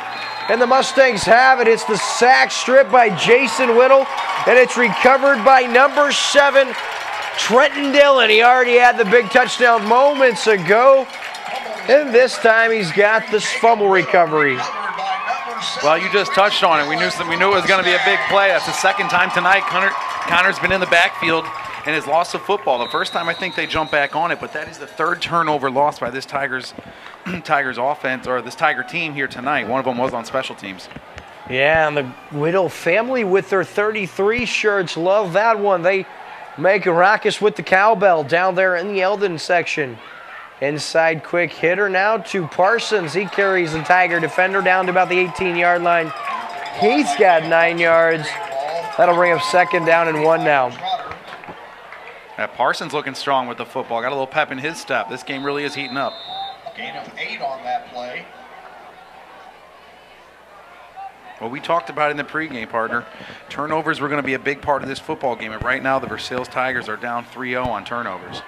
And the Mustangs have it. It's the sack strip by Jason Whittle. And it's recovered by number 7, Trenton Dillon. He already had the big touchdown moments ago. And this time he's got this fumble recovery. Well, you just touched on it. We knew it was going to be a big play. That's the 2nd time tonight. Connor's been in the backfield and has lost the football. The first time I think they jumped back on it, but that is the 3rd turnover lost by this Tigers offense, or this Tiger team here tonight. One of them was on special teams. Yeah, and the Whittle family with their 33 shirts love that one. They make a ruckus with the cowbell down there in the Eldon section. Inside quick hitter now to Parsons. He carries the Tiger defender down to about the 18-yard line. He's got 9 yards. That'll bring up 2nd down and 1 now. Parsons looking strong with the football. Got a little pep in his step. This game really is heating up. Gain of 8 on that play. Well, we talked about it in the pregame, partner. Turnovers were going to be a big part of this football game, and right now the Versailles Tigers are down 3-0 on turnovers.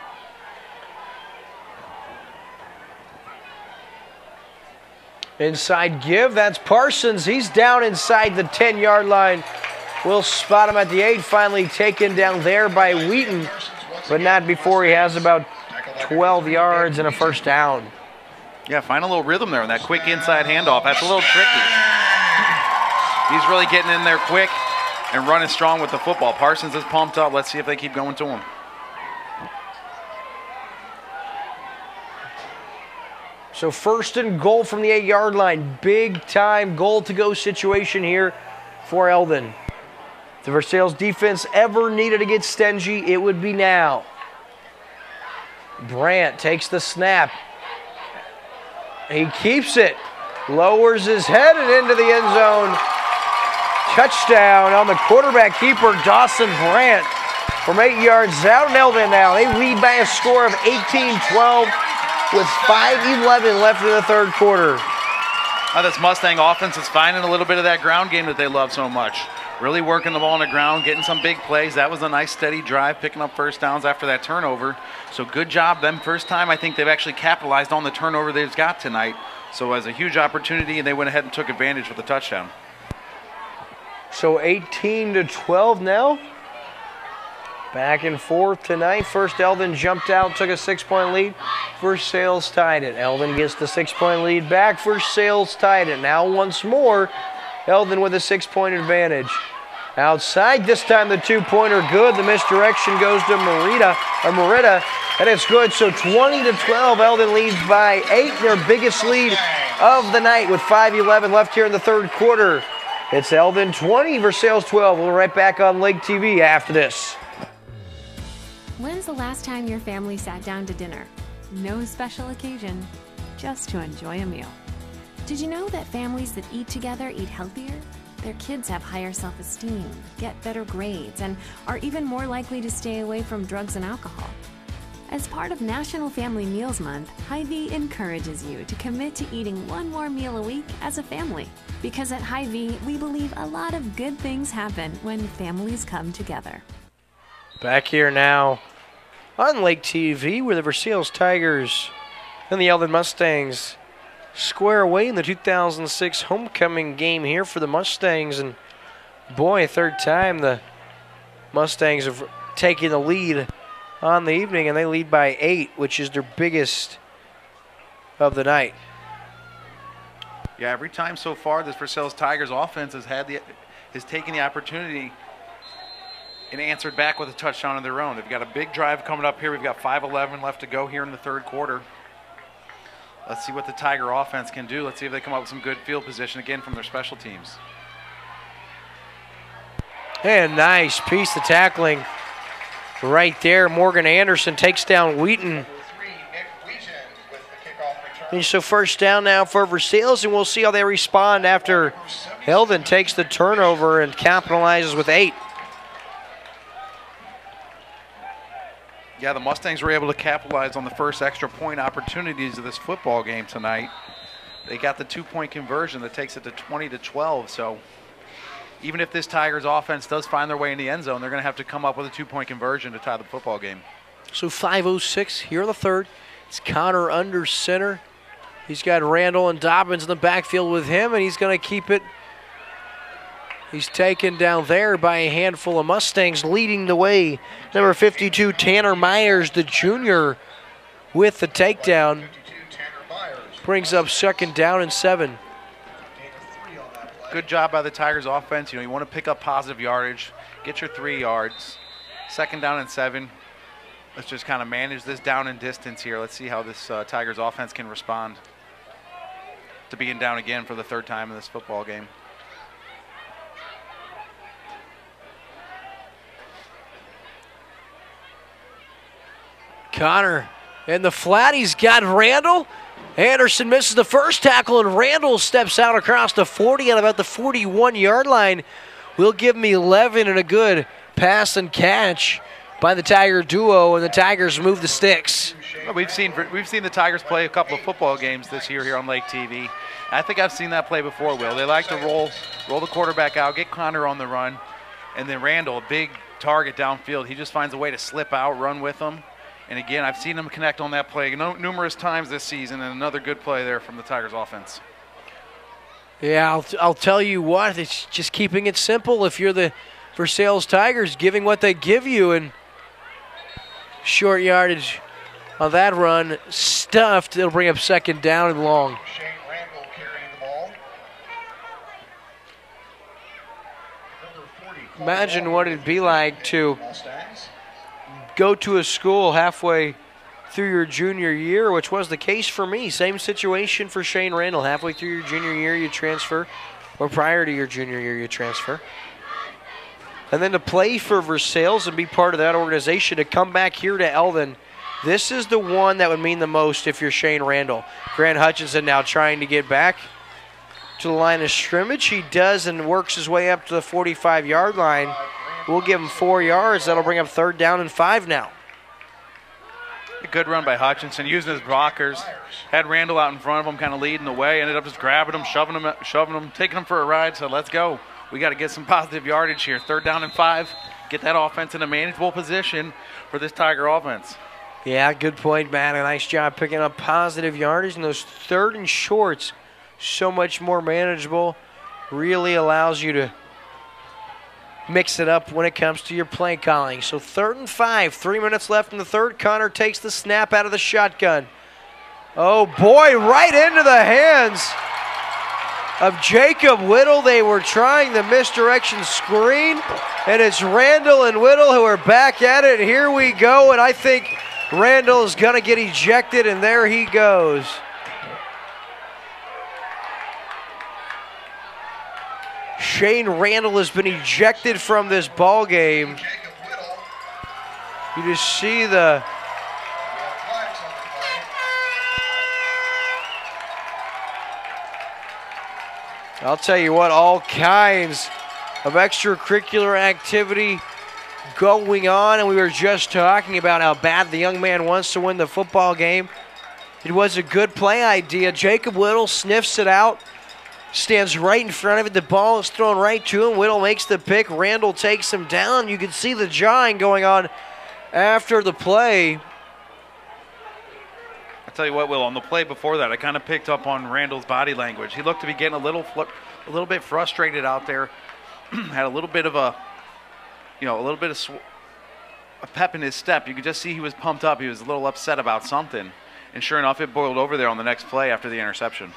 Inside give, that's Parsons. He's down inside the 10-yard line. We'll spot him at the 8, finally taken down there by Wheaton, but not before he has about 12 yards and a first down. Yeah, find a little rhythm there on that quick inside handoff. That's a little tricky. He's really getting in there quick and running strong with the football. Parsons is pumped up. Let's see if they keep going to him. So first and goal from the 8-yard line. Big time goal-to-go situation here for Eldon. If the Versailles defense ever needed to get stingy, it would be now. Brandt takes the snap. He keeps it. Lowers his head and into the end zone. Touchdown on the quarterback keeper, Dawson Brandt, from 8 yards out. And Eldon now, they lead by a score of 18-12 with 5:11 left in the third quarter. This Mustang offense is finding a little bit of that ground game that they love so much. Really working the ball on the ground, getting some big plays. That was a nice steady drive, picking up first downs after that turnover. So good job them. First time I think they've actually capitalized on the turnover they've got tonight. So it was a huge opportunity, and they went ahead and took advantage with the touchdown. So 18-12 now. Back and forth tonight. First Eldon jumped out, took a 6-point lead. Versailles tied it. Eldon gets the 6-point lead back. Versailles tied it. Now once more, Eldon with a 6-point advantage. Outside, this time the 2-pointer good. The misdirection goes to Merida, and it's good. So 20-12, Eldon leads by 8, their biggest lead of the night with 5:11 left here in the third quarter. It's Eldon 20, Versailles 12. We'll be right back on Lake TV after this. When's the last time your family sat down to dinner? No special occasion, just to enjoy a meal. Did you know that families that eat together eat healthier? Their kids have higher self-esteem, get better grades, and are even more likely to stay away from drugs and alcohol. As part of National Family Meals Month, Hy-Vee encourages you to commit to eating one more meal a week as a family. Because at Hy-Vee, we believe a lot of good things happen when families come together. Back here now on Lake TV, where the Versailles Tigers and the Eldon Mustangs square away in the 2006 homecoming game here for the Mustangs. And boy, third time the Mustangs have taken the lead on the evening, and they lead by 8, which is their biggest of the night. Yeah, every time so far this Versailles Tigers offense has taken the opportunity and answered back with a touchdown of their own. They've got a big drive coming up here. We've got 5:11 left to go here in the third quarter. Let's see what the Tiger offense can do. Let's see if they come up with some good field position again from their special teams. And nice piece of tackling right there. Morgan Anderson takes down Wheaton. And so first down now for Versailles, and we'll see how they respond after Eldon takes the turnover and capitalizes with 8. Yeah, the Mustangs were able to capitalize on the first extra point opportunities of this football game tonight. They got the 2-point conversion that takes it to 20-12. So even if this Tigers offense does find their way in the end zone, they're going to have to come up with a 2-point conversion to tie the football game. So 5:06 here in the third. It's Connor under center. He's got Randall and Dobbins in the backfield with him, and he's going to keep it. He's taken down there by a handful of Mustangs, leading the way. Number 52, Tanner Myers, the junior, with the takedown. Brings up second down and 7. Good job by the Tigers offense. You know, you want to pick up positive yardage, get your 3 yards. Second down and 7. Let's just kind of manage this down and distance here. Let's see how this Tigers offense can respond to being down again for the third time in this football game. Connor in the flat. He's got Randall. Anderson misses the first tackle, and Randall steps out across the 40 at about the 41-yard line. We'll give him 11 and a good pass and catch. by the Tiger duo, and the Tigers move the sticks. Well, we've seen the Tigers play a couple of football games this year here on Lake TV. I think I've seen that play before, Will. They like to roll the quarterback out, get Connor on the run, and then Randall, a big target downfield, he just finds a way to slip out, run with them. And again, I've seen them connect on that play numerous times this season, and another good play there from the Tigers offense. Yeah, I'll tell you what, it's just keeping it simple. If you're the Versailles Tigers, giving what they give you, and short yardage on that run, stuffed. It'll bring up second down and long. Shane Randall carrying the ball. Imagine what it'd be like to go to a school halfway through your junior year, which was the case for me. Same situation for Shane Randall. Halfway through your junior year, you transfer, or prior to your junior year, you transfer. And then to play for Versailles and be part of that organization, to come back here to Eldon, this is the one that would mean the most if you're Shane Randall. Grant Hutchinson now trying to get back to the line of scrimmage. He does and works his way up to the 45-yard line. We'll give him 4 yards. That'll bring up 3rd down and 5 now. A good run by Hutchinson, using his blockers. Had Randall out in front of him, kind of leading the way. Ended up just grabbing him, shoving him, taking him for a ride. So let's go. We got to get some positive yardage here. 3rd down and 5. Get that offense in a manageable position for this Tiger offense. Yeah, good point, Matt. A nice job picking up positive yardage. And those 3rd and shorts, so much more manageable. Really allows you to mix it up when it comes to your play calling. So 3rd and 5, 3 minutes left in the third. Connor takes the snap out of the shotgun. Oh boy, right into the hands of Jacob Whittle. They were trying the misdirection screen, and it's Randall and Whittle who are back at it. Here we go, and I think Randall is going to get ejected, and there he goes. Shane Randall has been ejected from this ball game. You just see the I'll tell you what, all kinds of extracurricular activity going on, and we were just talking about how bad the young man wants to win the football game. It was a good play idea. Jacob Whittle sniffs it out. Stands right in front of it. The ball is thrown right to him. Whittle makes the pick. Randall takes him down. You can see the jawing going on after the play. I'll tell you what, Will, on the play before that, I kind of picked up on Randall's body language. He looked to be getting a little bit frustrated out there. Had a little bit of a pep in his step. You could just see he was pumped up. He was a little upset about something. And sure enough, it boiled over there on the next play after the interception.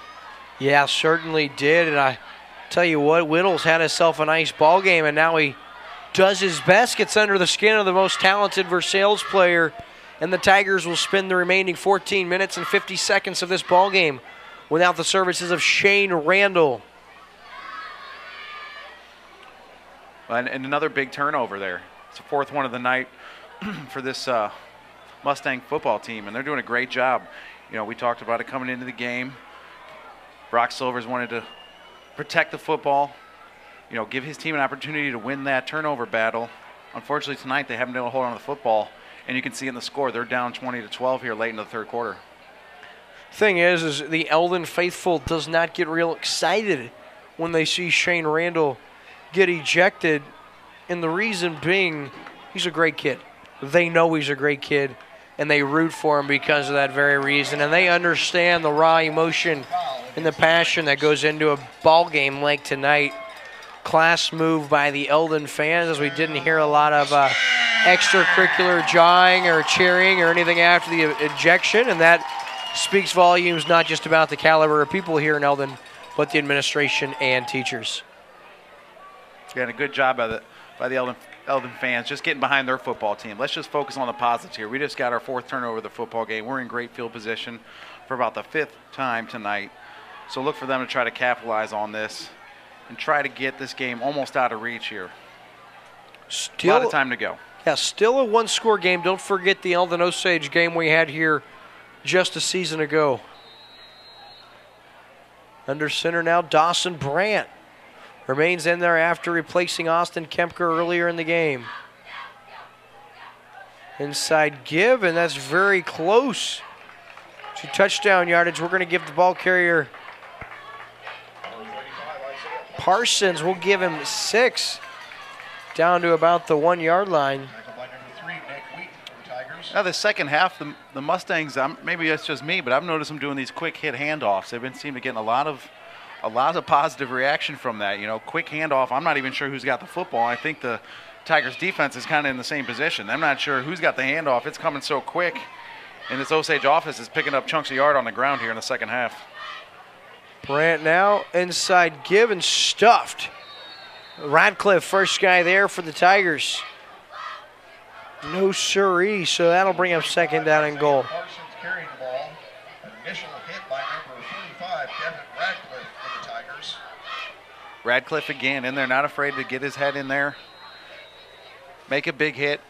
Yeah, certainly did. And I tell you what, Whittle's had himself a nice ball game, and now he does his best, gets under the skin of the most talented Versailles player, and the Tigers will spend the remaining 14 minutes and 50 seconds of this ball game without the services of Shane Randall. And another big turnover there. It's the 4th one of the night for this Mustang football team, and they're doing a great job. You know, we talked about it coming into the game. Brock Silvers wanted to protect the football, you know, give his team an opportunity to win that turnover battle. Unfortunately, tonight they haven't been able to hold on to the football, and you can see in the score they're down 20-12 here late in the 3rd quarter. Thing is the Eldon faithful does not get real excited when they see Shane Randall get ejected, and the reason being he's a great kid. They know he's a great kid, and they root for him because of that very reason, and they understand the raw emotion and the passion that goes into a ball game like tonight. Class move by the Eldon fans, as we didn't hear a lot of extracurricular jawing or cheering or anything after the ejection, and that speaks volumes not just about the caliber of people here in Eldon, but the administration and teachers. Yeah, and a good job by the Eldon fans, just getting behind their football team. Let's just focus on the positives here. We just got our 4th turnover of the football game. We're in great field position for about the 5th time tonight. So look for them to try to capitalize on this and try to get this game almost out of reach here. Still, a lot of time to go. Yeah, still a 1-score game. Don't forget the Eldon Osage game we had here just a season ago. Under center now, Dawson Brandt remains in there after replacing Austin Kempker earlier in the game. Inside give, and that's very close to touchdown yardage. We're going to give the ball carrier Parsons. We'll give him 6 down to about the 1 yard line. Now the second half, the Mustangs, maybe it's just me, but I've noticed them doing these quick hit handoffs. They've been seeming to get a lot of positive reaction from that. You know, quick handoff. I'm not even sure who's got the football. I think the Tigers defense is kind of in the same position. I'm not sure who's got the handoff. It's coming so quick, and this Osage offense is picking up chunks of yard on the ground here in the second half. Brandt now inside give and stuffed. Radcliffe, first guy there for the Tigers. No siree, so that'll bring up second down and goal. Parsons carrying the ball. An initial hit by number 45, Kevin Radcliffe for the Tigers. Radcliffe again in there, not afraid to get his head in there. Make a big hit.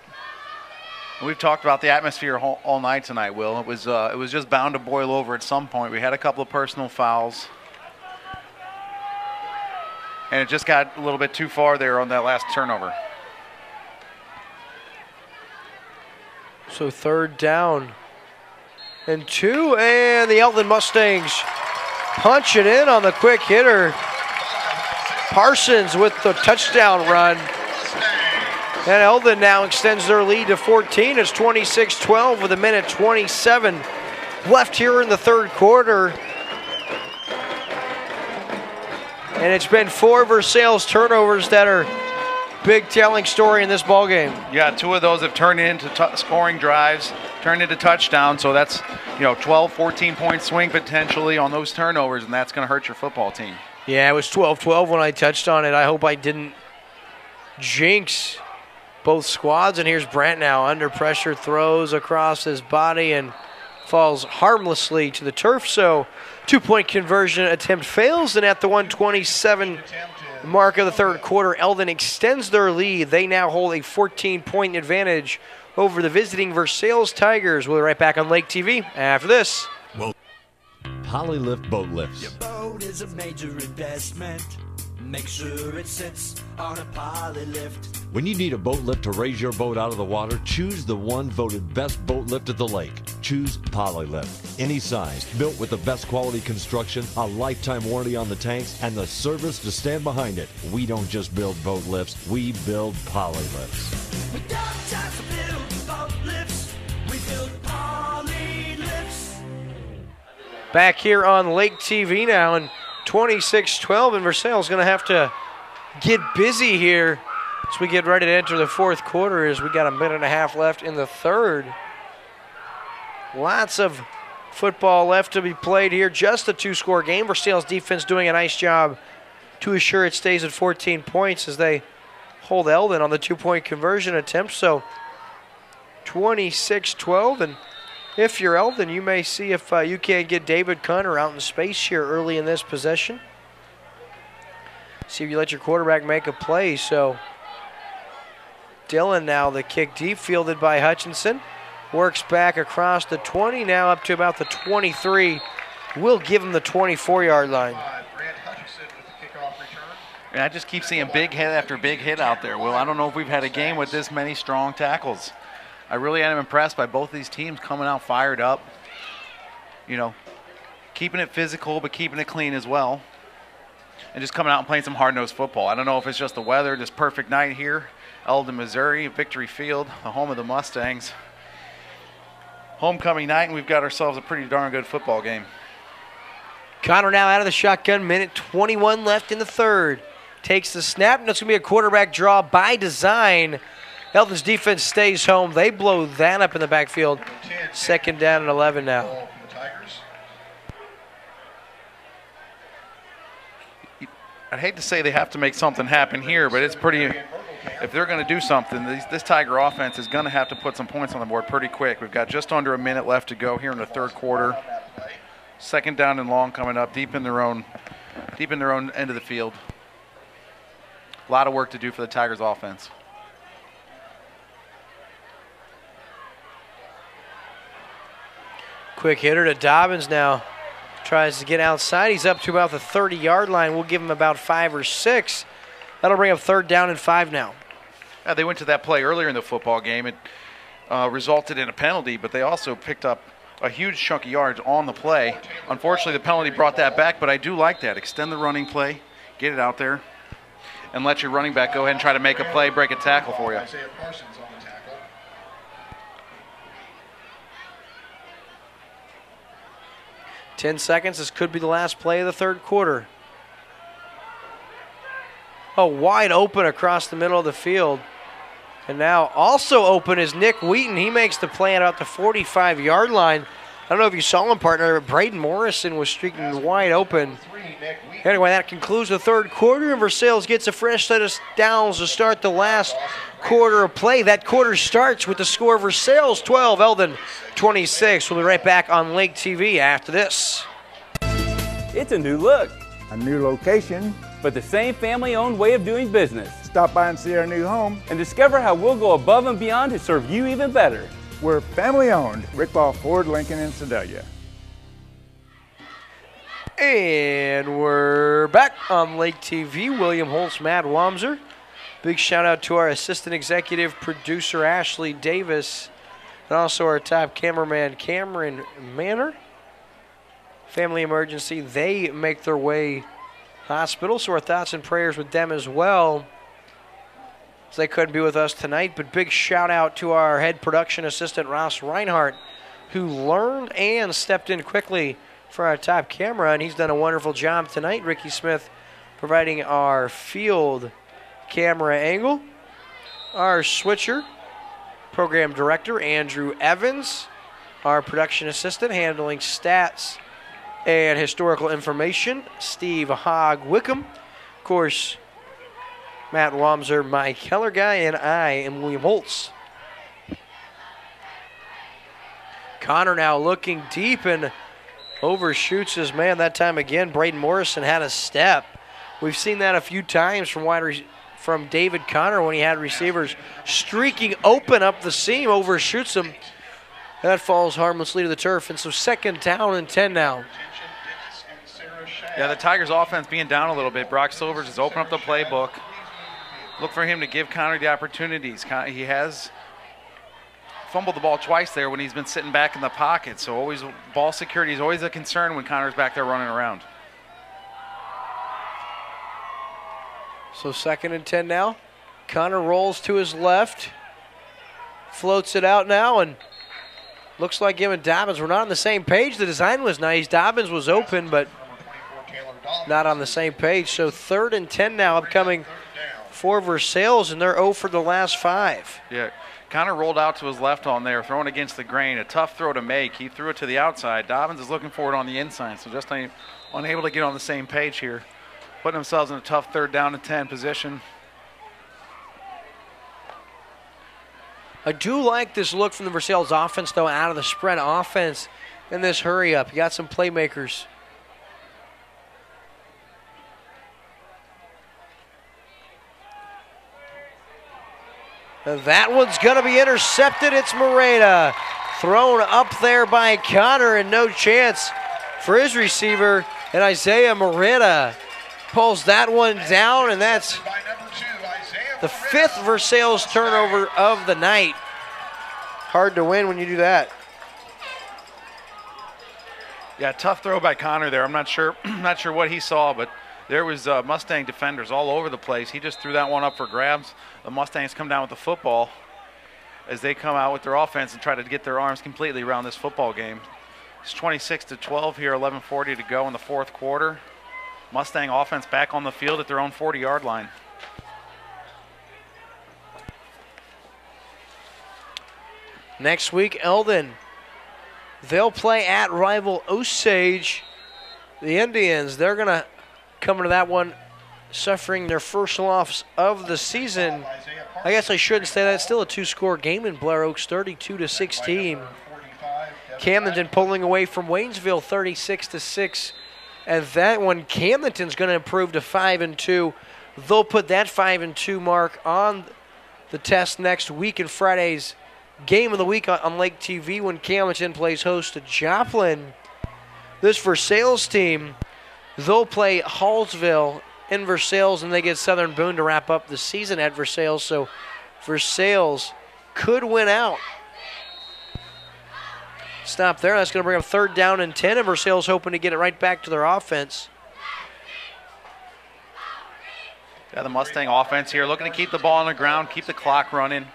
We've talked about the atmosphere all night tonight, Will. It was just bound to boil over at some point. We had a couple of personal fouls. And it just got a little bit too far there on that last turnover. So third down and 2, and the Eldon Mustangs punch it in on the quick hitter. Parsons with the touchdown run. And Eldon now extends their lead to 14. It's 26-12 with 1:27 left here in the third quarter. And it's been 4 Versailles turnovers that are big telling story in this ball game. Yeah, 2 of those have turned into scoring drives, turned into touchdowns. So that's 12, 14-point swing potentially on those turnovers, and that's going to hurt your football team. Yeah, it was 12-12 when I touched on it. I hope I didn't jinx both squads. And here's Brandt now under pressure, throws across his body and falls harmlessly to the turf. So 2-point conversion attempt fails, and at the 1:27 mark of the third quarter, Eldon extends their lead. They now hold a 14-point advantage over the visiting Versailles Tigers. We'll be right back on Lake TV after this. Polylift boat lifts. Your boat is a major investment. Make sure it sits on a Polylift. When you need a boat lift to raise your boat out of the water, choose the one voted best boat lift at the lake. Choose Polylift. Any size, built with the best quality construction, a lifetime warranty on the tanks, and the service to stand behind it. We don't just build boat lifts, we build Polylifts. We don't just build boat lifts, we build Polylifts. Back here on Lake TV now, and 26-12, and Versailles is going to have to get busy here as we get ready to enter the fourth quarter, as we got 1.5 minutes left in the third. Lots of football left to be played here. Just a 2-score game. Versailles defense doing a nice job to assure it stays at 14 points as they hold Eldon on the 2-point conversion attempt. So 26-12, and if you're Eldon, you may see if you can get David Cunner out in space here early in this possession. See if you let your quarterback make a play. So Dillon now the kick deep, fielded by Hutchinson. Works back across the 20, now up to about the 23. We'll give him the 24-yard line. And I just keep seeing big hit after big hit out there. Well, I don't know if we've had a game with this many strong tackles. I really am impressed by both these teams coming out fired up. Keeping it physical, but keeping it clean as well. And just coming out and playing some hard-nosed football. I don't know if it's just the weather, this perfect night here. Eldon, Missouri, Victory Field, the home of the Mustangs. Homecoming night, and we've got ourselves a pretty darn good football game. Connor now out of the shotgun, 1:21 left in the third. Takes the snap, and it's going to be a quarterback draw by design. Eldon's defense stays home. They blow that up in the backfield. Second down and 11 now. I'd hate to say they have to make something happen here, but it's pretty. If they're going to do something, this Tiger offense is going to have to put some points on the board pretty quick. We've got just under a minute left to go here in the third quarter. Second down and long coming up, deep in their own end of the field. A lot of work to do for the Tigers offense. Quick hitter to Dobbins now. Tries to get outside. He's up to about the 30-yard line. We'll give him about 5 or 6. That'll bring up third down and 5 now. Yeah, they went to that play earlier in the football game. resulted in a penalty, but they also picked up a huge chunk of yards on the play. Unfortunately, the penalty brought that back, but I do like that. Extend the running play, get it out there, and let your running back go ahead and try to make a play, break a tackle for you. Isaiah Parsons on the tackle. 10 seconds. This could be the last play of the third quarter. Oh, wide open across the middle of the field. And now also open is Nick Wheaton. He makes the play at about the 45-yard line. I don't know if you saw him, partner, but Braden Morrison was streaking wide open. Anyway, that concludes the third quarter, and Versailles gets a fresh set of downs to start the last quarter of play. That quarter starts with the score: Versailles 12, Eldon 26. We'll be right back on Lake TV after this. It's a new look, A new location. but the same family-owned way of doing business. Stop by and see our new home. And discover how we'll go above and beyond to serve you even better. We're family owned. Rick Ball Ford Lincoln in Sedalia. And we're back on Lake TV. William Holtz, Matt Wamser. Big shout out to our assistant executive producer, Ashley Davis, and also our top cameraman, Cameron Manor. Family emergency, they make their way hospital, so our thoughts and prayers with them as well, as they couldn't be with us tonight. But big shout out to our head production assistant, Ross Reinhardt, who learned and stepped in quickly for our top camera, and he's done a wonderful job tonight. Ricky Smith providing our field camera angle. Our switcher, program director, Andrew Evans. Our production assistant handling stats and historical information, Steve Hogg Wickham. Of course, Matt Wamser, Mike Keller guy, and I am William Holtz. Connor now looking deep and overshoots his man. That time again, Braden Morrison had a step. We've seen that a few times from David Connor when he had receivers streaking open up the seam, overshoots them. That falls harmlessly to the turf, and so second down and 10 now. Yeah, the Tigers' offense being down a little bit. Brock Silvers has opened up the playbook. Look for him to give Connor the opportunities. He has fumbled the ball twice there when he's been sitting back in the pocket, so always ball security is always a concern when Connor's back there running around. So second and 10 now. Connor rolls to his left, floats it out now, and looks like him and Dobbins were not on the same page. The design was nice. Dobbins was open, but not on the same page. So third and 10 now upcoming for Versailles, and they're 0 for the last 5. Yeah, Connor rolled out to his left on there, throwing against the grain. A tough throw to make. He threw it to the outside. Dobbins is looking for it on the inside, so just unable to get on the same page here. Putting themselves in a tough third down and 10 position. I do like this look from the Versailles offense, though, out of the spread offense in this hurry up. You got some playmakers. And that one's going to be intercepted. It's Moreta. Thrown up there by Connor, and no chance for his receiver. And Isaiah Moreta pulls that one down, and that's the 5th Versailles turnover of the night. Hard to win when you do that. Yeah, tough throw by Connor there. I'm not sure what he saw, but there was Mustang defenders all over the place. He just threw that one up for grabs. The Mustangs come down with the football as they come out with their offense and try to get their arms completely around this football game. It's 26-12 here, 11:40 to go in the fourth quarter. Mustang offense back on the field at their own 40-yard line. Next week, Eldon. They'll play at rival Osage. The Indians, they're going to come into that one suffering their first loss of the season. I guess I shouldn't say that. It's still a 2-score game in Blair Oaks, 32-16. Camdenton pulling away from Waynesville, 36-6. And that one, Camdenton's going to improve to 5-2. They'll put that 5-2 mark on the test next week in Friday's game of the week on Lake TV when Camdenton plays host to Joplin. This Versailles team, they'll play Hallsville in Versailles, and they get Southern Boone to wrap up the season at Versailles. So Versailles could win out Stop there. That's going to bring up 3rd down and 10, and Versailles hoping to get it right back to their offense. Yeah, the Mustang offense here looking to keep the ball on the ground, keep the clock running.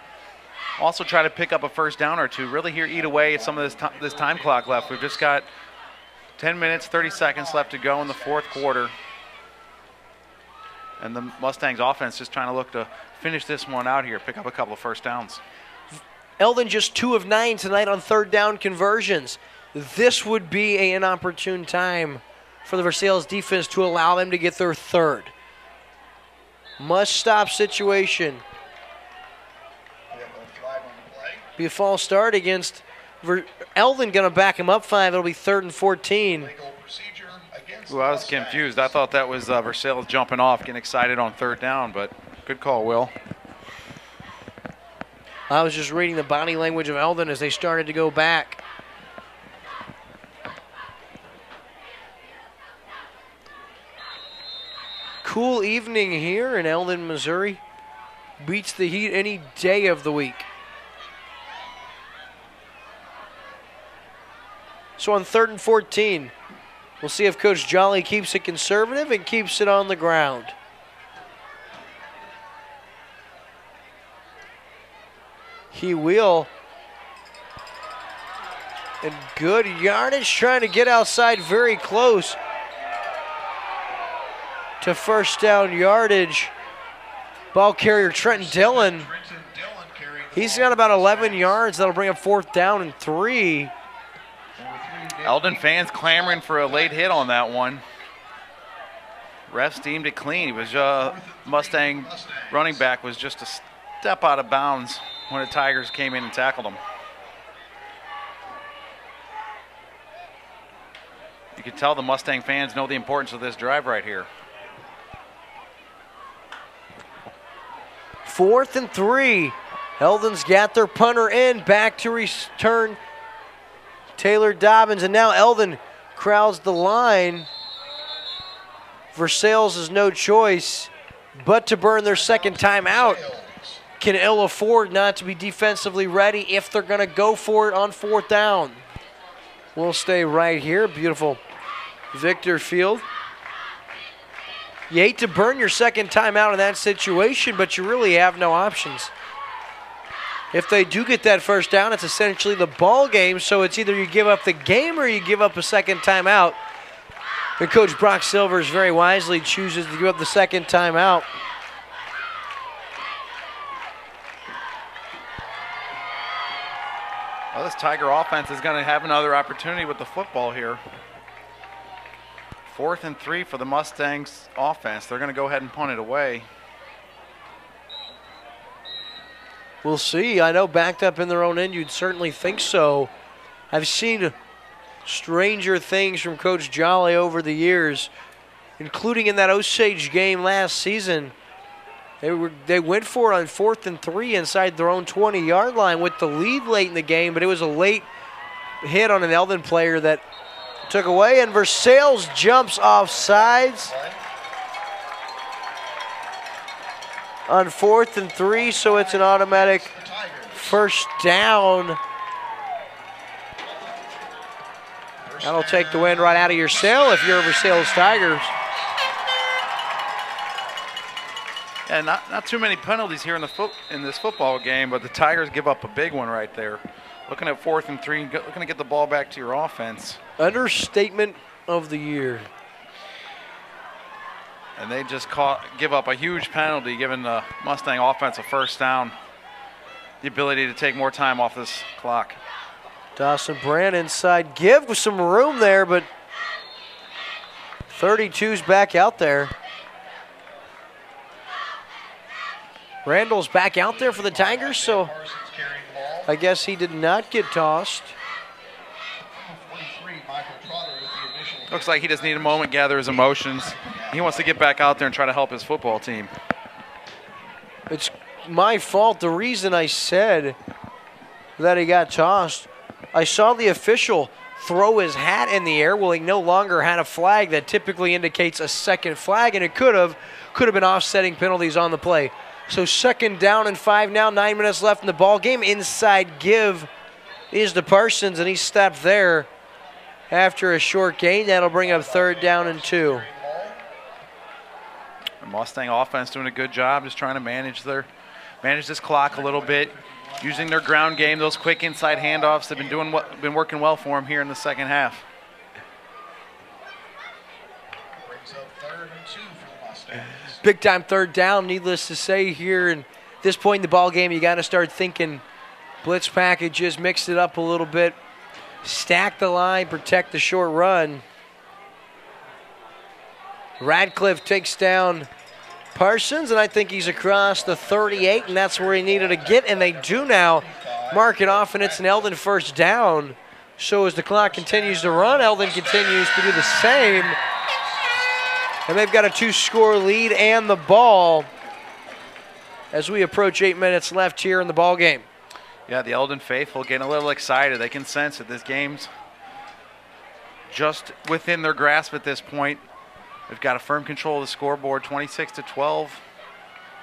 Also try to pick up a 1st down or 2. Really here eat away at some of this time clock left. We've just got 10 minutes, 30 seconds left to go in the 4th quarter. And the Mustangs offense just trying to look to finish this one out here, pick up a couple of 1st downs. Eldon just 2 of 9 tonight on 3rd down conversions. This would be an opportune time for the Versailles defense to allow them to get their 3rd. Must-stop situation. Be a false start against Eldon, going to back him up 5. It'll be 3rd and 14. Ooh, I was confused. I thought that was Versailles jumping off, getting excited on 3rd down, but good call, Will. I was just reading the body language of Eldon as they started to go back. Cool evening here in Eldon, Missouri. Beats the heat any day of the week. So on 3rd and 14, we'll see if Coach Jolly keeps it conservative and keeps it on the ground. He will. And good yardage, trying to get outside very close to 1st down yardage. Ball carrier Trenton Dillon. He's got about 11 yards. That'll bring up 4th down and 3. Eldon fans clamoring for a late hit on that one. Refs deemed it clean. It was Mustang running back was just a step out of bounds when the Tigers came in and tackled him. You could tell the Mustang fans know the importance of this drive right here. 4th and 3. Eldon's got their punter in. Back to return Taylor Dobbins. And now Eldon crowds the line. Versailles has no choice but to burn their 2nd timeout. Can ill afford not to be defensively ready if they're going to go for it on 4th down. We'll stay right here. Beautiful Victor Field. You hate to burn your 2nd timeout in that situation, but you really have no options. If they do get that 1st down, it's essentially the ball game, so it's either you give up the game or you give up a 2nd timeout. And Coach Brock Silvers very wisely chooses to give up the 2nd timeout. Well, this Tiger offense is going to have another opportunity with the football here. 4th and 3 for the Mustangs offense. They're going to go ahead and punt it away. We'll see. I know backed up in their own end, you'd certainly think so. I've seen stranger things from Coach Jolly over the years, including in that Osage game last season. They went for it on 4th and 3 inside their own 20-yard line with the lead late in the game, but it was a late hit on an Eldon player that took away, and Versailles jumps off sides on 4th and 3, so it's an automatic 1st down. That'll take the wind right out of your sail if you're Versailles Tigers. And not too many penalties here in this football game, but the Tigers give up a big one right there. Looking at 4th and 3, looking to get the ball back to your offense. Understatement of the year. And they just give up a huge penalty, giving the Mustang offense a 1st down. The ability to take more time off this clock. Dawson Brand inside give with some room there, but 32's back out there. Randall's back out there for the Tigers, so I guess he did not get tossed. Looks like he just needed a moment, gather his emotions. He wants to get back out there and try to help his football team. It's my fault. The reason I said that he got tossed, I saw the official throw his hat in the air. Well, he no longer had a flag that typically indicates a 2nd flag, and it could have been offsetting penalties on the play. So 2nd down and 5 now, 9 minutes left in the ball game. Inside give is to Parsons, and he stepped there after a short gain. That'll bring up 3rd down and 2. The Mustang offense doing a good job just trying to manage this clock a little bit, using their ground game. Those quick inside handoffs have been working well for them here in the second half. Brings up 3rd and 2 for the Mustangs. Big time 3rd down, needless to say here. And at this point in the ball game, you got to start thinking blitz packages, mix it up a little bit, stack the line, protect the short run. Radcliffe takes down Parsons, and I think he's across the 38, and that's where he needed to get, and they do now mark it off, and it's an Eldon 1st down. So as the clock continues to run, Eldon continues to do the same, and they've got a 2-score lead and the ball as we approach 8 minutes left here in the ball game. Yeah, the Eldon faithful getting a little excited. They can sense that this game's just within their grasp at this point. They've got a firm control of the scoreboard, 26-12.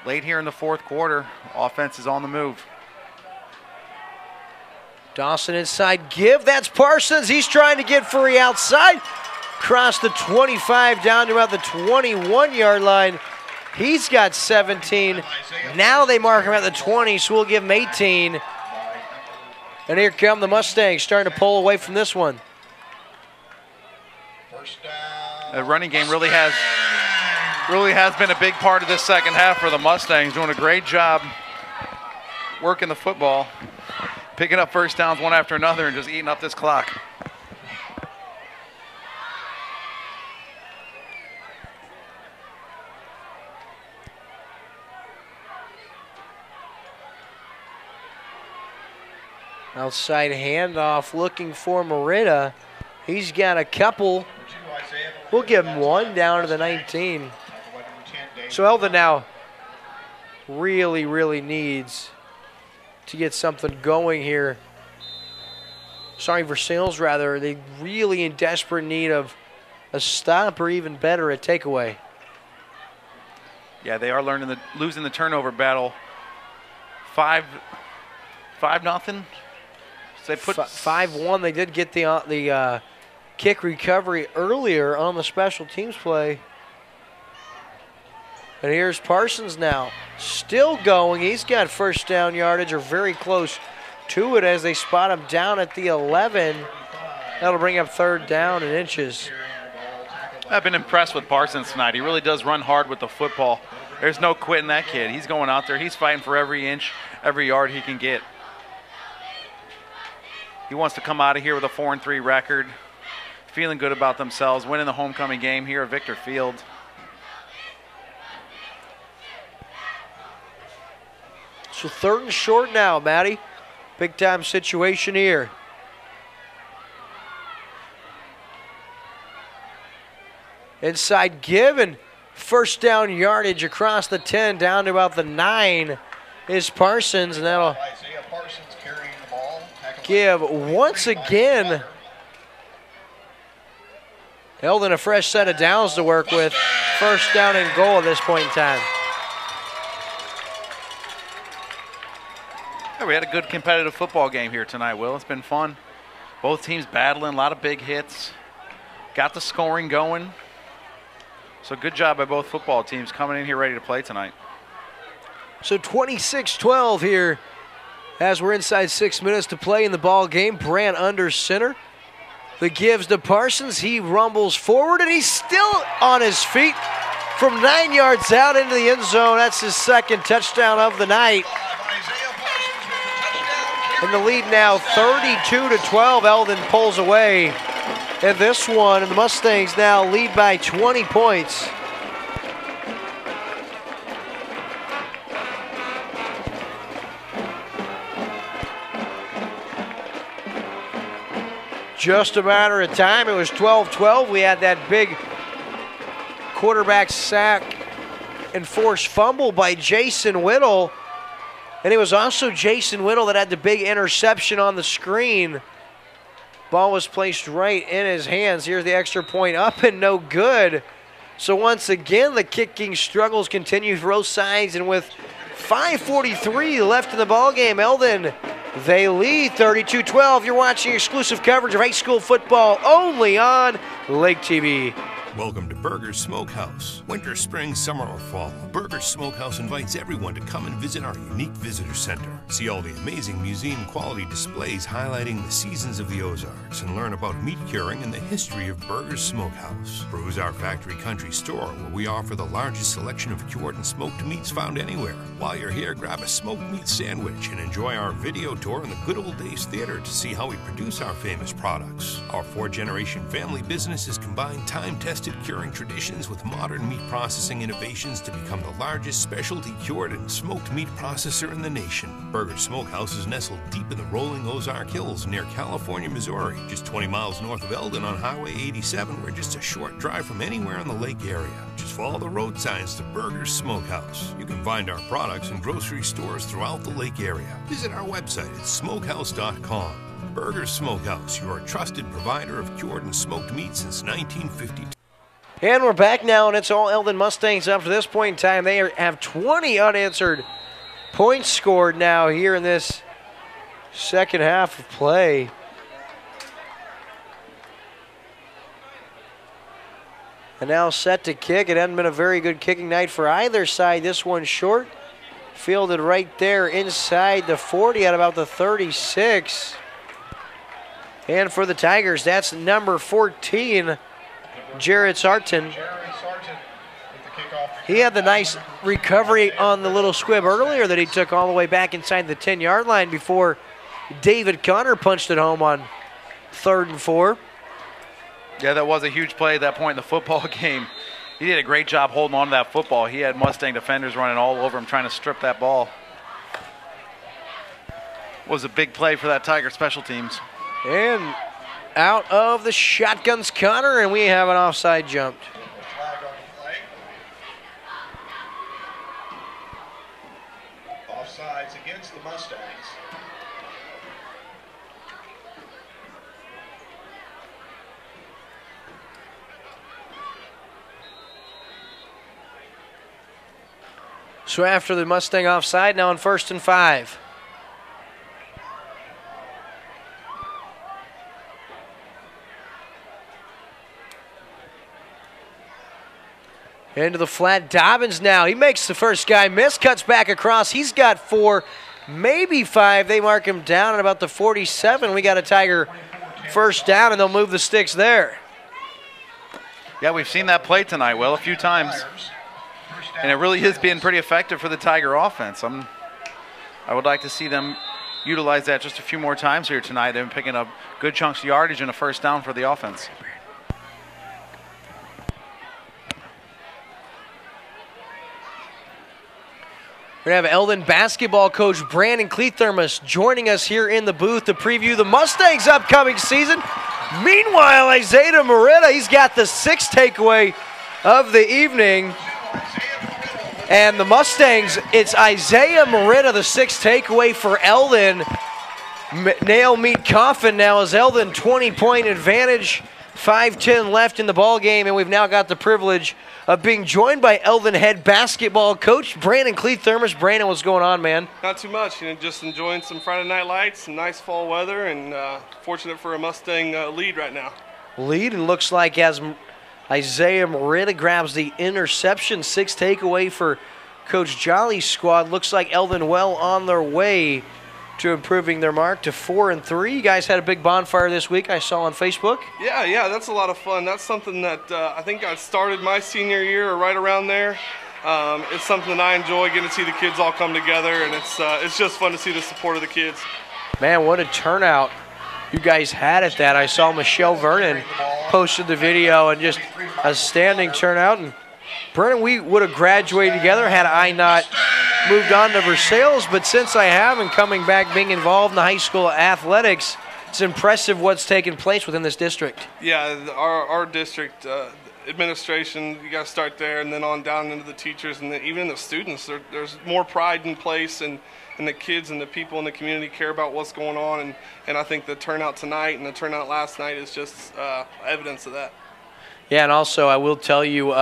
Late here in the 4th quarter, offense is on the move. Dawson inside give, that's Parsons. He's trying to get free outside. Cross the 25 down to about the 21-yard line. He's got 17. Now they mark him at the 20, so we'll give him 18. And here come the Mustangs starting to pull away from this one. The running game really has been a big part of this second half for the Mustangs, doing a great job working the football, picking up 1st downs one after another and just eating up this clock. Outside handoff looking for Merida. He's got a couple. We'll give him 1 down to the 19. So Eldon now really, really needs to get something going here. Sorry, Versailles rather. They're really in desperate need of a stop or even better, a takeaway. Yeah, they are losing the turnover battle. 5-0. So they put 5-1. They did get the kick recovery earlier on the special teams play. And here's Parsons now, still going. He's got 1st down yardage or very close to it as they spot him down at the 11. That'll bring up 3rd down and inches. I've been impressed with Parsons tonight. He really does run hard with the football. There's no quitting that kid. He's going out there. He's fighting for every inch, every yard he can get. He wants to come out of here with a 4-3 record, feeling good about themselves, winning the homecoming game here at Victor Field. So 3rd and short now, Matty. Big time situation here. Inside give, and 1st down yardage across the 10 down to about the 9 is Parsons, and that'll give once again Eldon a fresh set of downs to work with. 1st down and goal at this point in time. Yeah, we had a good competitive football game here tonight, Will. It's been fun. Both teams battling, a lot of big hits. Got the scoring going. So good job by both football teams coming in here ready to play tonight. So 26-12 here as we're inside 6 minutes to play in the ball game. Brant under center. The gives to Parsons. He rumbles forward, and he's still on his feet from 9 yards out into the end zone. That's his 2nd touchdown of the night. And the lead now 32-12. Eldon pulls away in this one, and the Mustangs now lead by 20 points. Just a matter of time. It was 12-12. We had that big quarterback sack and forced fumble by Jason Whittle. And it was also Jason Whittle that had the big interception on the screen. Ball was placed right in his hands. Here's the extra point up and no good. So once again, the kicking struggles continue for both sides. And with 5:43 left in the ballgame, Eldon They lead 32-12. You're watching exclusive coverage of high school football only on Lake TV. Welcome to Burger's Smokehouse. Winter, spring, summer, or fall, Burger's Smokehouse invites everyone to come and visit our unique visitor center. See all the amazing museum quality displays highlighting the seasons of the Ozarks and learn about meat curing and the history of Burger's Smokehouse. Peruse our factory country store where we offer the largest selection of cured and smoked meats found anywhere. While you're here, grab a smoked meat sandwich and enjoy our video tour in the Good Old Days Theater to see how we produce our famous products. Our 4-generation family business has combined time-tested curing traditions with modern meat processing innovations to become the largest specialty cured and smoked meat processor in the nation. Burger's Smokehouse is nestled deep in the rolling Ozark Hills near California, Missouri, just 20 miles north of Eldon on Highway 87. We're just a short drive from anywhere in the lake area. Just follow the road signs to Burger's Smokehouse. You can find our products in grocery stores throughout the lake area. Visit our website at smokehouse.com. Burger's Smokehouse, your trusted provider of cured and smoked meat since 1952. And we're back now, and it's all Eldon Mustangs up to this point in time. They have 20 unanswered points scored now here in this second half of play. And now set to kick. It hadn't been a very good kicking night for either side. This one short. Fielded right there inside the 40 at about the 36. And for the Tigers, that's number 14. Jared Sarton. He had the nice recovery on the little squib earlier that he took all the way back inside the 10-yard line before David Connor punched it home on 3rd and 4. Yeah, that was a huge play at that point in the football game. He did a great job holding on to that football. He had Mustang defenders running all over him trying to strip that ball. It was a big play for that Tiger special teams. And out of the shotguns, Connor, and we have an offside jumped. Offsides against the Mustangs. So after the Mustang offside, now on 1st and 5. Into the flat, Dobbins now. He makes the first guy miss, cuts back across. He's got 4, maybe 5. They mark him down at about the 47. We got a Tiger first down, and they'll move the sticks there. Yeah, we've seen that play tonight, Will, a few times. And it really is being pretty effective for the Tiger offense. I would like to see them utilize that just a few more times here tonight. They've been picking up good chunks of yardage and a first down for the offense. We're going to have Eldon basketball coach Brandon Cleathermos joining us here in the booth to preview the Mustangs' upcoming season. Meanwhile, Isaiah Morita, he's got the 6th takeaway of the evening. And the Mustangs, it's Isaiah Morita, the 6th takeaway for Eldon. Nail meet coffin now as Eldon 20-point advantage. 5:10 left in the ball game, and we've now got the privilege of being joined by Eldon head basketball coach Brandon Cleathermos. Brandon, what's going on, man? Not too much. Just enjoying some Friday night lights, some nice fall weather, and fortunate for a Mustang lead right now. Lead, and looks like as Isaiah Morita grabs the interception, 6th takeaway for Coach Jolly's squad. Looks like Eldon well on their way to improving their mark to 4-3. You guys had a big bonfire this week, I saw on Facebook. Yeah, that's a lot of fun. That's something that I think I started my senior year or right around there. It's something that I enjoy, getting to see the kids all come together, and it's just fun to see the support of the kids. Man, what a turnout you guys had at that. I saw Michelle Vernon posted the video, and just a standing turnout. And Brennan, we would have graduated together had I not moved on to Versailles, but since I have and coming back being involved in the high school athletics, it's impressive what's taken place within this district. Yeah, our district administration, you got to start there and then on down into the teachers and even the students. There's more pride in place, and the kids and the people in the community care about what's going on, and I think the turnout tonight and the turnout last night is just evidence of that. Yeah, and also I will tell you,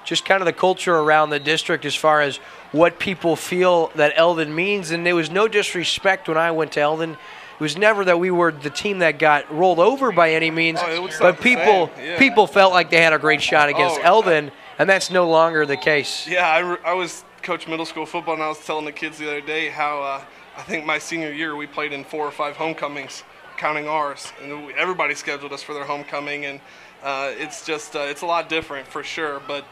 just kind of the culture around the district as far as what people feel that Eldon means. And there was no disrespect when I went to Eldon. It was never that we were the team that got rolled over by any means, but people felt like they had a great shot against Eldon, and that's no longer the case. Yeah, I was coach middle school football, and I was telling the kids the other day how I think my senior year we played in 4 or 5 homecomings, counting ours, and everybody scheduled us for their homecoming, and it's just it's a lot different for sure. But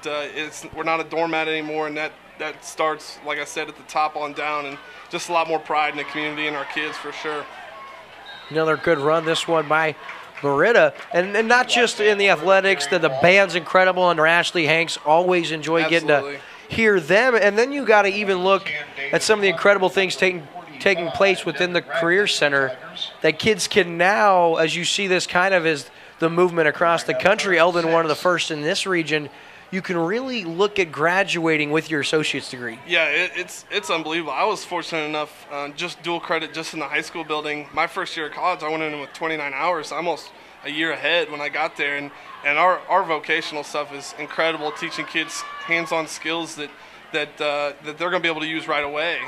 we're not a doormat anymore, and that starts, like I said, at the top on down, and just a lot more pride in the community and our kids for sure. Another good run, this one by Merida. And not just in the athletics, the band's incredible under Ashley Hanks. Always enjoy getting to hear them. And then you got to even look at some of the incredible things taking place within the Career Center that kids can now, as you see this kind of as the movement across the country, Eldon one of the first in this region, you can really look at graduating with your associate's degree. Yeah, it's unbelievable. I was fortunate enough, just dual credit just in the high school building. My first year of college, I went in with 29 hours, almost a year ahead when I got there. And our vocational stuff is incredible, teaching kids hands-on skills that they're going to be able to use right away.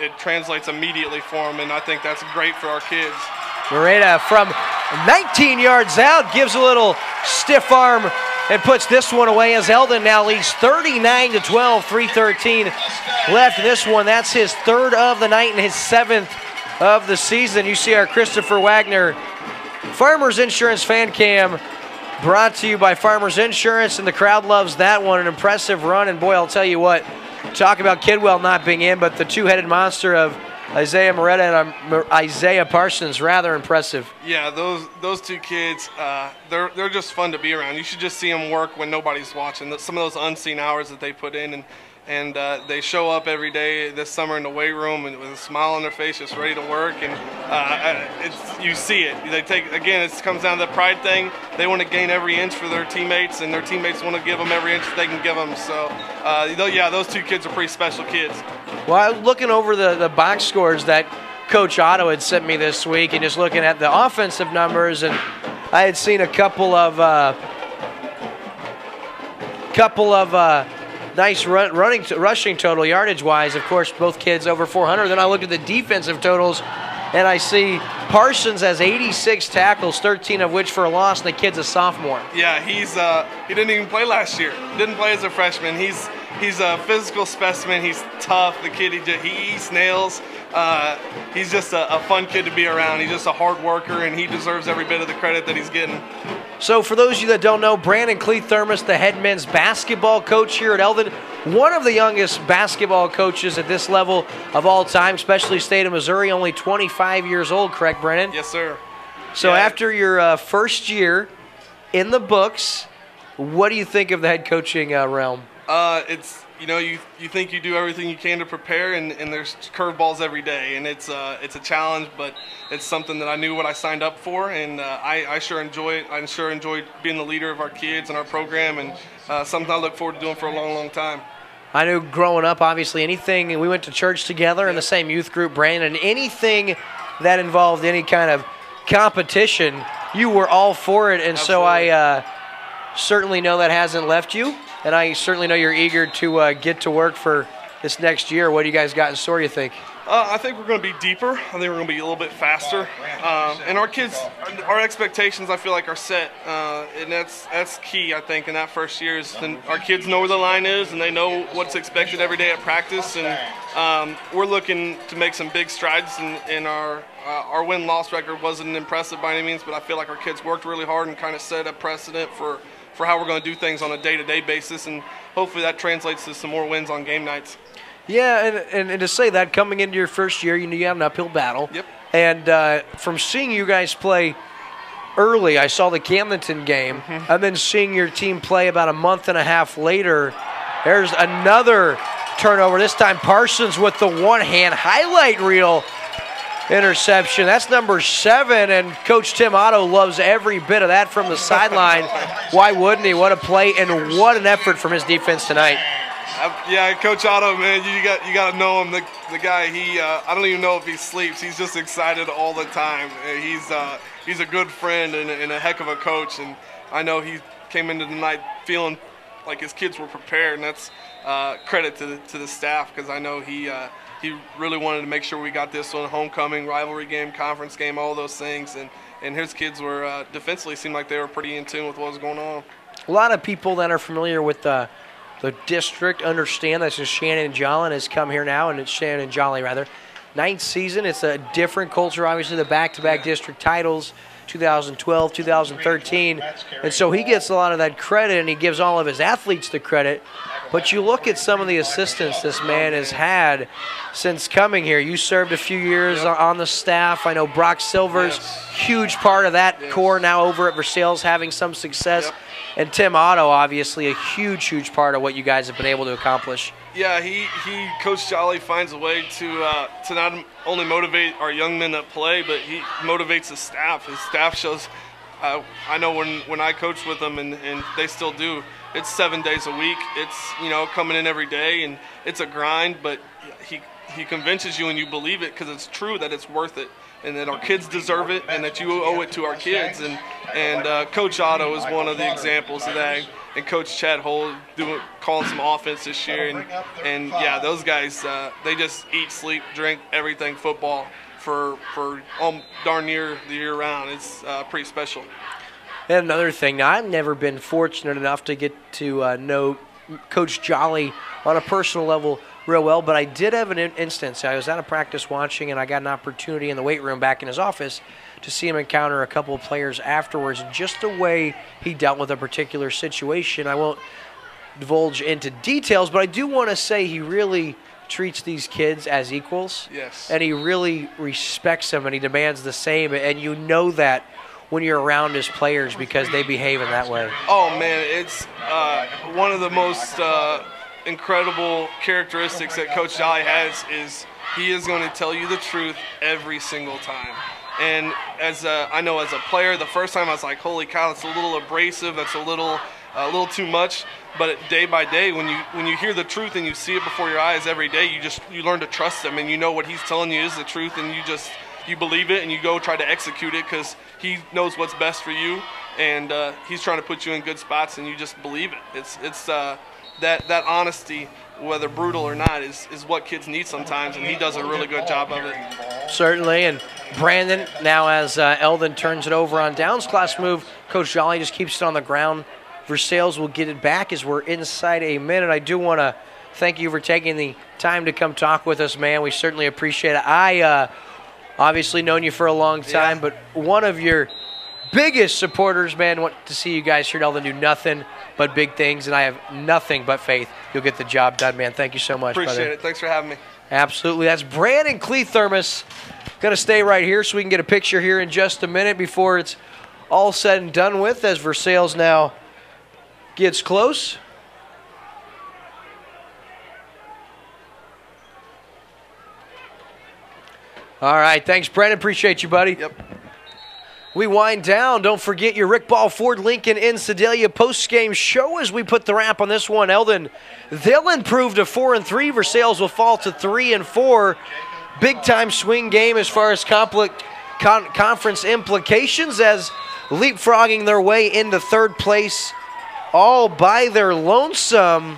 It translates immediately for them, and I think that's great for our kids. Morena from 19 yards out gives a little stiff arm and puts this one away as Eldon now leads 39-12, 3:13 left in this one. That's his 3rd of the night and his 7th of the season. You see our Christopher Wagner Farmers Insurance fan cam brought to you by Farmers Insurance, and the crowd loves that one. An impressive run, and boy, I'll tell you what, talk about Kidwell not being in, but the two-headed monster of Isaiah Moretta and Isaiah Parsons, rather impressive. Yeah, those two kids, they're just fun to be around. You should just see them work when nobody's watching. Some of those unseen hours that they put in, and they show up every day this summer in the weight room and with a smile on their face, just ready to work. And you see it. They take, again, it comes down to the pride thing. They want to gain every inch for their teammates, and their teammates want to give them every inch that they can give them. So, yeah, those two kids are pretty special kids. Well, I was looking over the box scores that Coach Otto had sent me this week, and just looking at the offensive numbers, and I had seen a couple of nice rushing total yardage-wise. Of course, both kids over 400. Then I look at the defensive totals, and I see Parsons has 86 tackles, 13 of which for a loss, and the kid's a sophomore. Yeah, he didn't even play last year. Didn't play as a freshman. He's a physical specimen. He's tough. The kid, he eats nails. He's just a fun kid to be around. He's just a hard worker, and he deserves every bit of the credit that he's getting. So for those of you that don't know, Brandon Cleathermos, the head men's basketball coach here at Eldon, one of the youngest basketball coaches at this level of all time, especially state of Missouri, only 25 years old, correct, Brandon? Yes, sir. So after your first year in the books, what do you think of the head coaching realm? It's, you think you do everything you can to prepare, and there's curveballs every day, and it's a challenge, but it's something that I knew what I signed up for, and I sure enjoy it. I sure enjoy being the leader of our kids and our program, and something I look forward to doing for a long, long time. I knew growing up, obviously, anything, we went to church together in the same youth group, Brandon, anything that involved any kind of competition, you were all for it, and Absolutely. So I certainly know that hasn't left you. And I certainly know you're eager to get to work for this next year. What do you guys got in store, you think? I think we're going to be deeper. I think we're going to be a little bit faster. And our kids, our expectations, I feel like, are set. And that's key, I think, in that first year. Is our kids know where the line is, and they know what's expected every day at practice. And we're looking to make some big strides in our win-loss record. Wasn't impressive by any means, but I feel like our kids worked really hard and kind of set a precedent for how we're going to do things on a day-to-day basis, and hopefully that translates to some more wins on game nights. Yeah, and to say that, coming into your first year, you had an uphill battle. Yep. And from seeing you guys play early, I saw the Camdenton game, and then seeing your team play about a month and a half later, there's another turnover. This time Parsons with the one-hand highlight reel interception. That's number 7, and Coach Tim Otto loves every bit of that from the sideline. Why wouldn't he? What a play, and what an effort from his defense tonight. Yeah, Coach Otto, man, you got to know him. The guy, I don't even know if he sleeps. He's just excited all the time. He's a good friend and a heck of a coach, and I know he came into the night feeling like his kids were prepared, and that's credit to the staff, because I know he really wanted to make sure we got this one, homecoming, rivalry game, conference game, all those things, and his kids were defensively seemed like they were pretty in tune with what was going on. A lot of people that are familiar with the district understand that since Shannon Jolly has come here now, and it's Shannon Jolly rather, 9th season. It's a different culture, obviously, the back-to-back district titles, 2012, 2013, and so he gets a lot of that credit, and he gives all of his athletes the credit. But you look at some of the assistants this man has had since coming here. You served a few years on the staff. I know Brock Silver's huge part of that core now over at Versailles, having some success. And Tim Otto, obviously, a huge part of what you guys have been able to accomplish. Yeah, Coach Jolly finds a way to not only motivate our young men that play, but he motivates the staff. His staff shows. I know when I coach with them, and they still do. It's 7 days a week. It's coming in every day, and it's a grind. But he convinces you, and you believe it because it's true that it's worth it, and that our kids deserve it, and that you owe it to our kids. And Coach Otto is one of the examples of that. And Coach Chad Hull calling some offense this year, and yeah, those guys they just eat, sleep, drink everything football for darn near the year round. It's pretty special. And another thing, now I've never been fortunate enough to get to know Coach Jolly on a personal level real well, but I did have an instance. I was at a practice watching, and I got an opportunity in the weight room back in his office to see him encounter a couple of players afterwards, and just the way he dealt with a particular situation. I won't divulge into details, but I do want to say he really treats these kids as equals. Yes. And he really respects them, and he demands the same, and you know that when you're around his players because they behave in that way. Oh, man, it's one of the most incredible characteristics that Coach Jolly has is he is going to tell you the truth every single time. And I know as a player, the first time I was like, holy cow, that's a little abrasive, that's a little too much. But day by day, when you hear the truth and you see it before your eyes every day, you learn to trust him, and you know what he's telling you is the truth, and you believe it, and you go try to execute it because he knows what's best for you, and he's trying to put you in good spots, and you just believe it. It's that honesty, whether brutal or not, is what kids need sometimes, and he does a really good job of it. Certainly, and Brandon, now as Eldon turns it over on downs class move, Coach Jolly just keeps it on the ground. Versailles will get it back as we're inside a minute. I do want to thank you for taking the time to come talk with us, man. We certainly appreciate it. I obviously known you for a long time, but one of your biggest supporters, man, want to see you guys here at Eldon do nothing but big things, and I have nothing but faith you'll get the job done, man. Thank you so much, Appreciate brother. it. Thanks for having me. Absolutely. That's Brandon Cleethermos. Going to stay right here so we can get a picture here in just a minute before it's all said and done with, as Versailles now gets close. All right. Thanks, Brandon. Appreciate you, buddy. Yep. We wind down. Don't forget your Rick Ball Ford Lincoln in Sedalia post-game show as we put the wrap on this one. Eldon, they'll improve to 4-3. Versailles will fall to 3-4. Big-time swing game as far as conference implications, as leapfrogging their way into third place all by their lonesome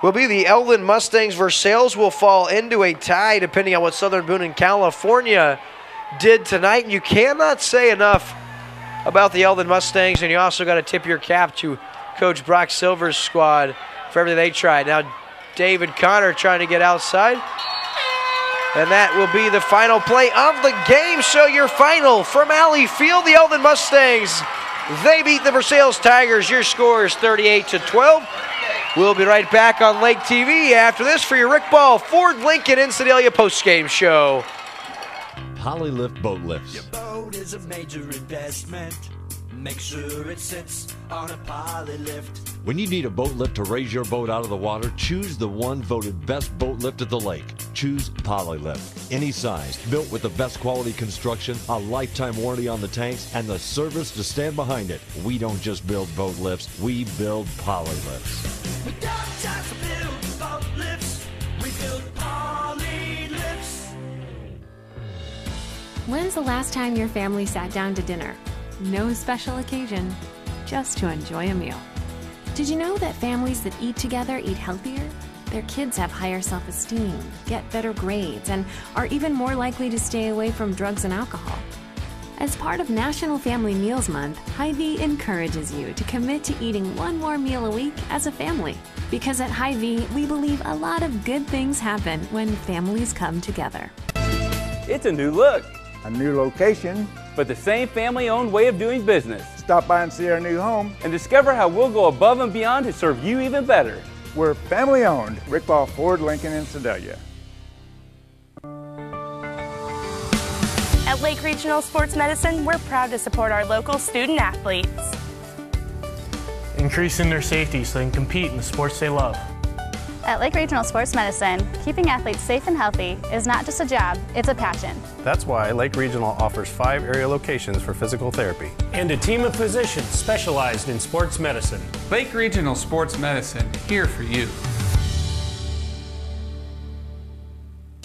will be the Eldon Mustangs. Versailles will fall into a tie depending on what Southern Boone and California did tonight. And you cannot say enough about the Eldon Mustangs, and you also got to tip your cap to Coach Brock Silver's squad for everything they tried. Now David Connor trying to get outside, and that will be the final play of the game. So your final from Alley Field, the Eldon Mustangs, they beat the Versailles Tigers. Your score is 38-12. We'll be right back on Lake TV after this for your Rick Ball Ford Lincoln in Sedalia postgame show. Polylift boat lifts. Your boat is a major investment. Make sure it sits on a Polylift. When you need a boat lift to raise your boat out of the water, choose the one voted best boat lift at the lake. Choose Polylift. Any size, built with the best quality construction, a lifetime warranty on the tanks, and the service to stand behind it. We don't just build boat lifts, we build Polylifts. We don't just build boat lifts, we build Polylifts. When's the last time your family sat down to dinner? No special occasion, just to enjoy a meal. Did you know that families that eat together eat healthier? Their kids have higher self-esteem, get better grades, and are even more likely to stay away from drugs and alcohol. As part of National Family Meals Month, Hy-Vee encourages you to commit to eating one more meal a week as a family. Because at Hy-Vee, we believe a lot of good things happen when families come together. It's a new look, A new location. but the same family-owned way of doing business. Stop by and see our new home. And discover how we'll go above and beyond to serve you even better. We're family owned. Rick Ball Ford Lincoln in Sedalia. At Lake Regional Sports Medicine, we're proud to support our local student athletes. Increasing their safety so they can compete in the sports they love. At Lake Regional Sports Medicine, keeping athletes safe and healthy is not just a job, it's a passion. That's why Lake Regional offers 5 area locations for physical therapy. And a team of physicians specialized in sports medicine. Lake Regional Sports Medicine, here for you.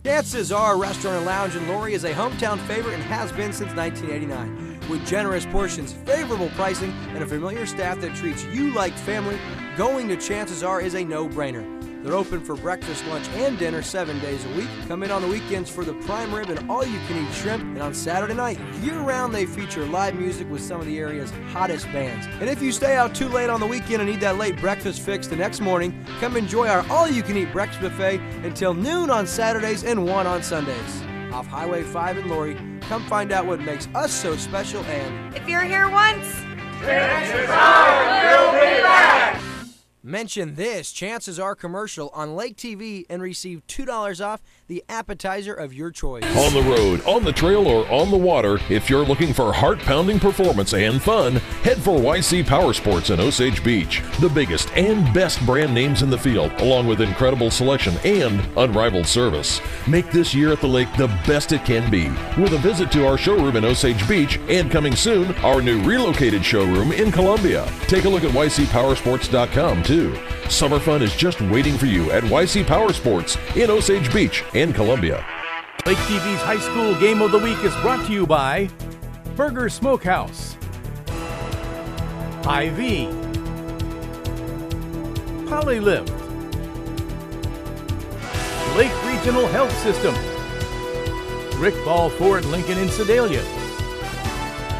Chances Are Restaurant and Lounge in Laurie is a hometown favorite and has been since 1989. With generous portions, favorable pricing, and a familiar staff that treats you like family, going to Chances Are is a no-brainer. They're open for breakfast, lunch, and dinner 7 days a week. Come in on the weekends for the prime rib and all-you-can-eat shrimp. And on Saturday night, year-round, they feature live music with some of the area's hottest bands. And if you stay out too late on the weekend and need that late breakfast fix the next morning, come enjoy our all-you-can-eat breakfast buffet until noon on Saturdays and 1 on Sundays. Off Highway 5 in Laurie, come find out what makes us so special and... If you're here once, Chances are you'll be back! Mention this Chances Are commercial on Lake TV and receive $2 off the appetizer of your choice. On the road, on the trail, or on the water, if you're looking for heart-pounding performance and fun, head for YC Power Sports in Osage Beach. The biggest and best brand names in the field, along with incredible selection and unrivaled service. Make this year at the lake the best it can be, with a visit to our showroom in Osage Beach and, coming soon, our new relocated showroom in Columbia. Take a look at ycpowersports.com too. Summer fun is just waiting for you at YC Power Sports in Osage Beach and Columbia. Lake TV's High School Game of the Week is brought to you by Burger Smokehouse, Hy-Vee, Polylift, Lake Regional Health System, Rick Ball Ford Lincoln in Sedalia,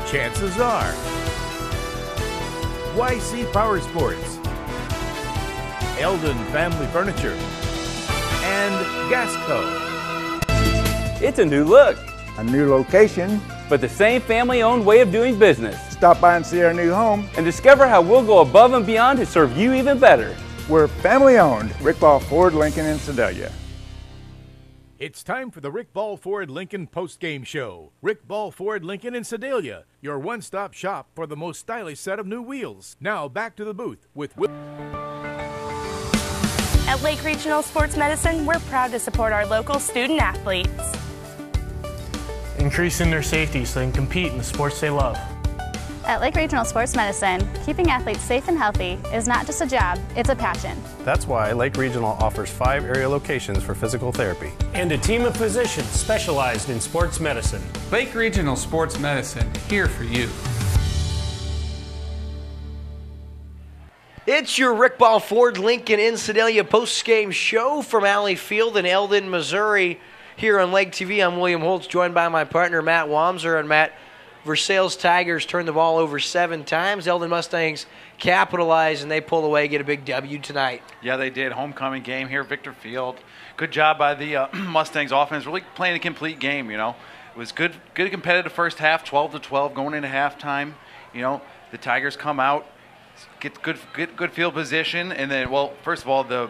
Chances Are, YC Power Sports, Eldon Family Furniture, and Gasco. It's a new look, A new location. but the same family-owned way of doing business. Stop by and see our new home. And discover how we'll go above and beyond to serve you even better. We're family owned. Rick Ball Ford Lincoln in Sedalia. It's time for the Rick Ball Ford Lincoln post-game show. Rick Ball Ford Lincoln in Sedalia, your one-stop shop for the most stylish set of new wheels. Now back to the booth with Will. At Lake Regional Sports Medicine, we're proud to support our local student athletes. Increasing their safety so they can compete in the sports they love. At Lake Regional Sports Medicine, keeping athletes safe and healthy is not just a job, it's a passion. That's why Lake Regional offers 5 area locations for physical therapy. And a team of physicians specialized in sports medicine. Lake Regional Sports Medicine, here for you. It's your Rick Ball Ford Lincoln in Sedalia post-game show from Alley Field in Eldon, Missouri. Here on Lake TV, I'm William Holtz, joined by my partner Matt Wamser. And Matt, Versailles Tigers turned the ball over 7 times. Eldon Mustangs capitalize, and they pull away, get a big W tonight. Yeah, they did. Homecoming game here, Victor Field. Good job by the Mustangs offense. Really playing a complete game, you know. It was good competitive first half, 12-12 going into halftime. You know, the Tigers come out, get good field position, and then, well, first of all, the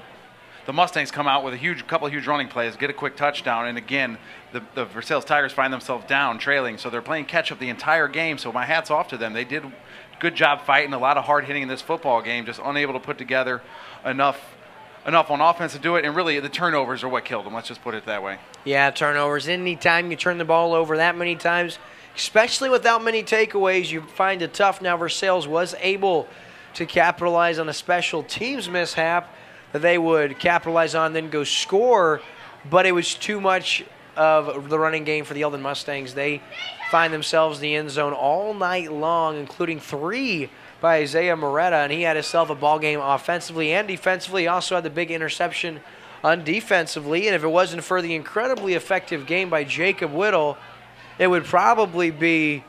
Mustangs come out with a couple of huge running plays, get a quick touchdown, and again, the Versailles Tigers find themselves down, trailing, so they're playing catch-up the entire game, so my hat's off to them. They did a good job fighting, a lot of hard hitting in this football game, just unable to put together enough on offense to do it, and really the turnovers are what killed them. Let's just put it that way. Yeah, turnovers. Anytime you turn the ball over that many times, especially without many takeaways, you find it tough. Now Versailles was able to capitalize on a special teams mishap that they would capitalize on, then go score, but it was too much of the running game for the Eldon Mustangs. They find themselves in the end zone all night long, including 3 by Isaiah Moretta, and he had himself a ball game offensively and defensively. He also had the big interception on defensively, and if it wasn't for the incredibly effective game by Jacob Whittle, it would probably be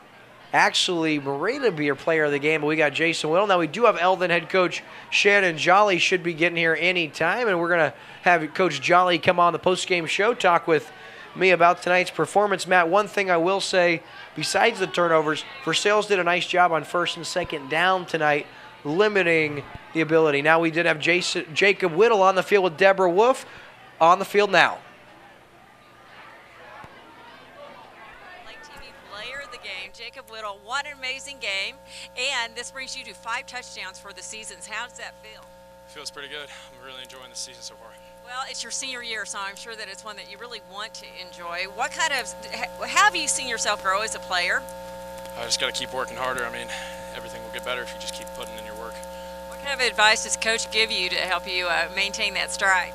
actually Marina be your player of the game, but we got Jason Whittle. Now we do have Eldon head coach Shannon Jolly should be getting here any time, and we're going to have Coach Jolly come on the post-game show, talk with me about tonight's performance. Matt, one thing I will say, besides the turnovers, Versailles did a nice job on first and second down tonight, limiting the ability. Now we did have Jacob Whittle on the field with Deborah Wolf on the field now. Jacob Whittle, what an amazing game, and this brings you to 5 touchdowns for the seasons. How does that feel? Feels pretty good. I'm really enjoying the season so far. Well, it's your senior year, so I'm sure that it's one that you really want to enjoy. What kind of, how have you seen yourself grow as a player? I just got to keep working harder. I mean, everything will get better if you just keep putting in your work. What kind of advice does Coach give you to help you maintain that stride?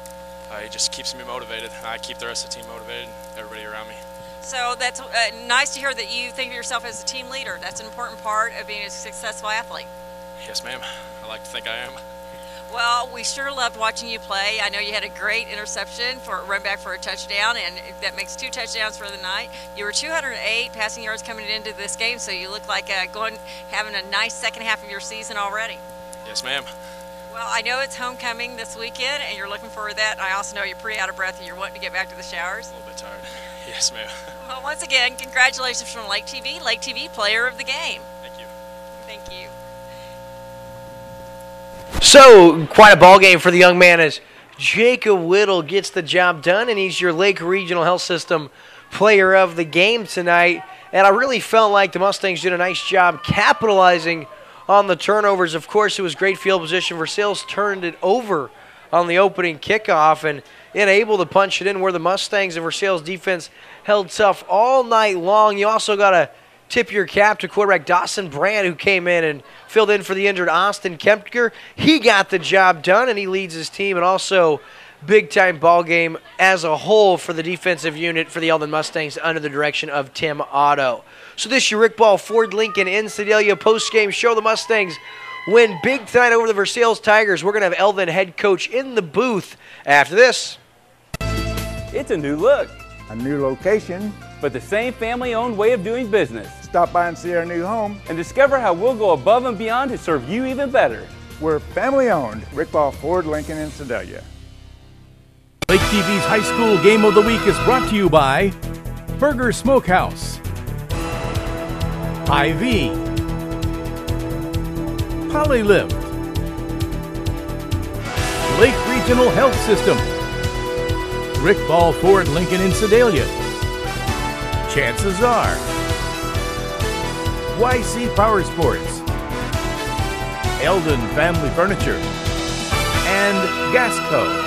He just keeps me motivated. I keep the rest of the team motivated, everybody around me. So that's nice to hear that you think of yourself as a team leader. That's an important part of being a successful athlete. Yes, ma'am. I like to think I am. Well, we sure loved watching you play. I know you had a great interception for a run back for a touchdown, and that makes 2 touchdowns for the night. You were 208 passing yards coming into this game, so you look like having a nice second half of your season already. Yes, ma'am. Well, I know it's homecoming this weekend, and you're looking forward to that. I also know you're pretty out of breath and you're wanting to get back to the showers. A little bit tired. Yes, ma'am. Well, once again, congratulations from Lake TV player of the game. Thank you. Thank you. So, quite a ball game for the young man as Jacob Whittle gets the job done, and he's your Lake Regional Health System player of the game tonight. And I really felt like the Mustangs did a nice job capitalizing on the turnovers. Of course, it was great field position. Versailles turned it over on the opening kickoff and able to punch it in, where the Mustangs and Versailles defense held tough all night long. You also got to tip your cap to quarterback Dawson Brandt, who came in and filled in for the injured Austin Kempker. He got the job done, and he leads his team. And also, big-time ball game as a whole for the defensive unit for the Eldon Mustangs under the direction of Tim Otto. So this is your Rick Ball Ford Lincoln in Sedalia post-game show. The Mustangs win big tonight over the Versailles Tigers. We're going to have Eldon head coach in the booth after this. It's a new look. A new location. But the same family-owned way of doing business. Stop by and see our new home. And discover how we'll go above and beyond to serve you even better. We're family-owned. Rick Ball Ford Lincoln in Sedalia. Lake TV's High School Game of the Week is brought to you by Burger Smokehouse, IV, Polylift, Lake Regional Health System, Rick Ball Ford Lincoln in Sedalia, Chances Are, YC Power Sports, Eldon Family Furniture, and Gasco.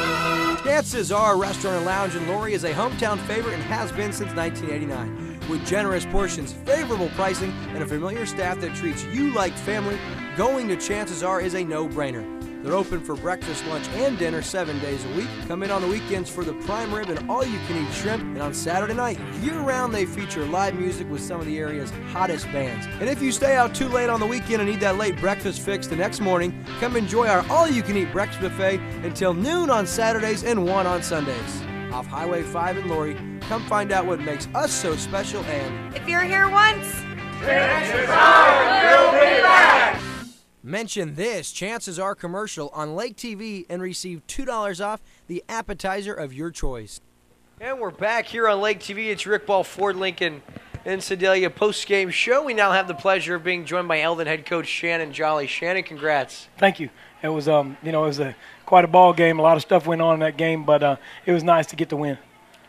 Chances Are Restaurant and Lounge in Laurie is a hometown favorite and has been since 1989. With generous portions, favorable pricing, and a familiar staff that treats you like family, going to Chances Are is a no-brainer. They're open for breakfast, lunch, and dinner 7 days a week. Come in on the weekends for the prime rib and all-you-can-eat shrimp. And on Saturday night, year-round, they feature live music with some of the area's hottest bands. And if you stay out too late on the weekend and need that late breakfast fix the next morning, come enjoy our all-you-can-eat breakfast buffet until noon on Saturdays and 1 on Sundays. Off Highway 5 in Laurie, come find out what makes us so special and... If you're here once, Chances are you'll be back! Mention this Chances Are commercial on Lake TV and receive $2 off the appetizer of your choice. And we're back here on Lake TV. It's Rick Ball Ford Lincoln in Sedalia post-game show. We now have the pleasure of being joined by Eldon head coach Shannon Jolly. Shannon, congrats. Thank you. It was, quite a ball game. A lot of stuff went on in that game, but it was nice to get the win.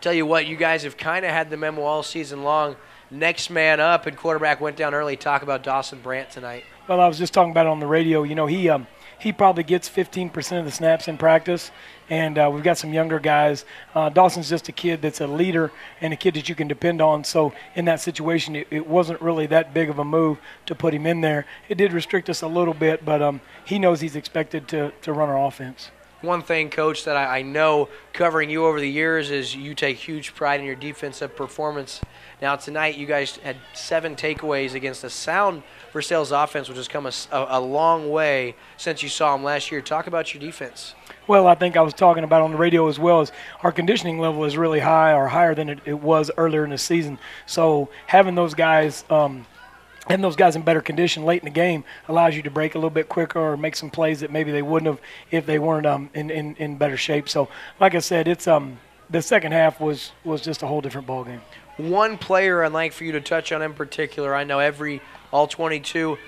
Tell you what, you guys have kind of had the memo all season long. Next man up, and quarterback went down early. Talk about Dawson Brandt tonight. Well, I was just talking about it on the radio. You know, he probably gets 15% of the snaps in practice, and we've got some younger guys. Dawson's just a kid that's a leader and a kid that you can depend on. So in that situation, it wasn't really that big of a move to put him in there. It did restrict us a little bit, but he knows he's expected to run our offense. One thing, Coach, that I know covering you over the years is you take huge pride in your defensive performance. Now, tonight you guys had 7 takeaways against a sound Versailles offense, which has come a long way since you saw them last year. Talk about your defense. Well, I think I was talking about on the radio as well, as our conditioning level is really high, or higher than it was earlier in the season. So having those guys in better condition late in the game allows you to break a little bit quicker or make some plays that maybe they wouldn't have if they weren't in better shape. So, like I said, it's the second half was just a whole different ballgame. One player I'd like for you to touch on in particular, I know all 22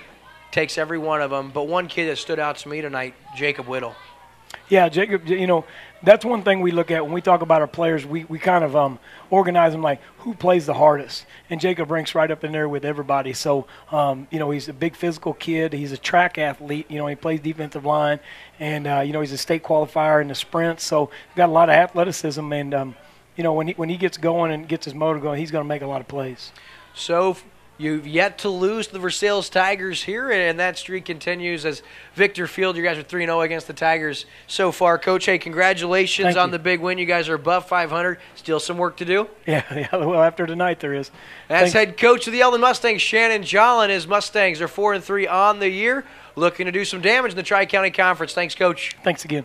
takes every one of them, but one kid that stood out to me tonight, Jacob Whittle. Yeah, Jacob, that's one thing we look at when we talk about our players. We kind of organize them like who plays the hardest, and Jacob ranks right up in there with everybody. So, he's a big physical kid. He's a track athlete. He plays defensive line, and, he's a state qualifier in the sprint. So, got a lot of athleticism, and, when he gets going and gets his motor going, he's going to make a lot of plays. So, you've yet to lose the Versailles Tigers here, and that streak continues as Victor Field. You guys are 3-0 against the Tigers so far. Coach, hey, congratulations on the big win. You guys are above 500. Still some work to do? Yeah, well, after tonight there is. That's head coach of the Eldon Mustangs, Shannon Jolin. His Mustangs are 4-3 on the year, looking to do some damage in the Tri-County Conference. Thanks, Coach. Thanks again.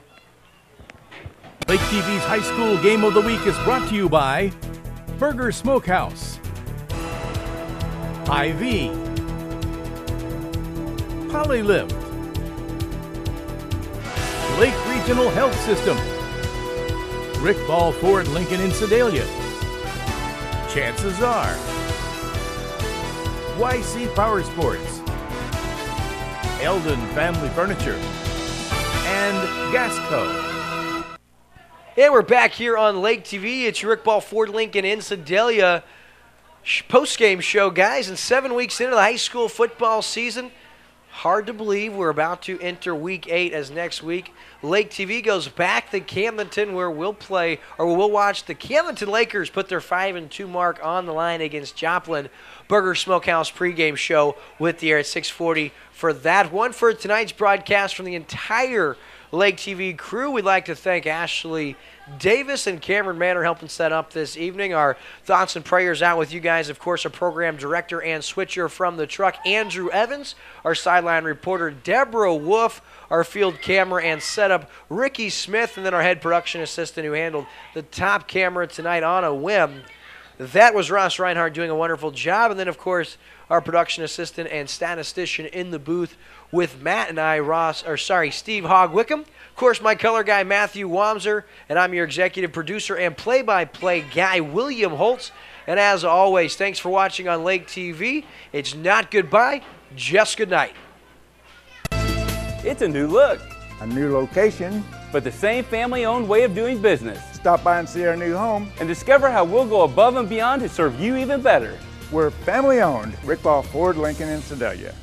Lake TV's High School Game of the Week is brought to you by Burger Smokehouse, IV, Polylift, Lake Regional Health System, Rick Ball Ford Lincoln in Sedalia, Chances Are, YC Power Sports, Eldon Family Furniture, and Gasco. And we're back here on Lake TV. It's your Rick Ball Ford Lincoln in Sedalia post-game show, guys. And 7 weeks into the high school football season, hard to believe we're about to enter Week 8 as next week Lake TV goes back to Camdenton, where we'll watch the Camdenton Lakers put their 5-2 mark on the line against Joplin. Burger Smokehouse pregame show with the air at 6:40 for that one. For tonight's broadcast from the entire Lake TV crew, we'd like to thank Ashley Davis and Cameron Manor helping set up this evening. Our thoughts and prayers out with you guys. Of course, our program director and switcher from the truck, Andrew Evans. Our sideline reporter, Deborah Wolf. Our field camera and setup, Ricky Smith. And then our head production assistant who handled the top camera tonight on a whim. That was Ross Reinhardt doing a wonderful job. And then, of course, our production assistant and statistician in the booth with Matt and I, Steve Hogg Wickham. Of course, my color guy, Matthew Wamser, and I'm your executive producer and play-by-play guy, William Holtz. And as always, thanks for watching on Lake TV. It's not goodbye, just good night. It's a new look. A new location. But the same family-owned way of doing business. Stop by and see our new home. And discover how we'll go above and beyond to serve you even better. We're family-owned. Rick Ball Ford Lincoln in Sedalia.